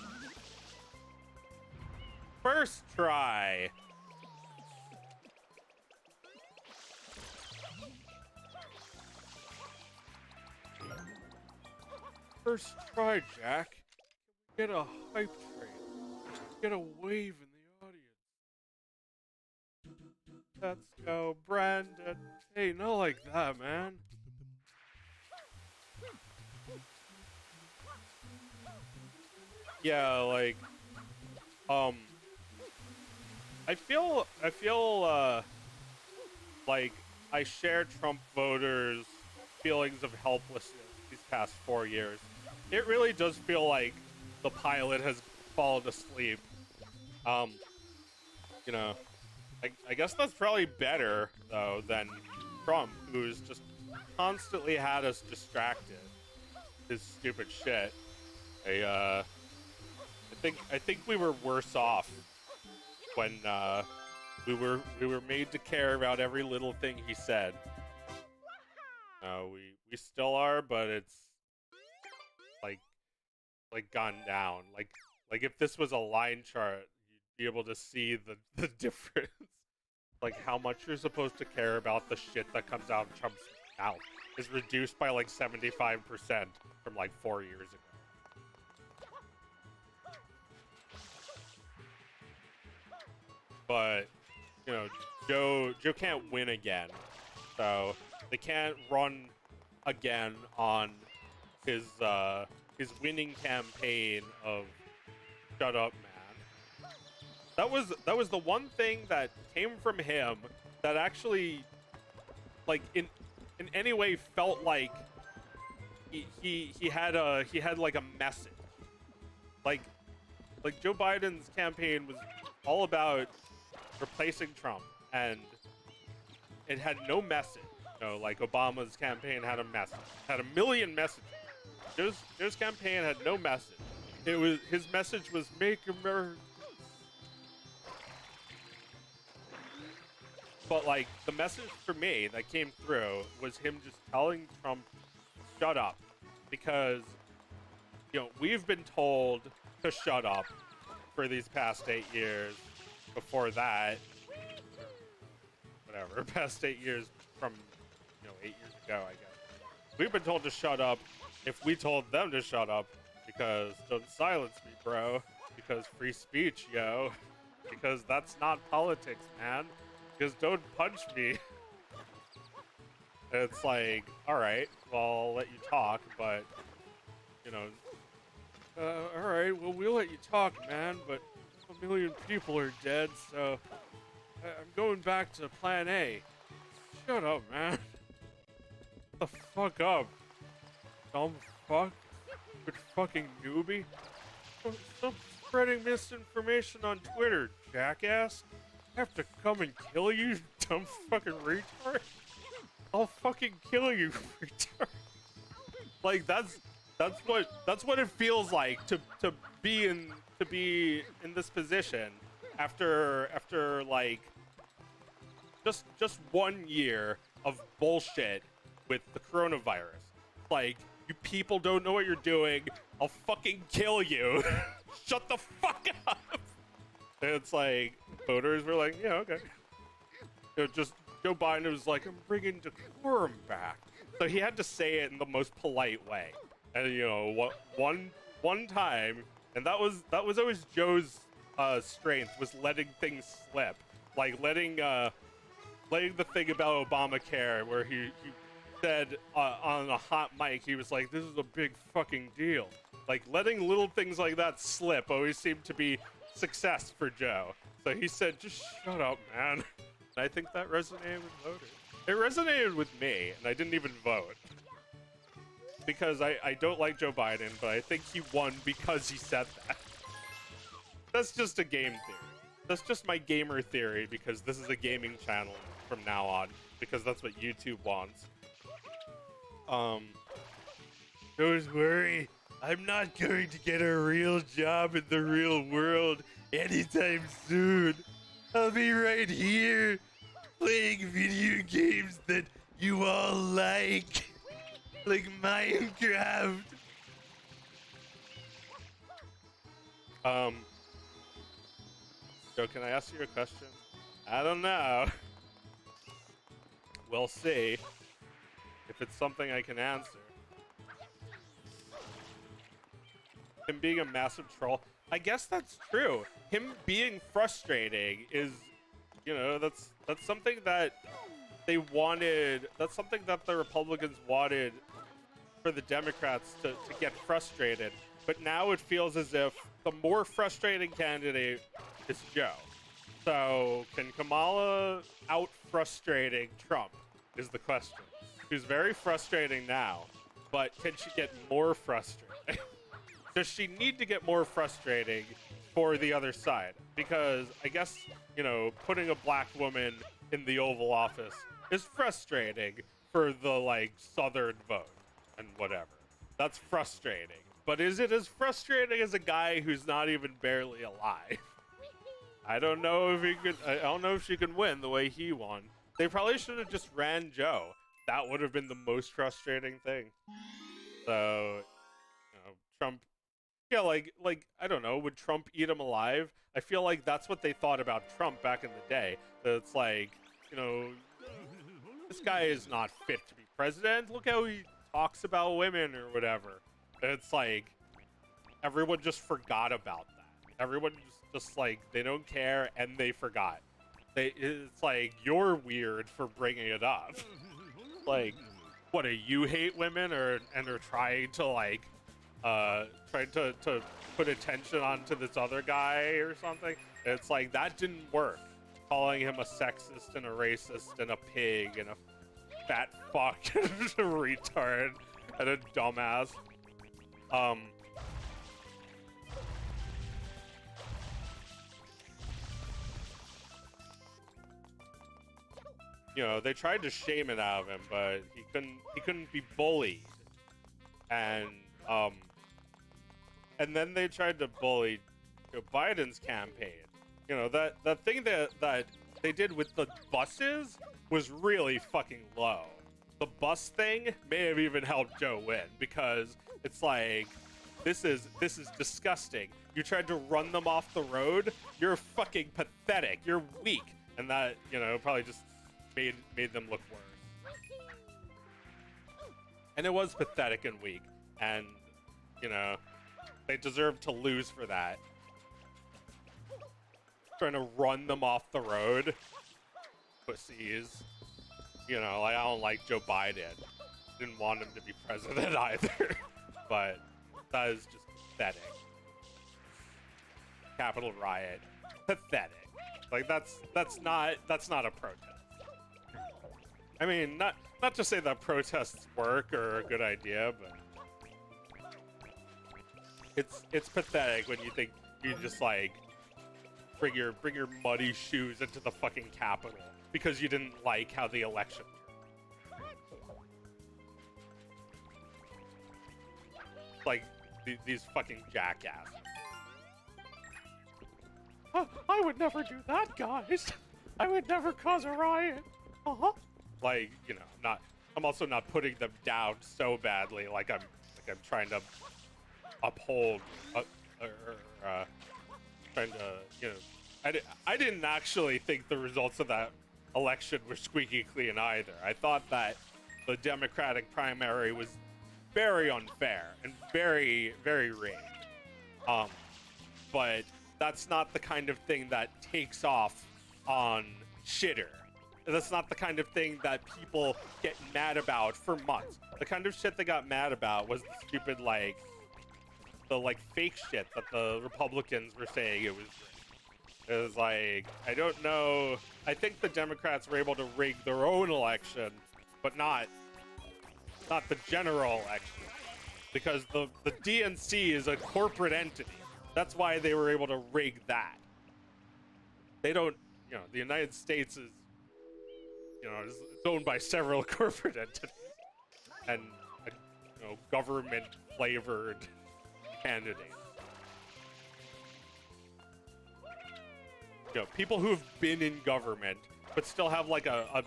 [SPEAKER 2] First try. First try, Jack. Get a hype train. Get a wave in the audience. Let's go, Brandon. Hey, not like that, man. Yeah, like, I feel, like I share Trump voters' feelings of helplessness these past 4 years. It really does feel like the pilot has fallen asleep. You know, I guess that's probably better though than Trump, who's just constantly had us distracted. His stupid shit. I think we were worse off when we were made to care about every little thing he said. We still are, but it's like gone down. Like if this was a line chart, you'd be able to see the difference. Like how much you're supposed to care about the shit that comes out of Trump's mouth is reduced by like 75% from like 4 years ago. But you know, Joe can't win again, so they can't run again on his winning campaign of "Shut up, man." That was the one thing that came from him that actually, like in any way, felt like he had like a message. Like Joe Biden's campaign was all about replacing Trump, and it had no message. You know, like Obama's campaign had a message, had a million messages. Joe's campaign had no message. His message was "Make America." But like the message for me that came through was him just telling Trump, "Shut up," because you know we've been told to shut up for these past 8 years. Before that, whatever, past 8 years from 8 years ago, I guess. We've been told to shut up if we told them to shut up, because don't silence me, bro. Because free speech, yo. Because that's not politics, man. Because don't punch me. It's like, alright, well, I'll let you talk, but, alright, well, we'll let you talk, man, but 1 million people are dead, so I'm going back to plan A. Shut up, man. Shut the fuck up. Dumb fuck. Good fucking newbie. Stop spreading misinformation on Twitter, jackass. I have to come and kill you, dumb fucking retard. I'll fucking kill you, retard. Like that's what it feels like to be in this position after like just 1 year of bullshit with the coronavirus. Like, you people don't know what you're doing. I'll fucking kill you. Shut the fuck up. And it's like voters were like, yeah, okay. Just Joe Biden was like, I'm bringing decorum back. So he had to say it in the most polite way. And one time, and that was always Joe's strength, was letting things slip, like letting the thing about Obamacare, where he said on a hot mic, he was like, this is a big fucking deal. Like, letting little things like that slip always seemed to be success for Joe. So he said, just shut up, man. And I think that resonated with voters. It resonated with me, and I didn't even vote. Because I don't like Joe Biden, but I think he won because he said that. That's just a game theory. That's just my gamer theory, because this is a gaming channel from now on, because that's what YouTube wants. Don't worry, I'm not going to get a real job in the real world anytime soon. I'll be right here,
[SPEAKER 3] playing video games that you all like Minecraft.
[SPEAKER 2] So can I ask you a question? I don't know. We'll see if it's something I can answer. Him being a massive troll, I guess that's true. Him being frustrating is, you know, that's something that they wanted. That's something that the Republicans wanted for the Democrats to get frustrated. But now it feels as if the more frustrating candidate is Joe. So can Kamala out frustrating Trump is the question. She's very frustrating now, but can she get more frustrating? Does she need to get more frustrating for the other side? Because I guess, you know, putting a black woman in the Oval Office is frustrating for the, like, Southern vote and whatever. That's frustrating. But is it as frustrating as a guy who's not even barely alive? I don't know if he could. I don't know if she can win the way he won. They probably should have just ran Joe. That would have been the most frustrating thing. So, you know, Trump. Yeah, like I don't know. Would Trump eat him alive? I feel like that's what they thought about Trump back in the day. That it's like, you know, this guy is not fit to be president. Look how he talks about women or whatever. It's like everyone just forgot about that. Everyone just like they don't care and they forgot. It's like you're weird for bringing it up. Like, what, do you hate women and are trying to like trying to put attention onto this other guy or something? It's like that didn't work. Calling him a sexist and a racist and a pig and a fat fuck and a retard and a dumbass. You know, they tried to shame it out of him, but he couldn't be bullied. And then they tried to bully Joe Biden's campaign. You know, that thing that they did with the buses was really fucking low. The bus thing may have even helped Joe win, because it's like, this is disgusting. You tried to run them off the road. You're fucking pathetic. You're weak. And that, you know, probably just made them look worse. And it was pathetic and weak. And, you know, they deserve to lose for that. Trying to run them off the road. Pussies. You know, like, I don't like Joe Biden. Didn't want him to be president either. But that is just pathetic. Capitol riot. Pathetic. Like, that's not a protest. I mean, not to say that protests work or are a good idea, but it's pathetic when you think you just like bring your muddy shoes into the fucking Capitol because you didn't like how the election turned. Like these fucking jackasses. I would never do that, guys. I would never cause a riot. Like, you know, I'm also not putting them down so badly. Like I'm trying to uphold, trying to, you know, I didn't actually think the results of that election were squeaky clean either. I thought that the Democratic primary was very unfair and very, very rigged. But that's not the kind of thing that takes off on shitter. That's not the kind of thing that people get mad about for months. The kind of shit they got mad about was the stupid, like, fake shit that the Republicans were saying it was rigged. It was like, I don't know. I think the Democrats were able to rig their own election, but not the general election. Because the DNC is a corporate entity. That's why they were able to rig that. They don't, you know, the United States is, you know, it's owned by several corporate entities and, you know, government-flavored candidates. You know, people who have been in government but still have like a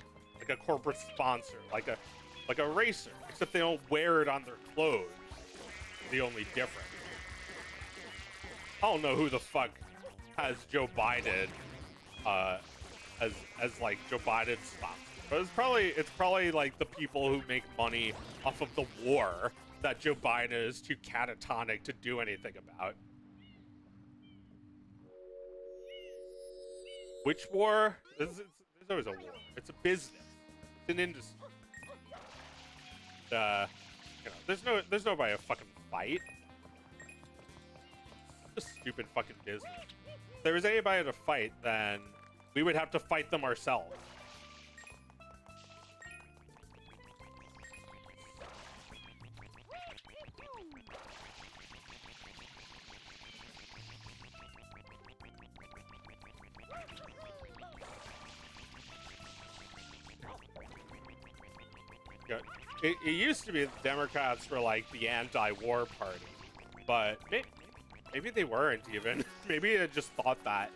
[SPEAKER 2] corporate sponsor, like a racer, except they don't wear it on their clothes. The only difference. I don't know who the fuck has Joe Biden as like Joe Biden's sponsor, but it's probably like the people who make money off of the war that Joe Biden is too catatonic to do anything about. Which war? There's always a war. It's a business. It's an industry. You know, there's nobody to fucking fight. It's a stupid fucking business. If there was anybody to fight, then we would have to fight them ourselves. It used to be the Democrats were like the anti-war party, but maybe they weren't even. Maybe they just thought that.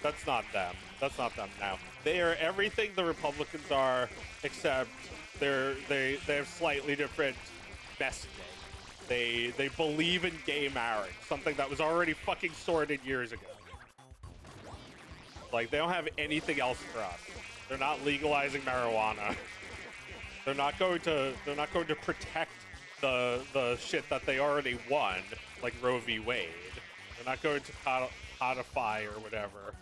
[SPEAKER 2] That's not them. That's not them now. They are everything the Republicans are, except they have slightly different messaging. They believe in gay marriage, something that was already fucking sorted years ago. Like, they don't have anything else for us. They're not legalizing marijuana. They're not going to protect the shit that they already won, like Roe v. Wade. They're not going to codify or whatever.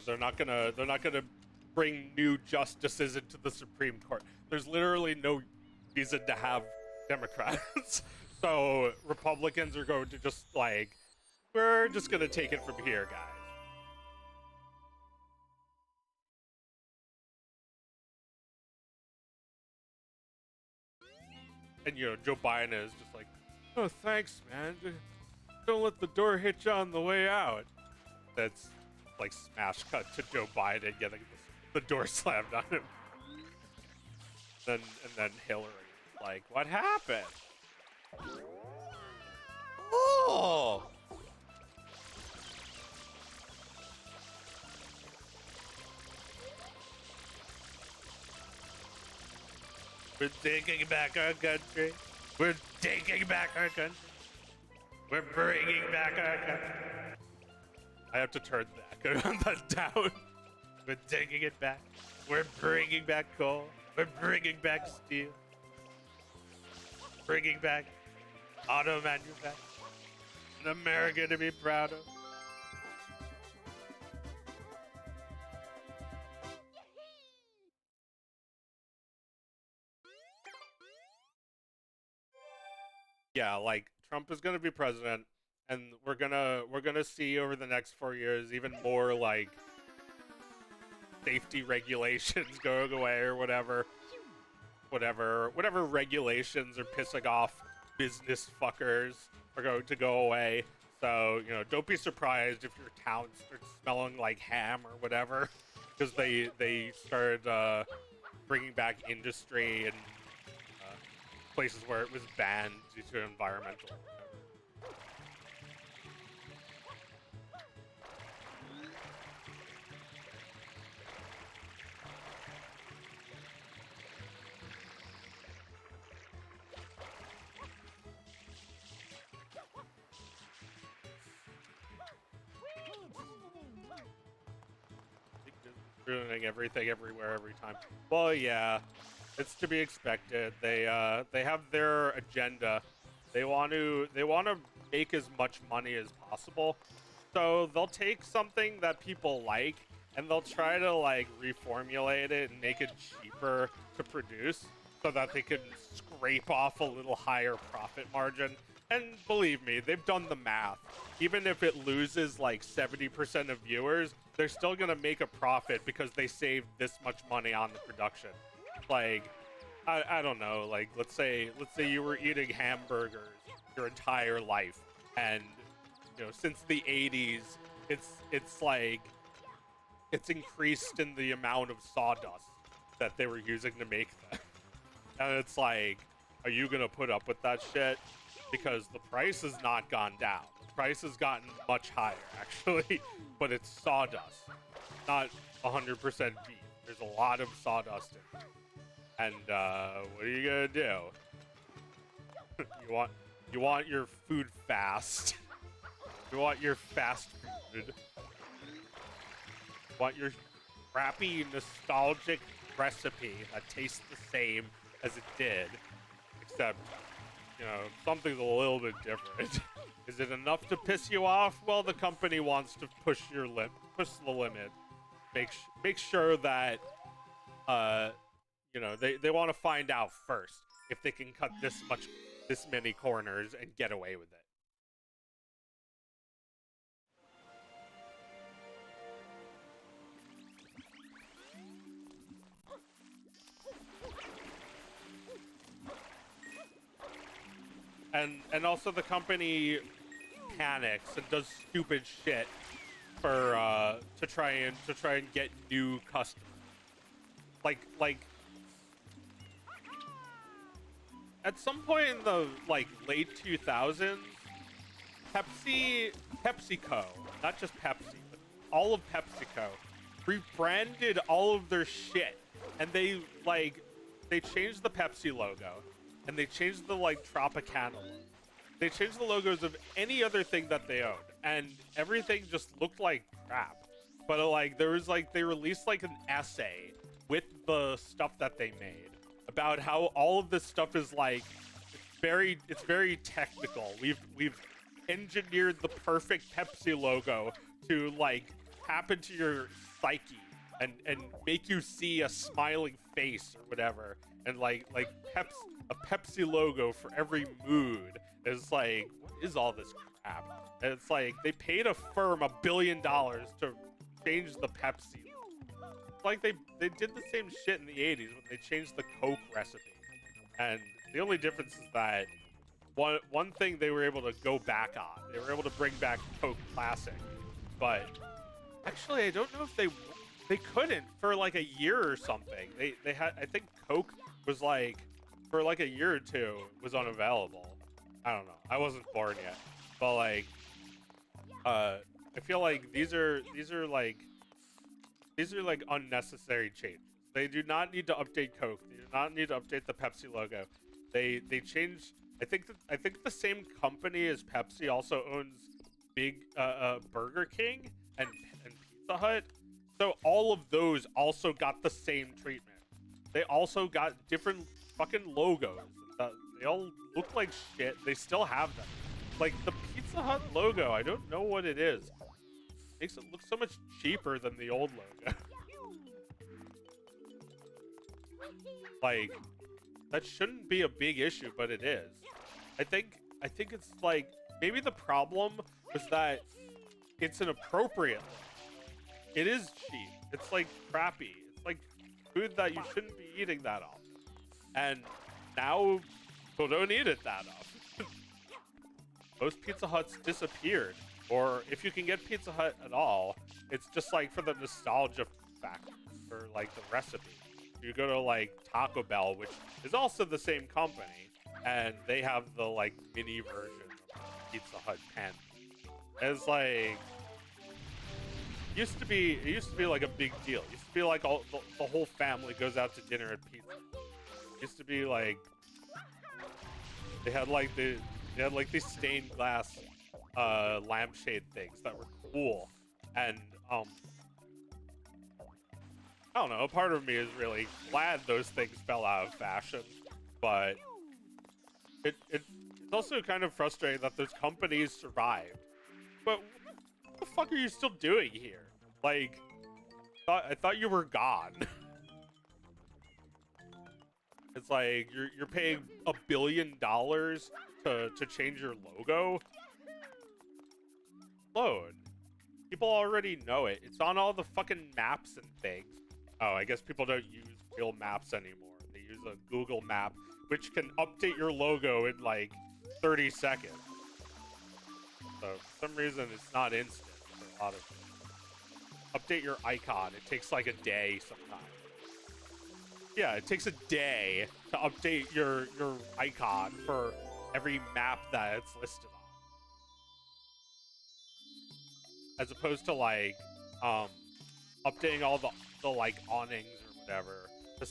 [SPEAKER 2] They're not gonna bring new justices into the Supreme Court. There's literally no reason to have Democrats. So Republicans are going to just like, we're just gonna take it from here, guys. And, you know, Joe Biden is just like, oh, thanks, man. Don't let the door hit you on the way out. That's like smash cut to Joe Biden getting the door slammed on him. And then Hillary, like, what happened?
[SPEAKER 3] Oh! We're taking back our country. We're taking back our country. We're bringing back our country.
[SPEAKER 2] I have to turn that down.
[SPEAKER 3] We're taking it back. We're bringing back coal. We're bringing back steel. Bringing back auto manufacturing. An America to be proud of.
[SPEAKER 2] Yeah, like Trump is gonna be president, and we're gonna see over the next 4 years even more like safety regulations going away or whatever regulations are pissing off business fuckers are going to go away. So, you know, don't be surprised if your town starts smelling like ham or whatever, because they started bringing back industry and places where it was banned due to environmental. Ruining everything, everywhere, every time. Well, yeah, it's to be expected. They have their agenda. They want to make as much money as possible. So they'll take something that people like and they'll try to like reformulate it and make it cheaper to produce so that they can scrape off a little higher profit margin. And believe me, they've done the math. Even if it loses like 70% of viewers, they're still gonna make a profit because they saved this much money on the production. Like, I don't know, like let's say you were eating hamburgers your entire life, and you know, since the 80s, it's like it's increased in the amount of sawdust that they were using to make them. And it's like, are you gonna put up with that shit? Because the price has not gone down. The price has gotten much higher, actually, but it's sawdust, not 100% beef. There's a lot of sawdust in it. And what are you gonna do? you want your food fast. You want your fast food. You want your crappy, nostalgic recipe that tastes the same as it did, except, you know, something's a little bit different. Is it enough to piss you off? Well, the company wants to push the limit. Make sure that, you know, they want to find out first if they can cut this many corners and get away with it. And also the company panics and does stupid shit for to try and get new customers. Like at some point in the late 2000s, PepsiCo, not just Pepsi, but all of PepsiCo rebranded all of their shit, and they changed the Pepsi logo. And they changed the Tropicana logo. They changed the logos of any other thing that they owned, and everything just looked like crap. But there was they released an essay with the stuff that they made about how all of this stuff is it's very technical. We've engineered the perfect Pepsi logo to tap into your psyche and make you see a smiling face or whatever, and a Pepsi logo for every mood. Is what is all this crap? And it's they paid a firm $1 billion to change the Pepsi. They did the same shit in the 80s when they changed the Coke recipe. And the only difference is that one thing they were able to go back on. They were able to bring back Coke Classic. But actually, I don't know if they couldn't for a year or something. They had, I think Coke was for a year or two was unavailable. I don't know. I wasn't born yet. But I feel these are unnecessary changes. They do not need to update Coke. They do not need to update the Pepsi logo. They changed. I think the same company as Pepsi also owns Burger King and Pizza Hut. So all of those also got the same treatment. They also got different fucking logos. They all look like shit. They still have them. The Pizza Hut logo, I don't know what it is. Makes it look so much cheaper than the old logo. That shouldn't be a big issue, but it is. I think it's maybe the problem was that it's inappropriate. It is cheap. It's crappy. It's food that you shouldn't be eating that often. And now people don't eat it that often. Most Pizza Huts disappeared. Or if you can get Pizza Hut at all, it's just for the nostalgia factor, for the recipe. You go to Taco Bell, which is also the same company, and they have the mini version of Pizza Hut pen. It's it used to be a big deal. It used to be all the whole family goes out to dinner at Pizza. It used to be they had these stained glass lampshade things that were cool, and I don't know, a part of me is really glad those things fell out of fashion, but it's also kind of frustrating that those companies survived. But what the fuck are you still doing here? I thought you were gone. It's you're paying $1 billion to change your logo. Load. People already know it. It's on all the fucking maps and things. Oh, I guess people don't use real maps anymore. They use a Google map, which can update your logo in 30 seconds. So for some reason, it's not instant for a lot of things. Update your icon. It takes a day sometimes. Yeah, it takes a day to update your icon for every map that it's listed as opposed to like updating all the like awnings or whatever to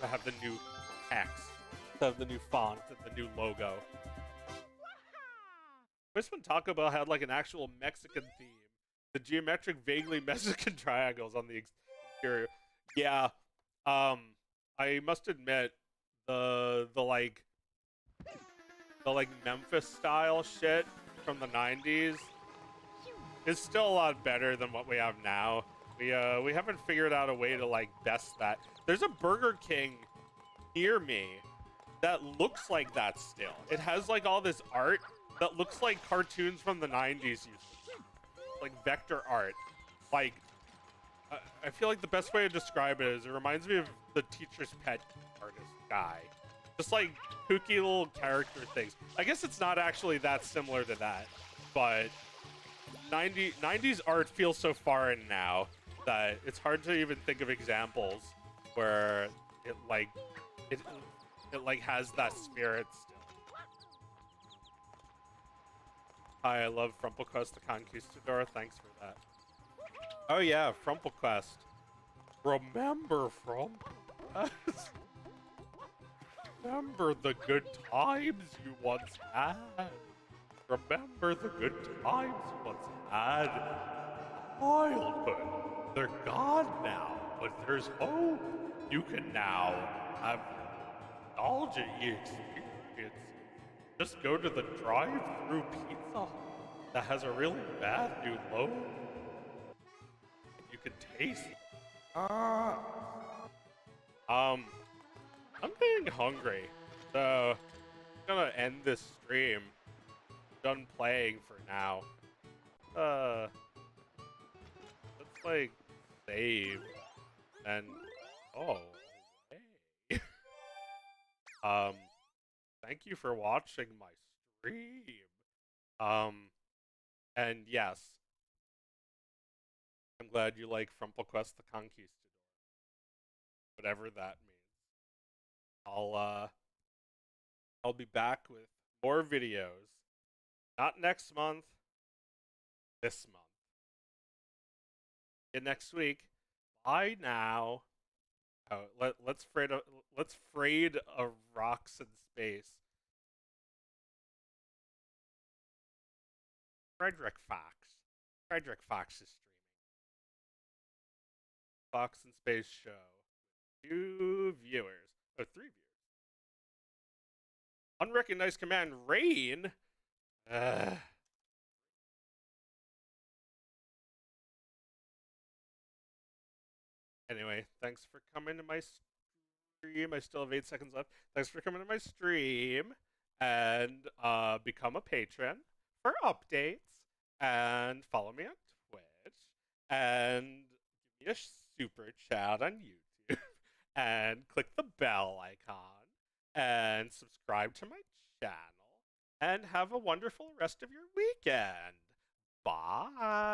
[SPEAKER 2] have the new text, to have the new font and the new logo. Wish when Taco Bell had like an actual Mexican theme, the geometric, vaguely Mexican triangles on the exterior. Yeah, I must admit the like Memphis style shit from the 90s is still a lot better than what we have now. We haven't figured out a way to like best that. There's a Burger King near me that looks like that still. It has like all this art that looks like cartoons from the 90s used to. Like vector art. Like I feel like the best way to describe it is it reminds me of the Teacher's Pet artist guy. Just like kooky little character things. I guess it's not actually that similar to that, but 90s art feels so foreign now that it's hard to even think of examples where it like has that spirit still. Hi, I love FrumpleQuest the Conquistador. Thanks for that. Oh yeah, FrumpleQuest. Remember FrumpleQuest? Remember the good times you once had. Remember the good times you once had. Childhood. They're gone now, but there's hope. You can now have nostalgia experience. Just go to the drive-through pizza that has a really bad new logo. You can taste it. I'm getting hungry, so I'm gonna end this stream. Done playing for now. Let's like save and hey. Thank you for watching my stream. And yes, I'm glad you like FrumpleQuest the Conquistador. Whatever that means. I'll be back with more videos. Not next month. This month. And next week. Bye now. Oh, let's freight a rocks in space. Frederick Fox is streaming. Fox in Space show. 2 viewers. Oh, 3 viewers. Unrecognized command rain. Anyway, thanks for coming to my stream. I still have 8 seconds left. Thanks for coming to my stream. And become a patron for updates. And follow me on Twitch. And give me a super chat on YouTube. And click the bell icon. And subscribe to my channel. And have a wonderful rest of your weekend. Bye.